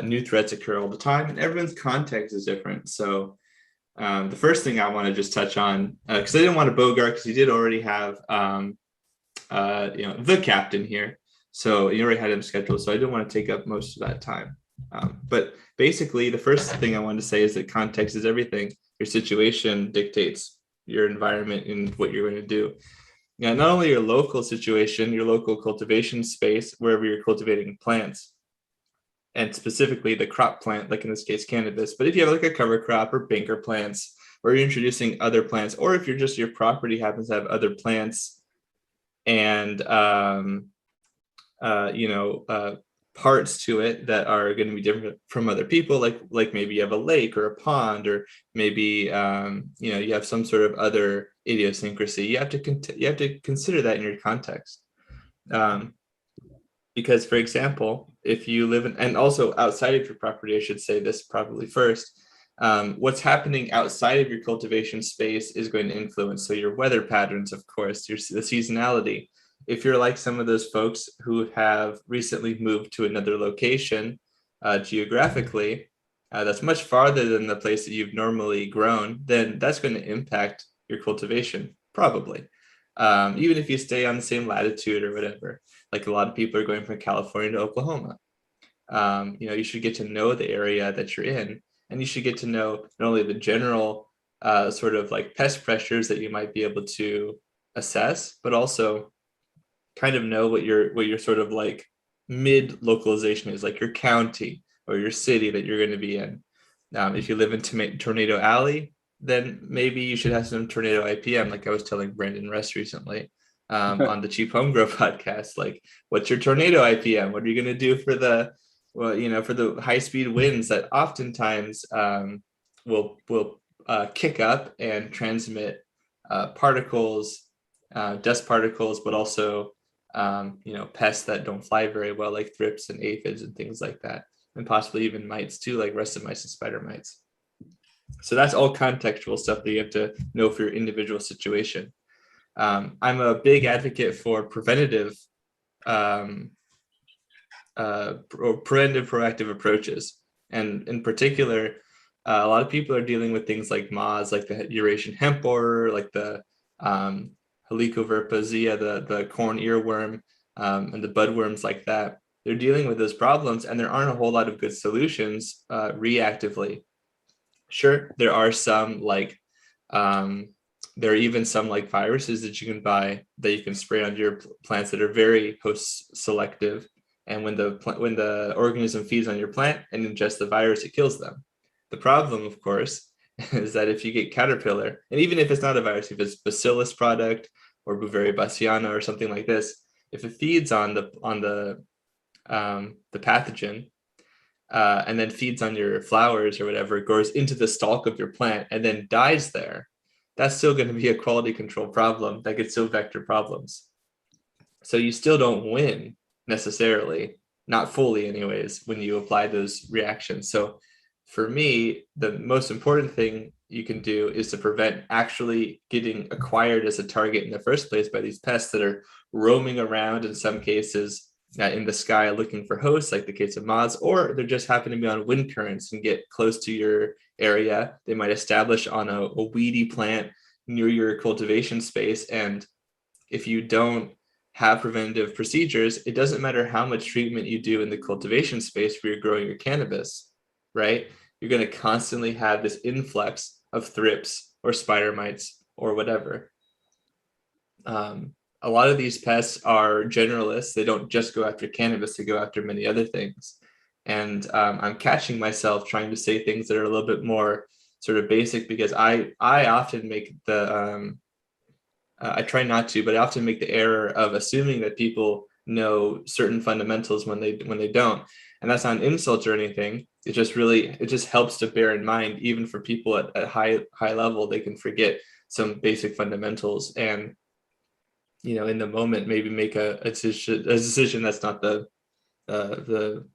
new threats occur all the time, and everyone's context is different. So the first thing I want to just touch on, because I didn't want to bogart, because you did already have the captain here, so you already had him scheduled, so I didn't want to take up most of that time. But basically, the first thing I wanted to say is that context is everything. Your situation dictates your environment and what you're going to do. Now, not only your local situation, your local cultivation space, wherever you're cultivating plants, and specifically the crop plant, like in this case, cannabis. But if you have like a cover crop or banker plants, or you're introducing other plants, or if you're just your property happens to have other plants and parts to it that are going to be different from other people, like maybe you have a lake or a pond, or maybe you have some sort of other idiosyncrasy. You have to consider that in your context. Because, for example, if you live in, and also outside of your property, I should say this probably first, what's happening outside of your cultivation space is going to influence. So your weather patterns, of course, the seasonality. If you're like some of those folks who have recently moved to another location geographically, that's much farther than the place that you've normally grown, then that's going to impact your cultivation, probably. Even if you stay on the same latitude or whatever. Like a lot of people are going from California to Oklahoma. You should get to know the area that you're in, and you should get to know not only the general sort of like pest pressures that you might be able to assess, but also kind of know what your sort of like mid localization is, like your county or your city that you're going to be in. If you live in Tornado Alley, then maybe you should have some tornado IPM, like I was telling Brandon Russ recently on the Cheap Home Grow podcast. Like, what's your tornado IPM? What are you going to do for the high speed winds that oftentimes will kick up and transmit particles, dust particles, but also pests that don't fly very well, like thrips and aphids and things like that, and possibly even mites too, like russet mites and spider mites. So that's all contextual stuff that you have to know for your individual situation. I'm a big advocate for preventative proactive approaches. And in particular, a lot of people are dealing with things like moths, like the Eurasian hemp borer, like the Helicoverpa zea, the corn earworm, and the budworms like that. They're dealing with those problems, and there aren't a whole lot of good solutions reactively. Sure, there are some there are even some like viruses that you can buy that you can spray onto your plants that are very host selective. And when the organism feeds on your plant and ingests the virus, it kills them. The problem, of course, is that if you get caterpillar, and even if it's not a virus, if it's bacillus product or Beauveria bassiana or something like this, if it feeds on the pathogen and then feeds on your flowers or whatever, it goes into the stalk of your plant and then dies there, that's still going to be a quality control problem that could still vector problems. So you still don't win necessarily, not fully anyways, when you apply those reactions. So for me, the most important thing you can do is to prevent actually getting acquired as a target in the first place by these pests that are roaming around, in some cases in the sky looking for hosts, like the case of moths, or they're just happen to be on wind currents and get close to your area. They might establish on a weedy plant near your cultivation space. And if you don't have preventative procedures, it doesn't matter how much treatment you do in the cultivation space where you're growing your cannabis, right? You're going to constantly have this influx of thrips or spider mites or whatever. A lot of these pests are generalists. They don't just go after cannabis, they go after many other things. And I'm catching myself trying to say things that are a little bit more sort of basic, because I often make the, I try not to, but I often make the error of assuming that people know certain fundamentals when they don't. And that's not an insult or anything. It just helps to bear in mind, even for people at high level, they can forget some basic fundamentals. And in the moment, maybe make a decision that's not the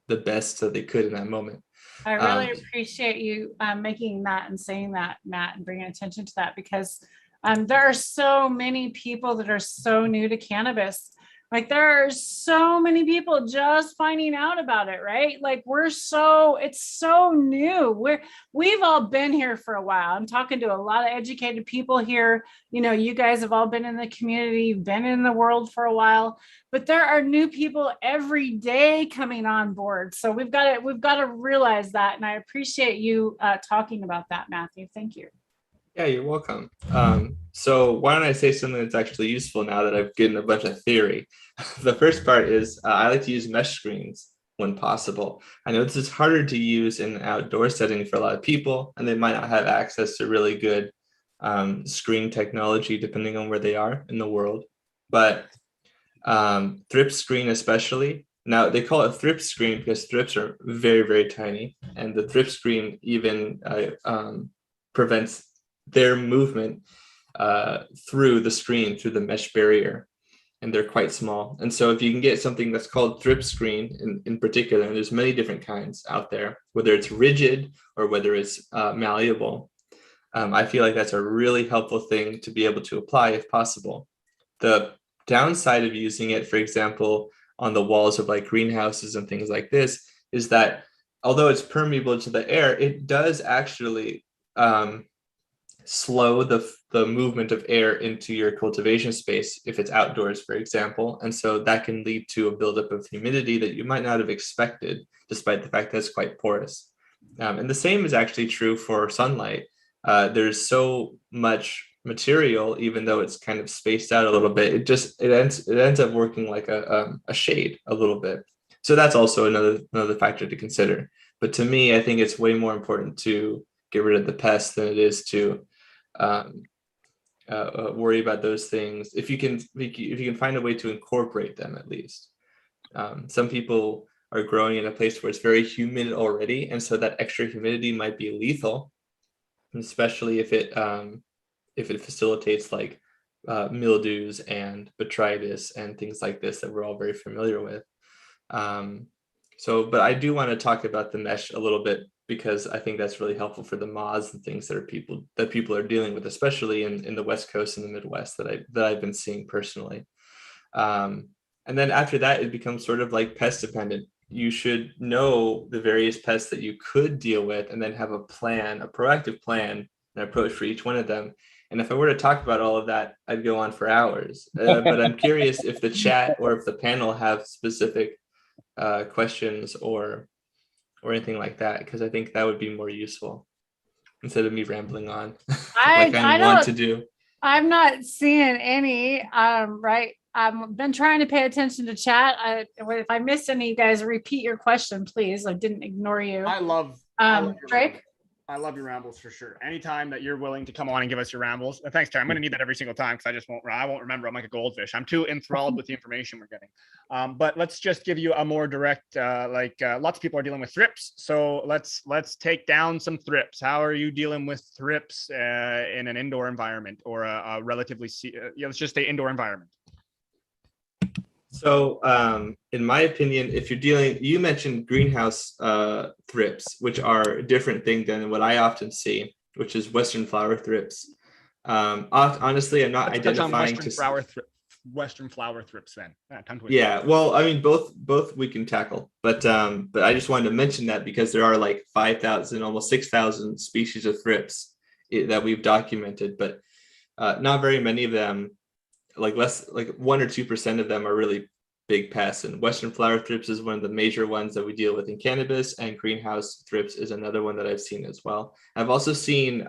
best that they could in that moment. I really appreciate you making that and saying that, Matt, and bringing attention to that, because there are so many people that are so new to cannabis. Like there are so many people just finding out about it, right? Like it's so new. We've all been here for a while. I'm talking to a lot of educated people here. You guys have all been in the community, been in the world for a while, but there are new people every day coming on board. So we've got to realize that. And I appreciate you talking about that, Matthew. Thank you. Yeah, you're welcome. So why don't I say something that's actually useful now that I've given a bunch of theory. The first part is I like to use mesh screens when possible. I know this is harder to use in an outdoor setting for a lot of people, and they might not have access to really good screen technology depending on where they are in the world. But thrip screen especially. Now they call it thrip screen because thrips are very, very tiny, and the thrip screen even prevents their movement through the screen, through the mesh barrier, and they're quite small. And so if you can get something that's called thrip screen in particular, and there's many different kinds out there, whether it's rigid or whether it's malleable, I feel like that's a really helpful thing to be able to apply if possible. The downside of using it, for example, on the walls of like greenhouses and things like this, is that although it's permeable to the air, it does actually slow the movement of air into your cultivation space if it's outdoors, for example. And so that can lead to a buildup of humidity that you might not have expected, despite the fact that it's quite porous. And the same is actually true for sunlight. There's so much material, even though it's kind of spaced out a little bit, it ends up working like a shade a little bit. So that's also another factor to consider. But to me, I think it's way more important to get rid of the pests than it is to worry about those things. If you can find a way to incorporate them, at least. Some people are growing in a place where it's very humid already, and so that extra humidity might be lethal, especially if it facilitates like mildews and botrytis and things like this that we're all very familiar with. But I do want to talk about the mesh a little bit, because I think that's really helpful for the moths and things that people are dealing with, especially in the West Coast and the Midwest that I've been seeing personally. And then after that, it becomes sort of like pest dependent. You should know the various pests that you could deal with, and then have a proactive plan, an approach for each one of them. And if I were to talk about all of that, I'd go on for hours. But I'm curious if the chat or if the panel have specific questions or anything like that, because I think that would be more useful instead of me rambling on like I want to do. I'm not seeing any. Right. I've been trying to pay attention to chat. If I missed any, you guys repeat your question, please. I didn't ignore you. I love Drake. I love your rambles for sure. Anytime that you're willing to come on and give us your rambles. And thanks, Tara. I'm going to need that every single time, because I won't remember. I'm like a goldfish. I'm too enthralled with the information we're getting. But let's just give you a more direct, lots of people are dealing with thrips. So let's take down some thrips. How are you dealing with thrips in an indoor environment, or a relatively, let's just say indoor environment? So in my opinion, if you mentioned greenhouse thrips, which are a different thing than what I often see, which is Western flower thrips. Honestly, I'm not identifying Western flower thrips then. Yeah, well, I mean, both we can tackle, but I just wanted to mention that because there are like 5,000, almost 6,000 species of thrips that we've documented, but not very many of them, like 1 or 2% of them are really big pests. And Western flower thrips is one of the major ones that we deal with in cannabis, and greenhouse thrips is another one that I've seen as well. I've also seen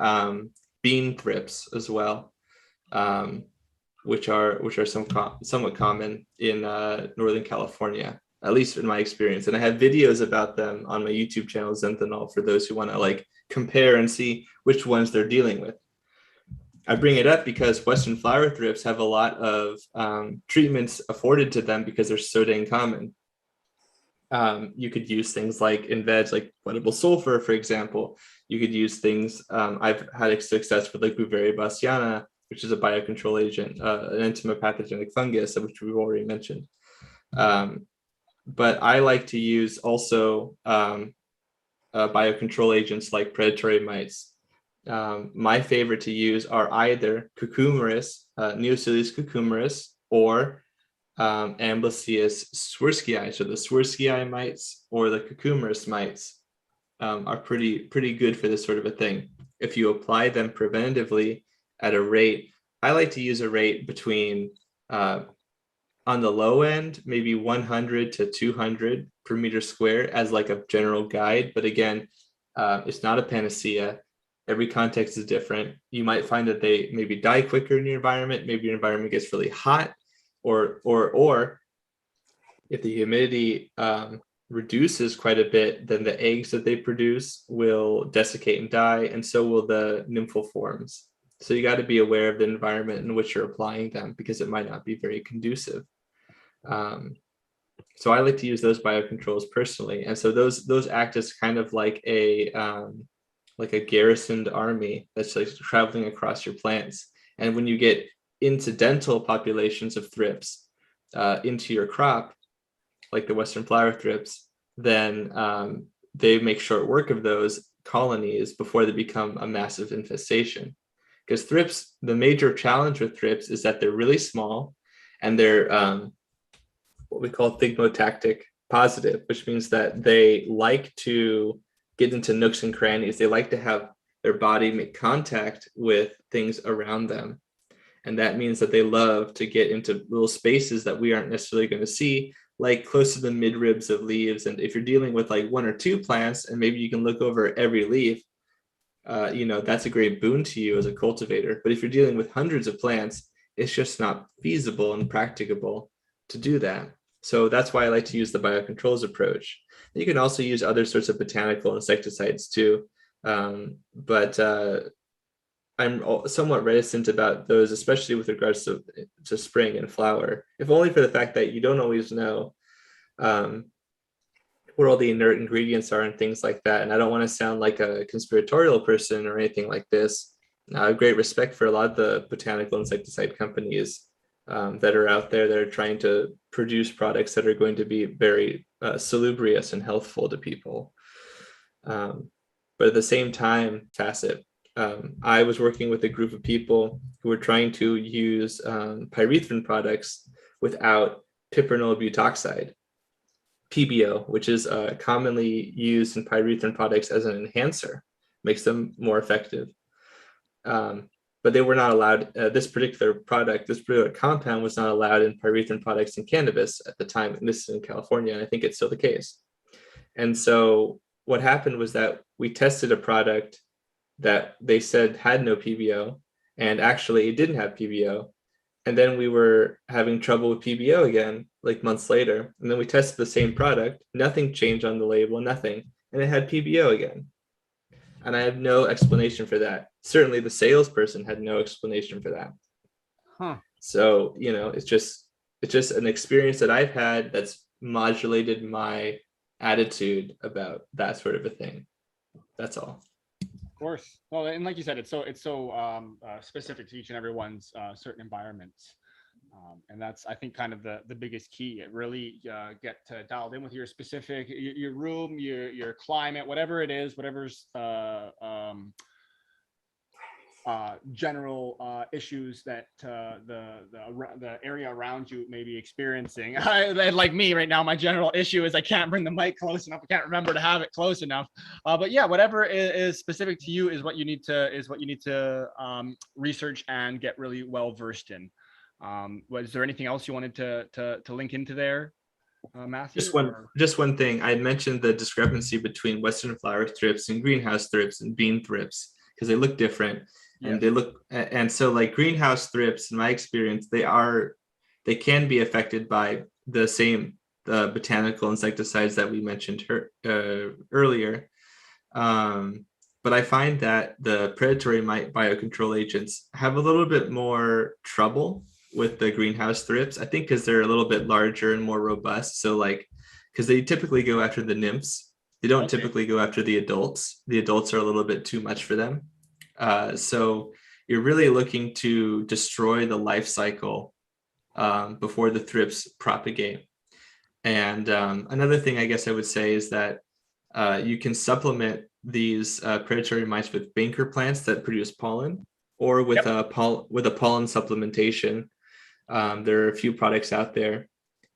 bean thrips as well, which are somewhat common in Northern California, at least in my experience. And I have videos about them on my YouTube channel, Zenthanol, for those who want to like compare and see which ones they're dealing with. I bring it up because Western flower thrips have a lot of treatments afforded to them because they're so dang common. You could use things like in veg, like wettable sulfur, for example. You could use things, I've had success with like Beauveria bassiana which is a biocontrol agent, an entomopathogenic fungus, which we've already mentioned. But I like to use also biocontrol agents like predatory mites. My favorite to use are either cucumeris, Neosilius cucumeris, or Amblyseius swirskyii. So the swirskyii mites or the cucumeris mites are pretty good for this sort of a thing. If you apply them preventatively at a rate, I like to use a rate between on the low end, maybe 100 to 200 per meter square as like a general guide. But again, it's not a panacea. Every context is different. You might find that they maybe die quicker in your environment. Maybe your environment gets really hot, or if the humidity reduces quite a bit, then the eggs that they produce will desiccate and die, and so will the nymphal forms. So you got to be aware of the environment in which you're applying them, because it might not be very conducive. So I like to use those biocontrols personally, and so those act as kind of like a garrisoned army that's like traveling across your plants. And when you get incidental populations of thrips into your crop, like the Western flower thrips, then they make short work of those colonies before they become a massive infestation. Because thrips, the major challenge with thrips is that they're really small, and they're what we call thigmotactic positive, which means that they like to get into nooks and crannies. They like to have their body make contact with things around them. And that means that they love to get into little spaces that we aren't necessarily going to see, like close to the midribs of leaves. And if you're dealing with like one or two plants, and maybe you can look over every leaf, that's a great boon to you as a cultivator. But if you're dealing with hundreds of plants, it's just not feasible and practicable to do that. So that's why I like to use the biocontrols approach. You can also use other sorts of botanical insecticides too. But I'm somewhat reticent about those, especially with regards to spring and flower, if only for the fact that you don't always know what all the inert ingredients are and things like that. And I don't want to sound like a conspiratorial person or anything like this. I have great respect for a lot of the botanical insecticide companies that are out there that are trying to produce products that are going to be very salubrious and healthful to people. But at the same time, tacit. I was working with a group of people who were trying to use pyrethrin products without piperonyl butoxide, PBO, which is commonly used in pyrethrin products as an enhancer, makes them more effective. But they were not allowed, this particular compound was not allowed in pyrethrin products in cannabis at the time, and this is in California, and I think it's still the case. And so what happened was that we tested a product that they said had no PBO, and actually it didn't have PBO. And then we were having trouble with PBO again, like months later. And then we tested the same product, nothing changed on the label, nothing, and it had PBO again. And I have no explanation for that. Certainly the salesperson had no explanation for that. So, it's just an experience that I've had that's modulated my attitude about that sort of a thing. That's all. Of course. Well, and like you said, it's so specific to each and everyone's certain environments. And that's, I think, kind of the biggest key. It really get dialed in with your specific, your room, your climate, whatever it is, whatever's general issues that the area around you may be experiencing. Like me right now, my general issue is I can't bring the mic close enough. I can't remember to have it close enough. But yeah, whatever is specific to you is what you need to research and get really well versed in. Was there anything else you wanted to link into there, Matthew? Just one thing. I mentioned the discrepancy between Western flower thrips and greenhouse thrips and bean thrips, because they look different. And and so like greenhouse thrips, in my experience, they can be affected by the botanical insecticides that we mentioned earlier. But I find that the predatory mite biocontrol agents have a little bit more trouble with the greenhouse thrips, I think, because they're a little bit larger and more robust. So because they typically go after the nymphs, they don't typically go after the adults. The adults are a little bit too much for them. So you're really looking to destroy the life cycle before the thrips propagate. And another thing I guess I would say is that you can supplement these predatory mites with banker plants that produce pollen, or with a pollen supplementation. There are a few products out there,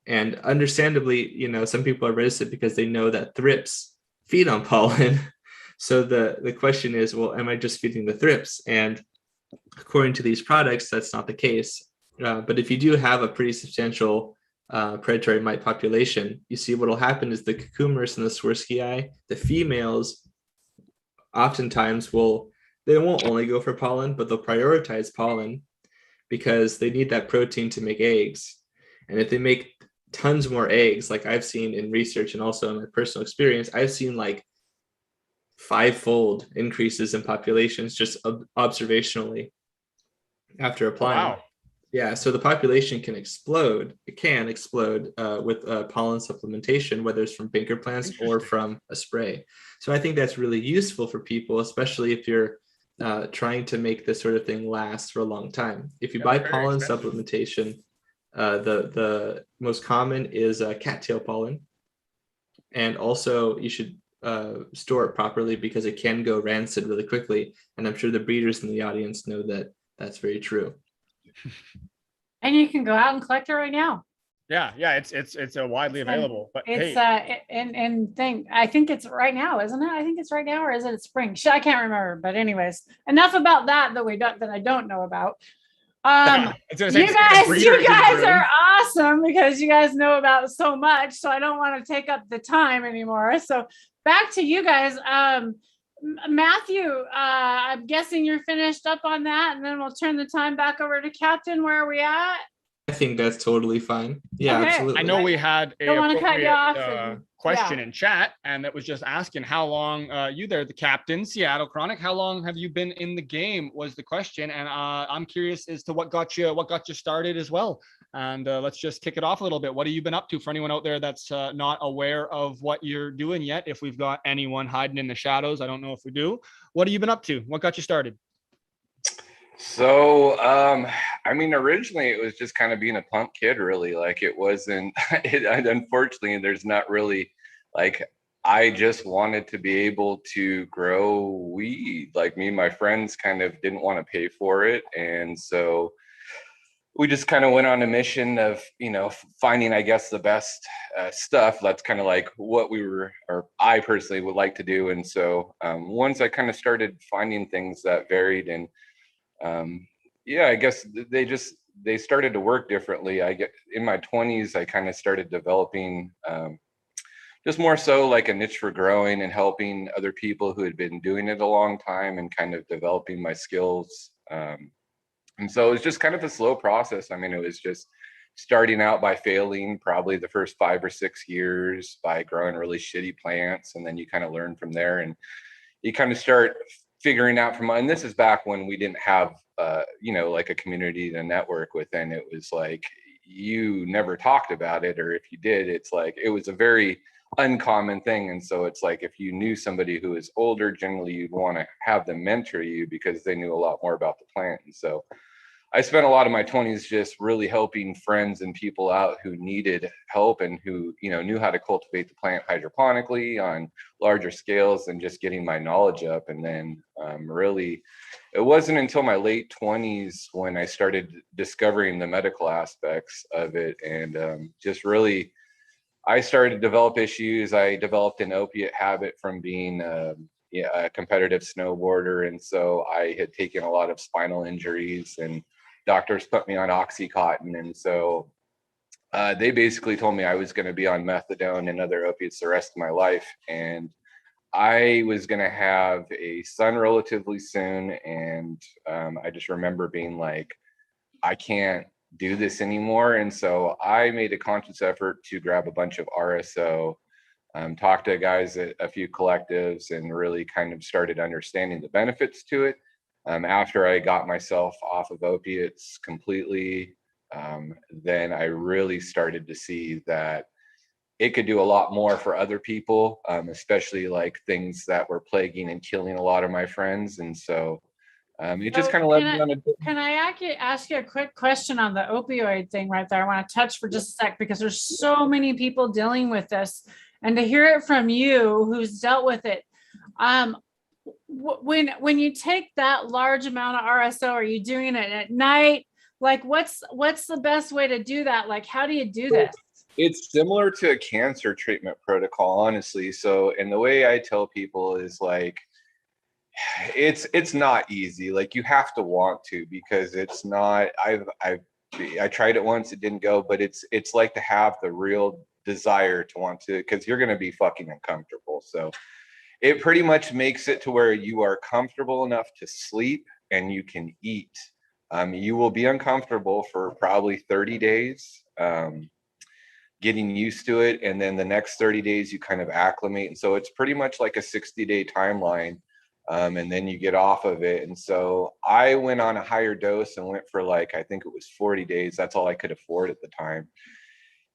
and understandably, some people are reticent because they know that thrips feed on pollen. So the question is, well, am I just feeding the thrips? And according to these products, that's not the case. But if you do have a pretty substantial predatory mite population, you see what will happen is the cucumbers and the Swirsky, the females oftentimes they won't only go for pollen, but they'll prioritize pollen because they need that protein to make eggs. And if they make tons more eggs, like I've seen in research and also in my personal experience, I've seen like 5-fold increases in populations just observationally after applying. Wow. Yeah, so the population can explode. It can explode with pollen supplementation, whether it's from banker plants or from a spray. So I think that's really useful for people, especially if you're trying to make this sort of thing last for a long time. If you buy pollen supplementation, the most common is cattail pollen. And also you should store it properly because it can go rancid really quickly. And I'm sure the breeders in the audience know that that's very true. And you can go out and collect it right now. Yeah, it's widely available. But it's hey, and thing. I think it's right now, isn't it? I think it's right now, or is it spring? I can't remember. But anyways, enough about that I don't know about. You guys are awesome because you guys know about so much. So I don't want to take up the time anymore. So back to you guys. Matthew, I'm guessing you're finished up on that, and then we'll turn the time back over to Captain. Where are we at? I think that's totally fine. Yeah, okay. Absolutely. I know we had a question in chat, and that was just asking how long you there, the Captain, Seattle Chronic. How long have you been in the game? Was the question, and I'm curious as to what got you started as well. And let's just kick it off a little bit. What have you been up to for anyone out there that's not aware of what you're doing yet? If we've got anyone hiding in the shadows, I don't know if we do. What have you been up to? What got you started? So, I mean, originally it was just kind of being a punk kid, really. Like it wasn't, unfortunately, there's not really like, I just wanted to be able to grow weed. Like me and my friends kind of didn't want to pay for it. And so we just kind of went on a mission of, finding, I guess, the best stuff. That's kind of like what I personally would like to do. And so once I kind of started finding things that varied and, I guess they started to work differently. In my 20s, I kind of started developing just more so like a niche for growing and helping other people who had been doing it a long time and kind of developing my skills. And so it was just kind of a slow process. I mean, it was just starting out by failing probably the first 5 or 6 years by growing really shitty plants. And then you kind of learn from there and you kind of start figuring out and this is back when we didn't have, like a community to network within. It was like, you never talked about it, or if you did, it's like, it was a very uncommon thing. And so it's like, if you knew somebody who is older, generally you'd want to have them mentor you because they knew a lot more about the plant. And so I spent a lot of my 20s just really helping friends and people out who needed help and who, knew how to cultivate the plant hydroponically on larger scales and just getting my knowledge up. And then really, it wasn't until my late 20s when I started discovering the medical aspects of it. And just really, I started to develop issues. I developed an opiate habit from being a competitive snowboarder. And so I had taken a lot of spinal injuries and doctors put me on Oxycontin. And so they basically told me I was going to be on methadone and other opiates the rest of my life. And I was going to have a son relatively soon. And I just remember being like, I can't do this anymore. And so I made a conscious effort to grab a bunch of RSO, talk to guys at a few collectives, and really kind of started understanding the benefits to it. After I got myself off of opiates completely, then I really started to see that it could do a lot more for other people, especially like things that were plaguing and killing a lot of my friends. And so It just So kind of led me on a. can I ask you a quick question on the opioid thing right there? I want to touch for just a sec because there's so many people dealing with this, and to hear it from you, who's dealt with it. When you take that large amount of RSO, are you doing it at night? Like, what's the best way to do that? Like, how do you do this? It's similar to a cancer treatment protocol, honestly. So, and the way I tell people is like, it's not easy. Like, you have to want to, because it's not. I tried it once, it didn't go, but it's like to have the real desire to want to, because you're gonna be fucking uncomfortable. So it pretty much makes it to where you are comfortable enough to sleep and you can eat. You will be uncomfortable for probably 30 days. Getting used to it, and then the next 30 days you kind of acclimate, and so it's pretty much like a 60-day timeline, and then you get off of it. And so I went on a higher dose and went for like, I think it was 40 days. That's all I could afford at the time.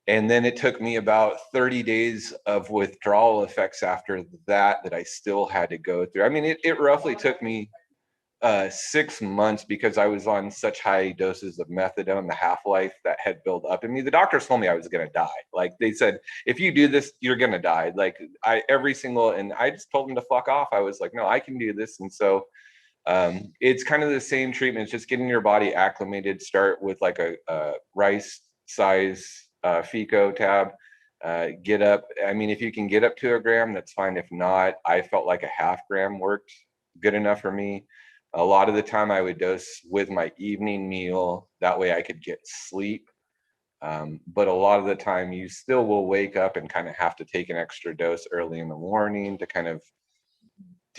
And then it took me about 30 days of withdrawal effects after that I still had to go through. I mean, it roughly took me 6 months, because I was on such high doses of methadone, the half-life that had built up in me. The doctors told me I was going to die. Like, they said, if you do this, you're going to die. Like, and I just told them to fuck off. I was like, no, I can do this. And so it's kind of the same treatment. It's just getting your body acclimated. Start with like a rice size FICO tab. Get up. I mean, if you can get up to a gram, that's fine. If not, I felt like a half gram worked good enough for me. A lot of the time I would dose with my evening meal. That way I could get sleep. But a lot of the time you still will wake up and kind of have to take an extra dose early in the morning to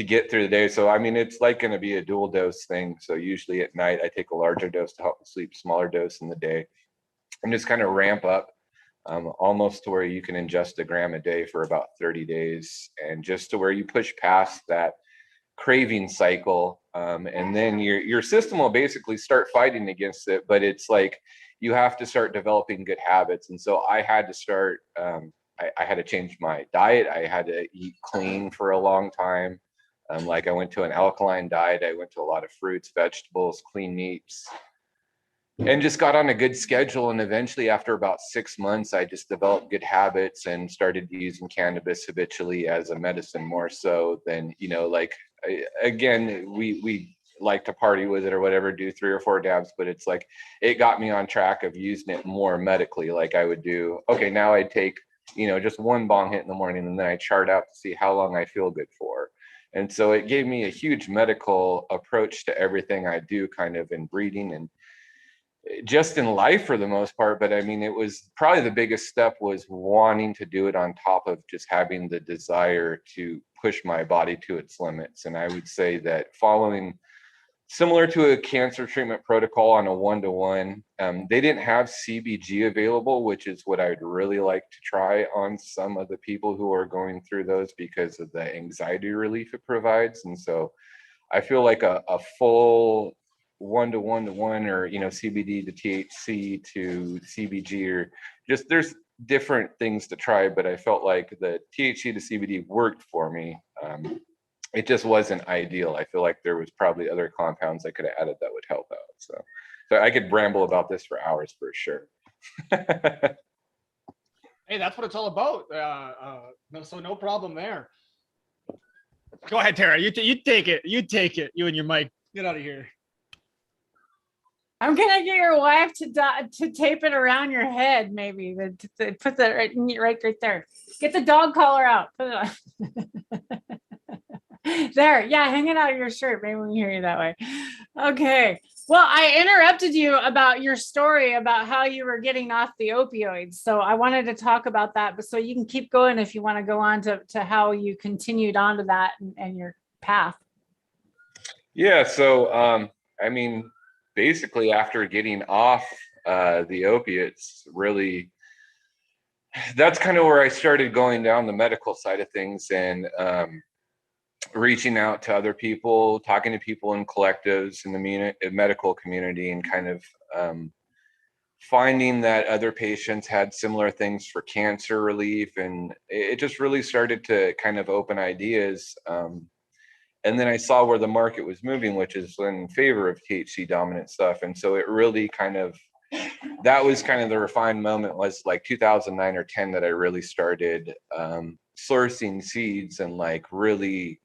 get through the day. So, I mean, it's like going to be a dual dose thing. So usually at night I take a larger dose to help me sleep, smaller dose in the day, and just kind of ramp up almost to where you can ingest a gram a day for about 30 days. And just to where you push past that craving cycle, and then your system will basically start fighting against it. But it's like you have to start developing good habits. And so I had to start, I had to change my diet. I had to eat clean for a long time. Like, I went to an alkaline diet. I went to a lot of fruits, vegetables, clean meats, and just got on a good schedule. And eventually, after about 6 months, I just developed good habits and started using cannabis habitually as a medicine, more so than, like, again, we like to party with it or whatever, do 3 or 4 dabs, but it's like, it got me on track of using it more medically. Like, I would do, okay, now I take, just 1 bong hit in the morning, and then I chart out to see how long I feel good for. And so it gave me a huge medical approach to everything I do, kind of in breeding and just in life for the most part. But I mean, it was probably the biggest step was wanting to do it on top of just having the desire to push my body to its limits. And I would say that following similar to a cancer treatment protocol on a 1-to-1, they didn't have CBG available, which is what I'd really like to try on some of the people who are going through those, because of the anxiety relief it provides. And so I feel like a full 1-to-1 or CBD to THC to CBG, or just, there's different things to try, but I felt like the THC to CBD worked for me. It just wasn't ideal. I feel like there was probably other compounds I could have added that would help out. So I could ramble about this for hours for sure. Hey, that's what it's all about. So no problem there. Go ahead, Tara. You take it. You take it. You and your mic. Get out of here. I'm gonna get your wife to tape it around your head, maybe. To put that right there. Get the dog collar out. Put it on. There, yeah, hang it out of your shirt. Maybe we can hear you that way. Okay. Well, I interrupted you about your story about how you were getting off the opioids. So I wanted to talk about that, but so you can keep going if you want to go on to how you continued on to that and your path. Yeah. So, I mean, basically after getting off the opiates, really, that's kind of where I started going down the medical side of things, and reaching out to other people, talking to people in collectives in the medical community, and kind of finding that other patients had similar things for cancer relief. And it just really started to kind of open ideas. And And then I saw where the market was moving, which is in favor of THC dominant stuff. And so it really kind of, that was kind of the refined moment, was like 2009 or 10 that I really started sourcing seeds and like really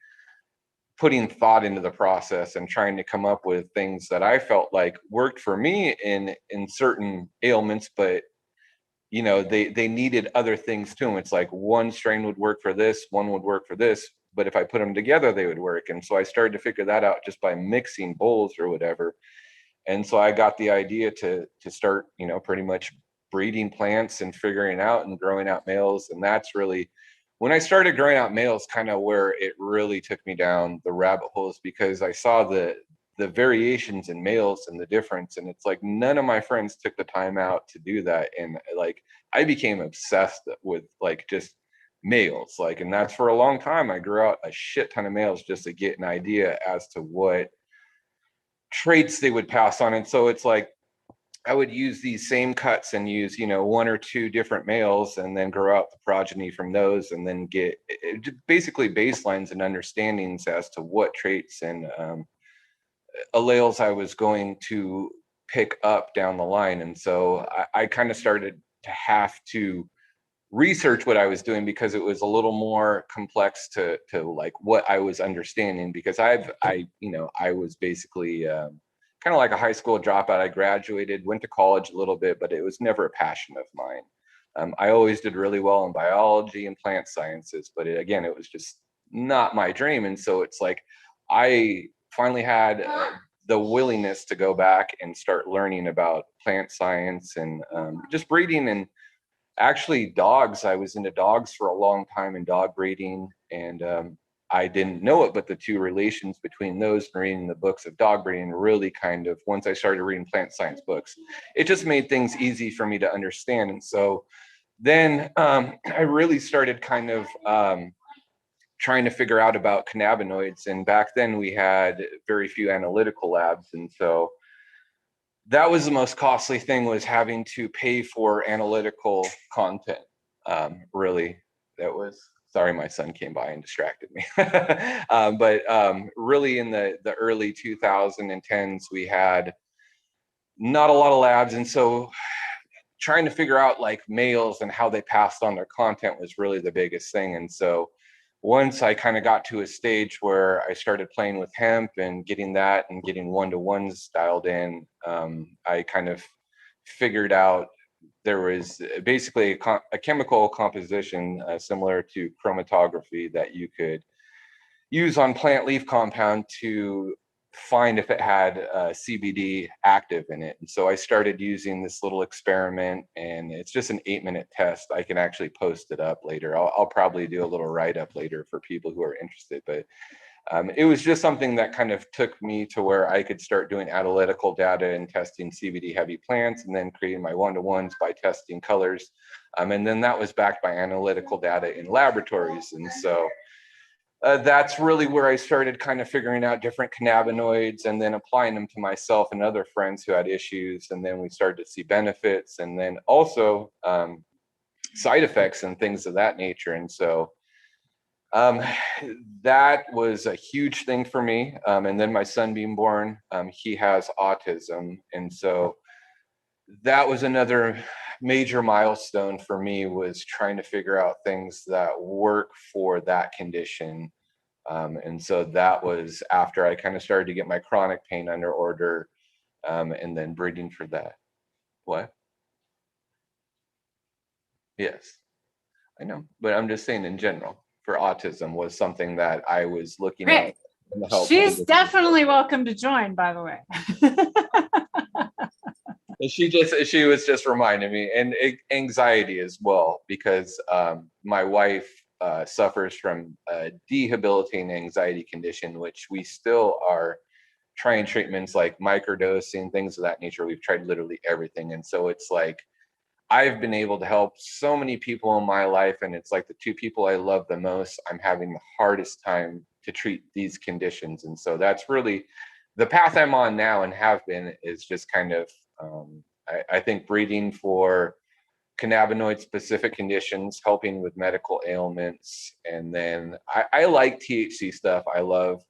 putting thought into the process and trying to come up with things that I felt like worked for me in certain ailments, but you know, they needed other things too. It's like one strain would work for this, one would work for this, but if I put them together, they would work. And so I started to figure that out just by mixing bowls or whatever. And so I got the idea to start, you know, pretty much breeding plants and figuring out and growing out males. And that's really, when I started growing out males, kind of where it really took me down the rabbit holes, because I saw the variations in males and the difference. And it's like, none of my friends took the time out to do that. And like, I became obsessed with like just males, like, and that's for a long time. I grew out a shit ton of males just to get an idea as to what traits they would pass on. And so it's like, I would use these same cuts and use, you know, 1 or 2 different males and then grow out the progeny from those, and then get basically baselines and understandings as to what traits and alleles I was going to pick up down the line. And so I kind of started to have to research what I was doing, because it was a little more complex to like what I was understanding, because I was basically kind of like a high school dropout. I graduated, went to college a little bit, but it was never a passion of mine. I always did really well in biology and plant sciences, but again, it was just not my dream. And so it's like, I finally had the willingness to go back and start learning about plant science and just breeding. And actually dogs, I was into dogs for a long time and dog breeding, and I didn't know it, but the two relations between those and reading the books of dog breeding really kind of, once I started reading plant science books, it just made things easy for me to understand. And so then I really started kind of trying to figure out about cannabinoids. And back then we had very few analytical labs. And so that was the most costly thing, was having to pay for analytical content. Really, that was, sorry, my son came by and distracted me. But really in the early 2010s, we had not a lot of labs. And so trying to figure out like males and how they passed on their content was really the biggest thing. And so once I kind of got to a stage where I started playing with hemp and getting that and getting one-to-ones dialed in, I kind of figured out there was basically a chemical composition similar to chromatography that you could use on plant leaf compound to find if it had CBD active in it. And so I started using this little experiment, and it's just an 8-minute test. I can actually post it up later. I'll probably do a little write-up later for people who are interested, but it was just something that kind of took me to where I could start doing analytical data and testing CBD heavy plants, and then creating my one-to-ones by testing colors. And then that was backed by analytical data in laboratories. And so that's really where I started kind of figuring out different cannabinoids and then applying them to myself and other friends who had issues. And then we started to see benefits, and then also side effects and things of that nature. And so that was a huge thing for me. And then my son being born, he has autism. And so that was another major milestone for me, was trying to figure out things that work for that condition. And so that was after I kind of started to get my chronic pain under order, and then breeding for that. What? Yes, I know, but I'm just saying in general, for autism was something that I was looking at. She's definitely welcome to join, by the way. She was just reminding me, and anxiety as well, because my wife suffers from a debilitating anxiety condition, which we still are trying treatments like microdosing, things of that nature. We've tried literally everything. And so it's like, I've been able to help so many people in my life, and it's like the two people I love the most, I'm having the hardest time to treat these conditions. And so that's really the path I'm on now, and have been, is just kind of I think breeding for cannabinoid specific conditions, helping with medical ailments. And then I like THC stuff. I love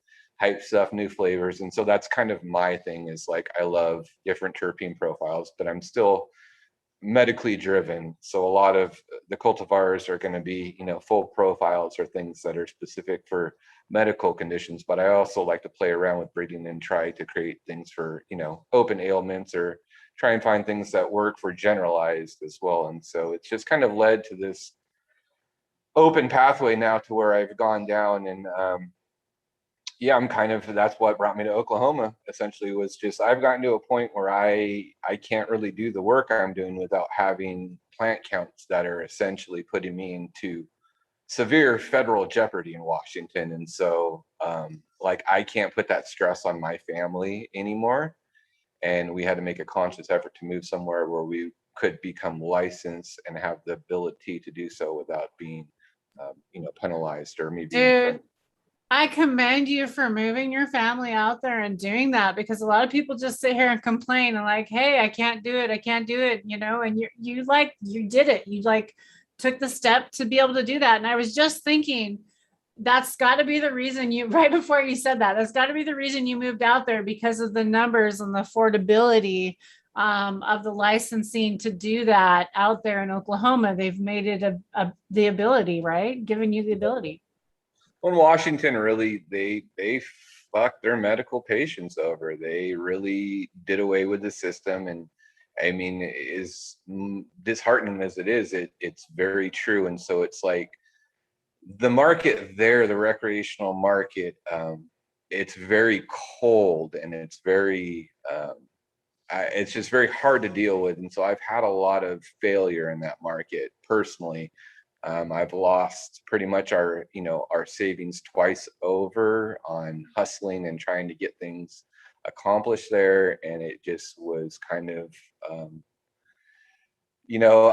hype stuff, new flavors. And so that's kind of my thing, is like, I love different terpene profiles, but I'm still medically driven. So a lot of the cultivars are going to be, full profiles or things that are specific for medical conditions. But I also like to play around with breeding and try to create things for, open ailments, or try and find things that work for generalized as well. And so it's just kind of led to this open pathway now to where I've gone down. And I'm that's what brought me to Oklahoma, essentially, was just, I've gotten to a point where I can't really do the work I'm doing without having plant counts that are essentially putting me into severe federal jeopardy in Washington. And so I can't put that stress on my family anymore. And we had to make a conscious effort to move somewhere where we could become licensed and have the ability to do so without being penalized or maybe. Dude, I commend you for moving your family out there and doing that, because a lot of people just sit here and complain and like, hey, I can't do it, and you did it. You took the step to be able to do that. And I was just thinking, that's got to be the reason right before you said that's got to be the reason you moved out there, because of the numbers and the affordability of the licensing to do that out there in Oklahoma. They've made it the ability, right? Given you the ability. Well, in Washington, really, they fucked their medical patients over. They really did away with the system. And I mean, as disheartening as it is, it's very true. And so it's like, the market there, the recreational market, it's very cold, and it's very, it's just very hard to deal with. And so I've had a lot of failure in that market personally. I've lost pretty much our savings twice over on hustling and trying to get things accomplished there. And it just was kind of,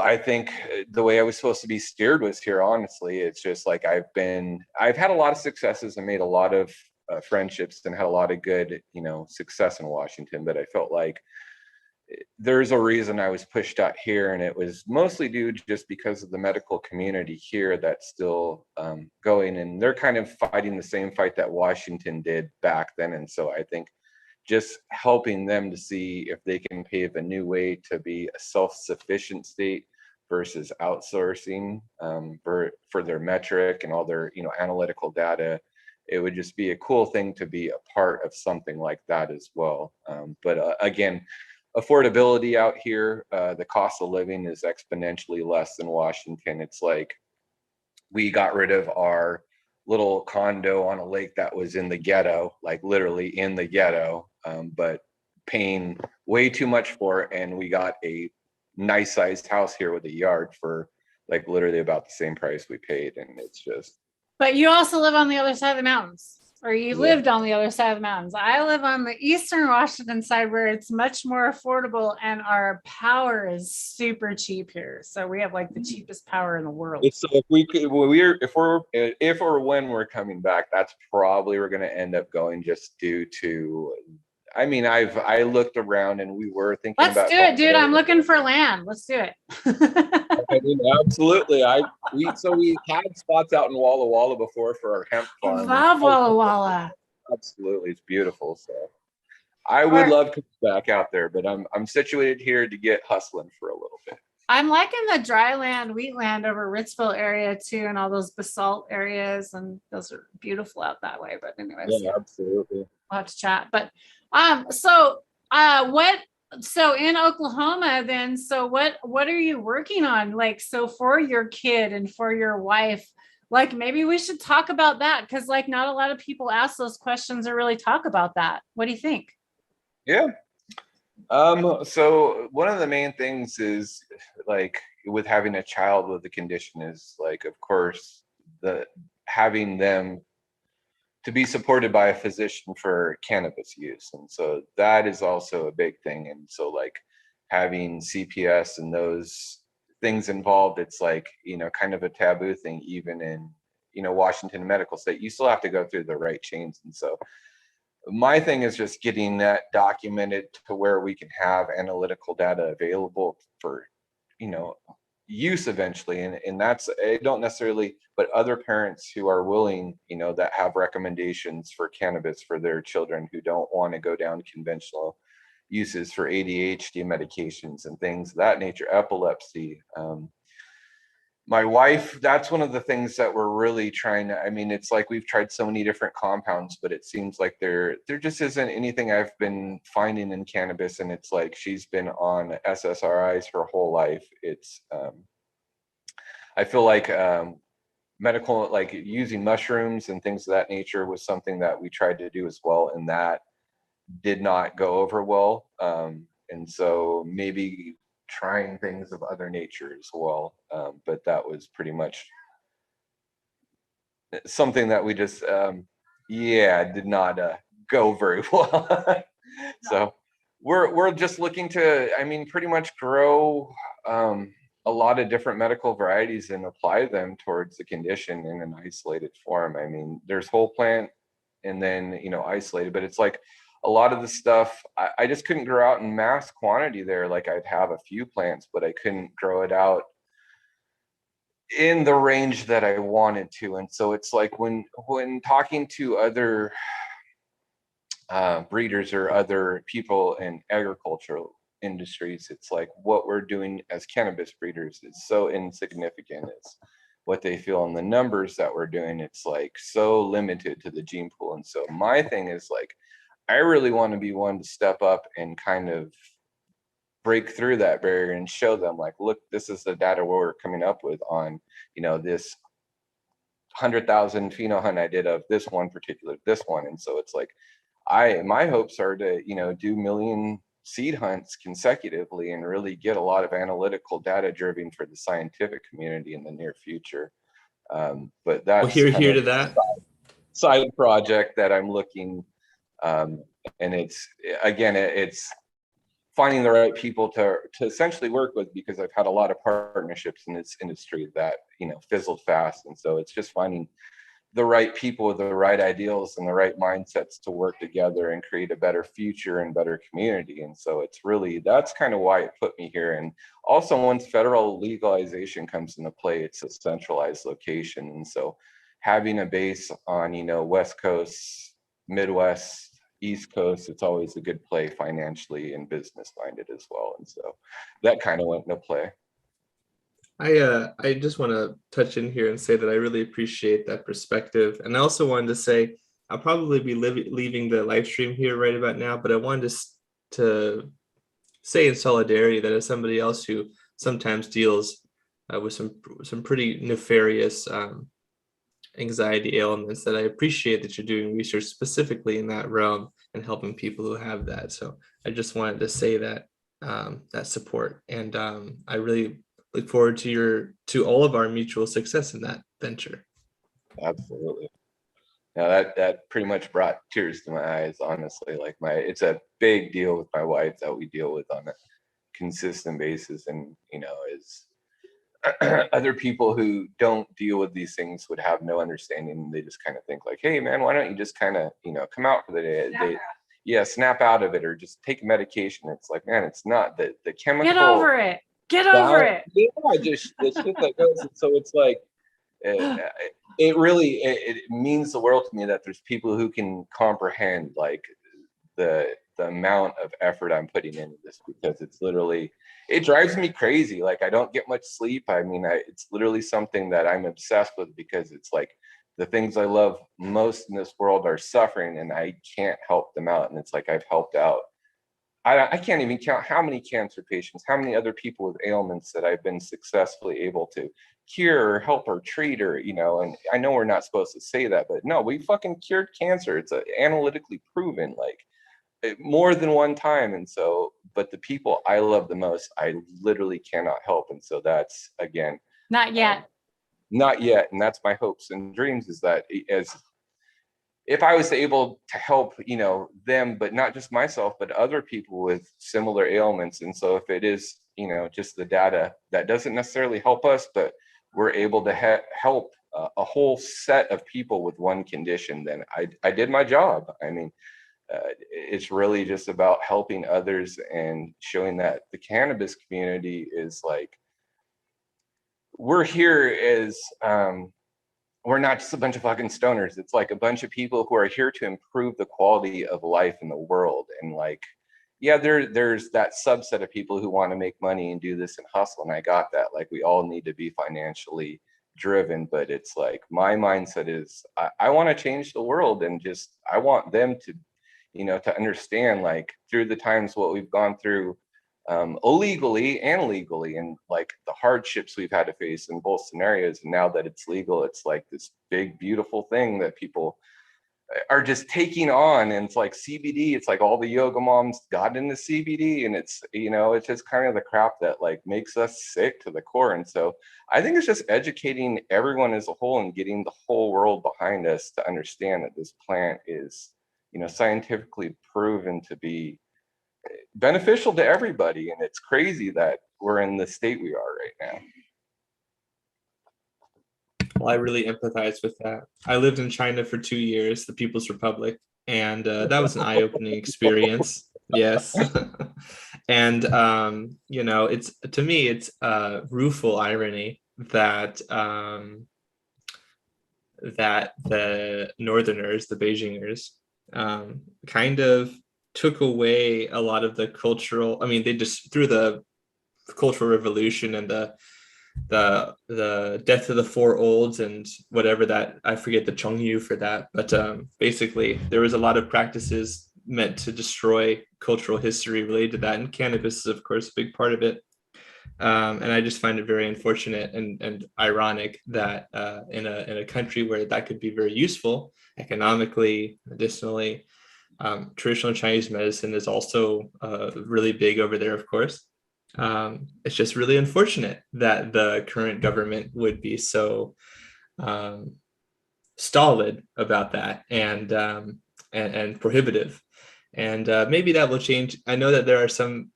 I think the way I was supposed to be steered was here, honestly. It's just like, I've had a lot of successes and made a lot of friendships and had a lot of good, success in Washington, but I felt like there's a reason I was pushed out here, and it was mostly due just because of the medical community here that's still going, and they're kind of fighting the same fight that Washington did back then. And so I think just helping them to see if they can pave a new way to be a self-sufficient state versus outsourcing for their metric and all their analytical data. It would just be a cool thing to be a part of something like that as well. But again, affordability out here, the cost of living is exponentially less than Washington. It's like, we got rid of our little condo on a lake that was in the ghetto, like literally in the ghetto, but paying way too much for it. And we got a nice sized house here with a yard for like literally about the same price we paid. And it's just. But you also live on the other side of the mountains, or you lived on the other side of the mountains. I live on the eastern Washington side, where it's much more affordable, and our power is super cheap here. So we have like the cheapest power in the world. So if or when we're coming back, that's probably we're going to end up going, just due to. I mean, I looked around, and we were thinking. Let's do it, dude. I'm looking for land. Let's do it. I mean, absolutely. We had spots out in Walla Walla before for our hemp farm. I love Walla Walla. Absolutely, it's beautiful. So I would love to come back out there, but I'm situated here to get hustling for a little bit. I'm liking the dry land, wheat land over Ritzville area too, and all those basalt areas, and those are beautiful out that way. But anyways, yeah, absolutely. We'll have to chat. But so in Oklahoma then, so what are you working on? Like, so for your kid and for your wife, like maybe we should talk about that, because like not a lot of people ask those questions or really talk about that. What do you think? Yeah. So one of the main things is, like, with having a child with the condition is, like, of course, having them to be supported by a physician for cannabis use. And so that is also a big thing. And so like having CPS and those things involved, it's like, kind of a taboo thing, even in, Washington medical state. You still have to go through the right chains. And so my thing is just getting that documented to where we can have analytical data available for, use eventually. And that's, I don't necessarily, but other parents who are willing, you know, that have recommendations for cannabis for their children who don't want to go down conventional uses for ADHD medications and things of that nature, epilepsy. My wife, that's one of the things that we're really trying to, I mean, it's like we've tried so many different compounds, but it seems like there just isn't anything I've been finding in cannabis. And it's like she's been on SSRIs her whole life. It's I feel like medical, like using mushrooms and things of that nature was something that we tried to do as well, and that did not go over well. And so maybe trying things of other nature as well. But that was pretty much something that we just, did not go very well. So we're just looking to, I mean, pretty much grow a lot of different medical varieties and apply them towards the condition in an isolated form. I mean, there's whole plant and then, you know, isolated, but it's like a lot of the stuff I just couldn't grow out in mass quantity there. Like I'd have a few plants, but I couldn't grow it out in the range that I wanted to. And so it's like when talking to other breeders or other people in agricultural industries, it's like what we're doing as cannabis breeders is so insignificant. It's what they feel in the numbers that we're doing. It's like so limited to the gene pool. And so my thing is like, I really want to be one to step up and kind of break through that barrier and show them like, look, this is the data we're coming up with on, you know, this 100,000 pheno hunt I did of this one. And so it's like, my hopes are to, you know, do million seed hunts consecutively and really get a lot of analytical data driven for the scientific community in the near future. But that's here to that side project that I'm looking, and it's finding the right people to essentially work with, because I've had a lot of partnerships in this industry that, you know, fizzled fast. And so it's just finding the right people with the right ideals and the right mindsets to work together and create a better future and better community. And so it's really, that's kind of why it put me here. And also once federal legalization comes into play, it's a centralized location. And so having a base on, you know, West Coast, Midwest, East Coast, it's always a good play financially and business minded as well. And so that kind of went into play. I just want to touch in here and say that I really appreciate that perspective. And I also wanted to say, I'll probably be leaving the live stream here right about now, but I wanted to say in solidarity that as somebody else who sometimes deals with some pretty nefarious anxiety ailments, that I appreciate that you're doing research specifically in that realm and helping people who have that. So I just wanted to say that that support, and I really look forward to all of our mutual success in that venture. Absolutely. Now that pretty much brought tears to my eyes, honestly. Like it's a big deal with my wife that we deal with on a consistent basis, and you know, is other people who don't deal with these things would have no understanding. They just kind of think like, hey man, why don't you just kind of, you know, come out for the day, snap out of it, or just take medication. It's like, man, it's not the chemical. Get over it. Yeah, just the shit that goes. And so it's like, it really it means the world to me that there's people who can comprehend like the amount of effort I'm putting into this, because it's literally, it drives me crazy. Like I don't get much sleep. I mean, it's literally something that I'm obsessed with, because it's like the things I love most in this world are suffering and I can't help them out. And it's like, I've helped out. I can't even count how many cancer patients, how many other people with ailments that I've been successfully able to cure or help or treat, or, you know, and I know we're not supposed to say that, but no, we fucking cured cancer. It's analytically proven, like more than one time. And so, but the people I love the most, I literally cannot help. And so that's, again, Not yet. Not yet. And that's my hopes and dreams, is that if I was able to help, you know, them, but not just myself, but other people with similar ailments. And so if it is, you know, just the data that doesn't necessarily help us, but we're able to help a whole set of people with one condition, then I did my job. I mean, it's really just about helping others and showing that the cannabis community is like, we're here as we're not just a bunch of fucking stoners. It's like a bunch of people who are here to improve the quality of life in the world. And like, yeah, there's that subset of people who want to make money and do this and hustle. And I got that. Like, we all need to be financially driven, but it's like my mindset is I want to change the world, and just I want them to, to understand, like, through the times what we've gone through illegally and legally, and like the hardships we've had to face in both scenarios. And now that it's legal, it's like this big beautiful thing that people are just taking on. And it's like CBD, it's like all the yoga moms got into CBD, and it's it's just kind of the crap that like makes us sick to the core. And so I think it's just educating everyone as a whole and getting the whole world behind us to understand that this plant is scientifically proven to be beneficial to everybody. And it's crazy that we're in the state we are right now. Well, I really empathize with that. I lived in China for 2 years, the People's Republic, and that was an eye-opening experience. Yes. And it's, to me, it's rueful irony that that the Northerners, the Beijingers, kind of took away a lot of the cultural. I mean, they just, through the Cultural Revolution and the death of the four olds and whatever that, I forget the Chongyu for that, but basically there was a lot of practices meant to destroy cultural history related to that, and cannabis is of course a big part of it. And I just find it very unfortunate and ironic that in a country where that could be very useful economically, medicinally, traditional Chinese medicine is also really big over there, of course. It's just really unfortunate that the current government would be so stolid about that and prohibitive. And maybe that will change. I know that there are some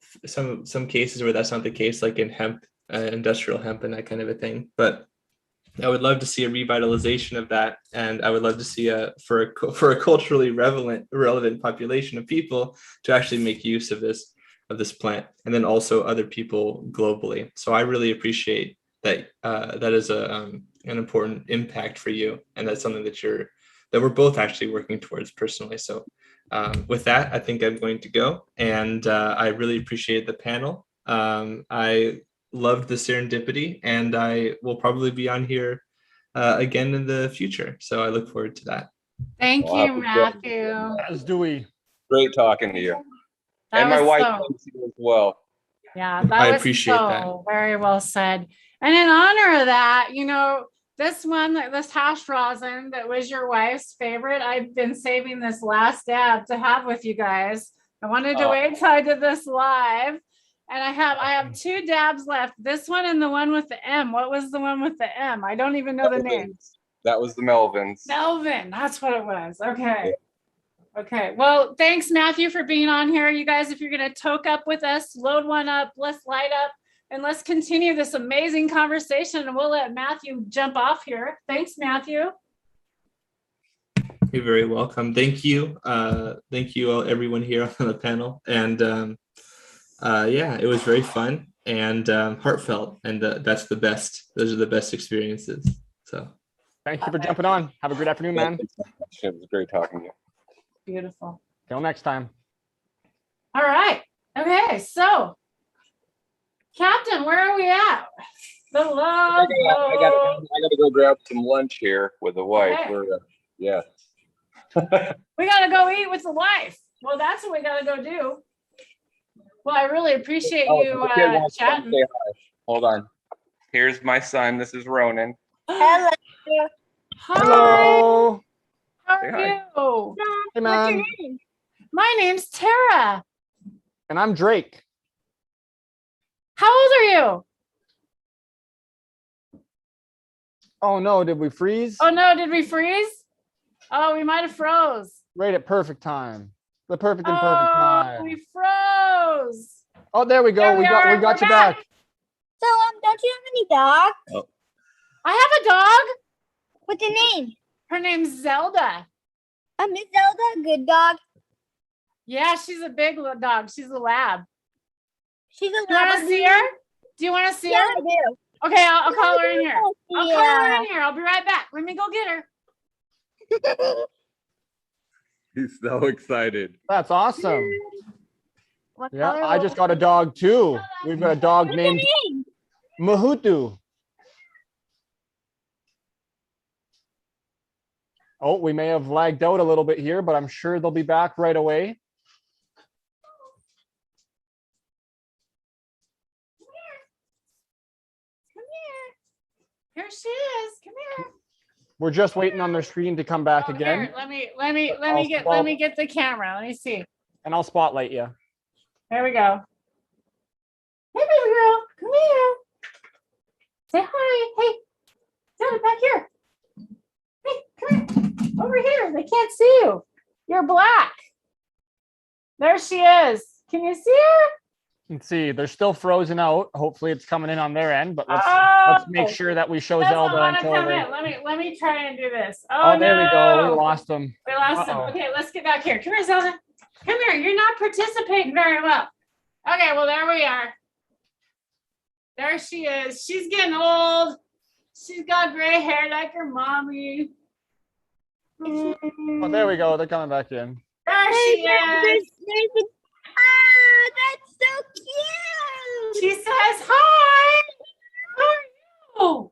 cases where that's not the case, like in hemp, industrial hemp and that kind of a thing. But I would love to see a revitalization of that, and I would love to see for a culturally relevant population of people to actually make use of this plant, and then also other people globally. So I really appreciate that. That is an important impact for you, and that's something that we're both actually working towards personally. So with that, I think I'm going to go, and I really appreciate the panel. I loved the serendipity, and I will probably be on here again in the future. So I look forward to that. Thank you, Matthew. As do we. Great talking to you. That And my was wife so- thanks you as well. Yeah, that I was appreciate so that. very well said. And in honor of that, this hash rosin that was your wife's favorite, I've been saving this last dab to have with you guys. I wanted to wait till I did this live. And I have 2 dabs left. This one and the one with the M. What was the one with the M? I don't even know the name. That was the Melvins. Melvin, that's what it was. Okay. Okay. Well, thanks, Matthew, for being on here. You guys, if you're going to toke up with us, load one up, let's light up, and let's continue this amazing conversation. And we'll let Matthew jump off here. Thanks, Matthew. You're very welcome. Thank you. Thank you all, everyone here on the panel. And yeah, it was very fun and heartfelt, and that's the best. Those are the best experiences. So Thank you for jumping on. Have a great afternoon, man. It was great talking to you. Beautiful. Till next time. All right. Okay. So, Captain, where are we at? The love. I gotta go grab some lunch here with the wife. Okay. Yeah. We got to go eat with the wife. Well, that's what we got to go do. Well, I really appreciate you the kid wants to chatting. say hi. Hold on. Here's my son. This is Ronan. Hello. Hi. Hello. How Say are hi. you? Hey, What's your man. name? My name's Tara. And I'm Drake. How old are you? Oh no, did we freeze? Oh no, did we freeze? Oh, we might have froze. Right at perfect time. The perfect and perfect Oh, time. we froze. Oh, there we go. There We we got are. you We're back. So, don't you have any dog? I have a dog. What's your name? Her name's Zelda. Miss Zelda, good dog. Yeah, she's a big dog. She's a lab. She's a Do you want to see her? Do you want to see Yeah, her? I do. Okay, I'll call her in here. I'll call her Yeah. in here. I'll be right back. Let me go get her. He's so excited. That's awesome. What Yeah, color I just got a dog too. We've got a dog What's the named name? Mahutu. Oh, we may have lagged out a little bit here, but I'm sure they'll be back right away. Come here. Here she is. Come here. We're just waiting on their screen to come back Oh, again, here, let I'll me get the camera. Let me see. and I'll spotlight you. There we go. Hey, baby girl, come here. Say hi. Hey, Dad, back here. Hey, come here. Over here. They can't see you. You're black. There she is. Can you see her? You can see they're still frozen out. Hopefully it's coming in on their end, but let's Oh, make sure that we show doesn't Zelda want to until come they. in. Let me try and do this. Oh, Oh, there we go. We no. lost them. We lost them. Uh-oh. Okay, let's get back here. Come here, Zelda. Come here. You're not participating very well. Okay, well, there we are. There she is. She's getting old. She's got gray hair like her mommy. Oh, there we go. They're coming back in. There she is. Ah, that's so cute. She says hi. How are you?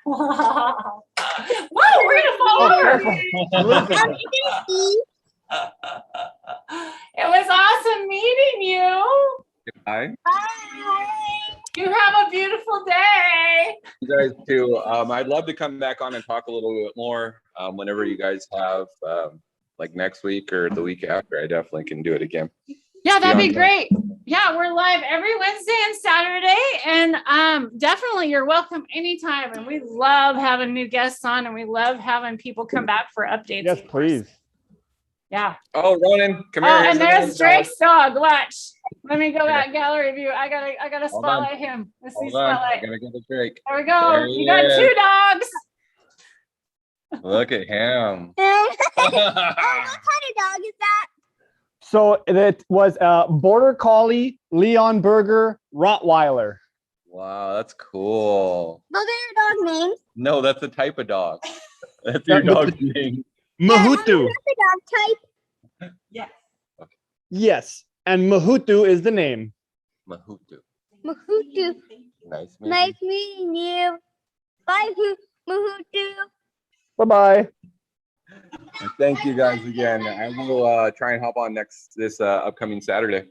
Wow. Whoa, we're gonna fall Oh, over. careful. It was awesome meeting you. Hi. Bye. You have a beautiful day. You guys too. I'd love to come back on and talk a little bit more whenever you guys have like next week or the week after. I definitely can do it again. Yeah, that'd be Beyond that. great. Yeah, we're live every Wednesday and Saturday, and definitely you're welcome anytime. And we love having new guests on, and we love having people come back for updates. Yes, please. Yeah. Oh, Ronan, come Oh, here. and Here's there's Ronan's dog. Drake's dog. Watch. Let me go back gallery view. I gotta Hold on. spotlight him. Let's see Hold on. I spotlight. gotta get the Drake. There we go. There You he got is. 2 dogs. Look at him. Oh, what kind of dog is that? So it was a Border Collie, Leon Burger, Rottweiler. Wow, that's cool. Those are your dog names. No, that's the type of dog. That's your dog's name. Mahutu. What's the dog type? Yes. Yes, and Mahutu is the name. Mahutu. Mahutu. Nice meeting Nice meeting you. Bye, Mahutu. Bye-bye. you. Thank you guys again. I will try and hop on this upcoming Saturday.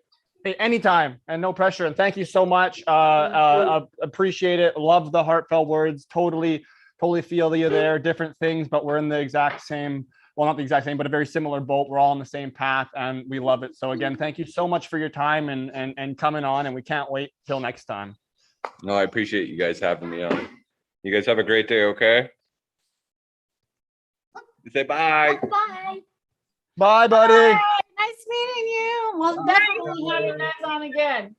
Hey, anytime, and no pressure. And thank you so much. Appreciate it. Love the heartfelt words. Totally feel you there. Different things, but we're in the exact same. Well, not the exact same, but a very similar boat. We're all on the same path, and we love it. So again, thank you so much for your time and coming on. And we can't wait till next time. No, I appreciate you guys having me on. You guys have a great day. Okay. Say bye. Bye. Bye, buddy. Hi, nice meeting you. We'll definitely have you guys on again.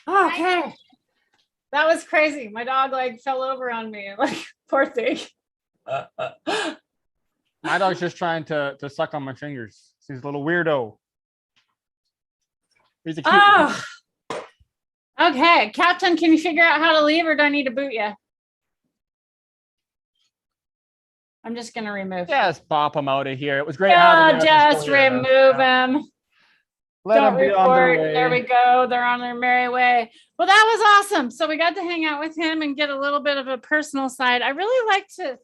Okay. That was crazy. My dog like fell over on me. Like, poor thing. My dog's just trying to suck on my fingers. He's a little weirdo. He's a cute. Oh. Okay, Captain, can you figure out how to leave, or do I need to boot you? I'm just gonna remove. Just pop him out of here. It was great Oh, having you. just remove him. Let Don't him be on their report. way. There we go. They're on their merry way. Well, that was awesome. So we got to hang out with him and get a little bit of a personal side. I really like to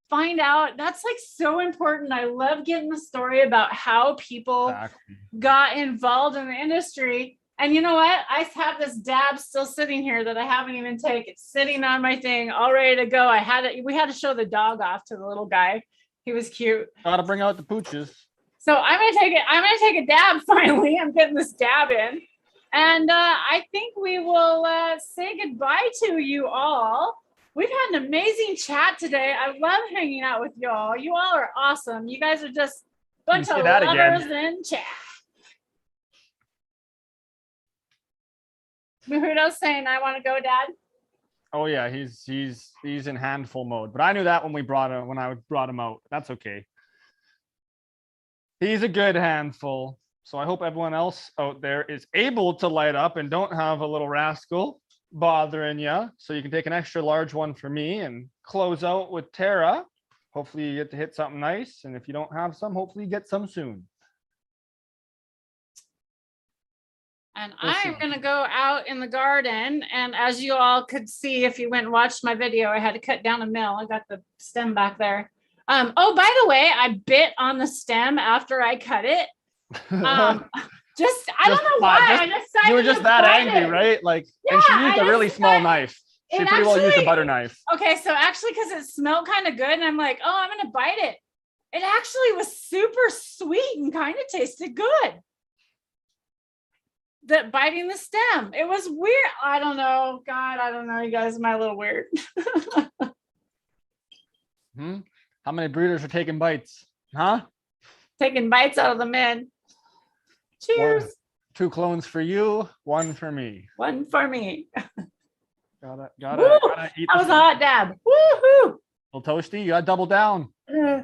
find out. That's like so important. I love getting the story about how people Exactly. got involved in the industry. And you know what? I have this dab still sitting here that I haven't even taken. It's sitting on my thing, all ready to go. We had to show the dog off to the little guy. He was cute. Gotta bring out the pooches. So I'm gonna take a dab finally. I'm getting this dab in. And I think we will say goodbye to you all. We've had an amazing chat today. I love hanging out with y'all. You all are awesome. You guys are just a bunch of lovers in chat. Mahuto's saying, I want to go, Dad. Oh yeah, he's in handful mode. But I knew that when I brought him out. That's okay. He's a good handful. So I hope everyone else out there is able to light up and don't have a little rascal bothering you. So you can take an extra large one for me and close out with Tara. Hopefully you get to hit something nice. And if you don't have some, hopefully you get some soon. And We'll I'm see. going to go out in the garden. And as you all could see, if you went and watched my video, I had to cut down a mill. I got the stem back there. Oh, by the way, I bit on the stem after I cut it. I don't know why. I decided You were just to that bite angry, it. right? Like, and she Yeah, used I a really just small thought- knife. She it pretty well used a actually- butter knife. Okay, so actually, because it smelled kind of good, and I'm like, oh, I'm going to bite it. It actually was super sweet and kind of tasted good. That biting the stem, it was weird. I don't know. God, I don't know. You guys, am I a little weird? How many breeders are taking bites? Huh? Taking bites out of the men. Cheers. 2 clones for you, 1 for me. One for me. Gotta eat That was this a hot dab. Woohoo! little toasty. You gotta double down. Uh,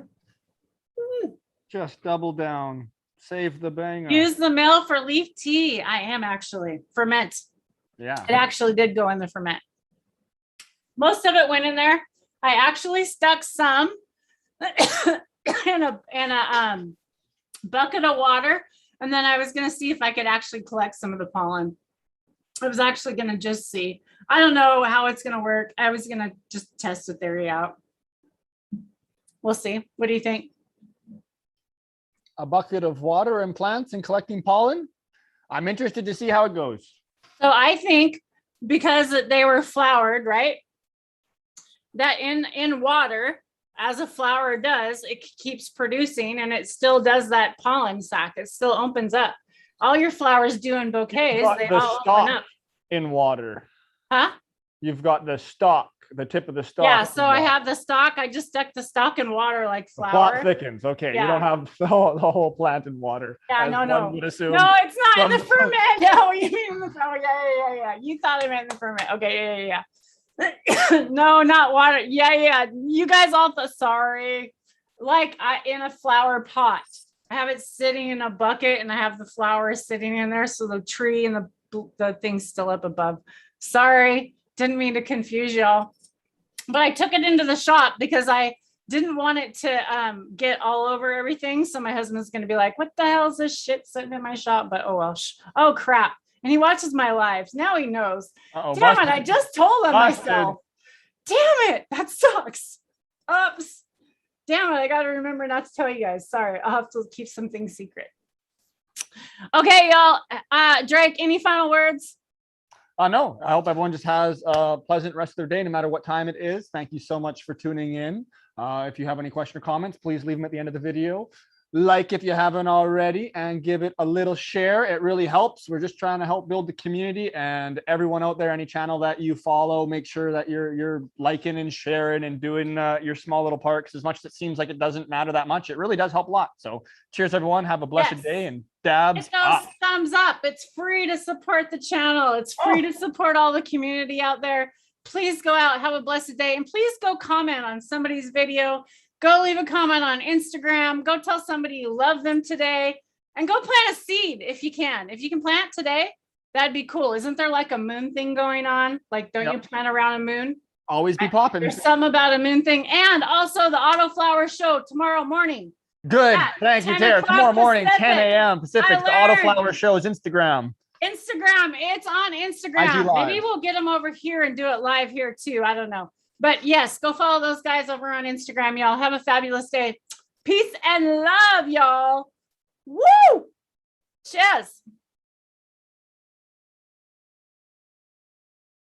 Just double down. Save the banger. Use the mill for leaf tea. I am actually ferment. Yeah. It actually did go in the ferment. Most of it went in there. I actually stuck some in a bucket of water, and then I was going to see if I could actually collect some of the pollen. I was actually going to just see. I don't know how it's going to work. I was going to just test the theory out. We'll see. What do you think? A bucket of water and plants and collecting pollen. I'm interested to see how it goes. So I think because they were flowered, right? That in water, as a flower does, it keeps producing, and it still does that pollen sac. It still opens up. All your flowers do in bouquets, got they the all stalk open up. in water. Huh? You've got the stalk, the tip of the stalk. Yeah, in so I water. have the stalk. I just stuck the stalk in water like The plot flower. thickens. Okay, Yeah. you don't have the whole plant in water. Yeah, as no, one no. would assume. No, it's not in the from- ferment. No, you mean the ferment. Yeah. You thought I meant the ferment. Okay, yeah. No, not water. Yeah. You guys all thought, sorry. Like in a flower pot. I have it sitting in a bucket, and I have the flowers sitting in there. So the tree and the thing's still up above. Sorry, didn't mean to confuse y'all. But I took it into the shop because I didn't want it to get all over everything. So my husband's going to be like, what the hell is this shit sitting in my shop? But oh well. Oh crap. And he watches my lives. Now he knows. Uh-oh, Damn it, busted. I just told him Busted. myself. Damn it, that sucks. Oops. Damn it, I got to remember not to tell you guys. Sorry, I'll have to keep some things secret. Okay, y'all. Drake, any final words? No, I hope everyone just has a pleasant rest of their day, no matter what time it is. Thank you so much for tuning in. If you have any question or comments, please leave them at the end of the video. Like if you haven't already, and give it a little share. It really helps. We're just trying to help build the community, and everyone out there, any channel that you follow, make sure that you're liking and sharing and doing your small little part. 'Cause as much as it seems like it doesn't matter that much, it really does help a lot. So cheers, everyone. Have a blessed Yes. day, and dabs Hit those up. thumbs up. It's free to support the channel. It's free to support all the community out there. Please go out, have a blessed day, and please go comment on somebody's video. Go leave a comment on Instagram. Go tell somebody you love them today, and go plant a seed if you can. If you can plant today, that'd be cool. Isn't there like a moon thing going on? Like, don't you plant around a moon? Always be popping. There's some about a moon thing. And also the Auto Flower Show tomorrow morning. Good. At Thank you, 10 Tara. o'clock Tomorrow morning, 10 Pacific. a.m. Pacific. I The Auto learned. Flower Show's Instagram. Instagram. It's on Instagram. Live. Maybe we'll get them over here and do it live here too. I don't know. But yes, go follow those guys over on Instagram, y'all. Have a fabulous day. Peace and love, y'all. Woo! Cheers.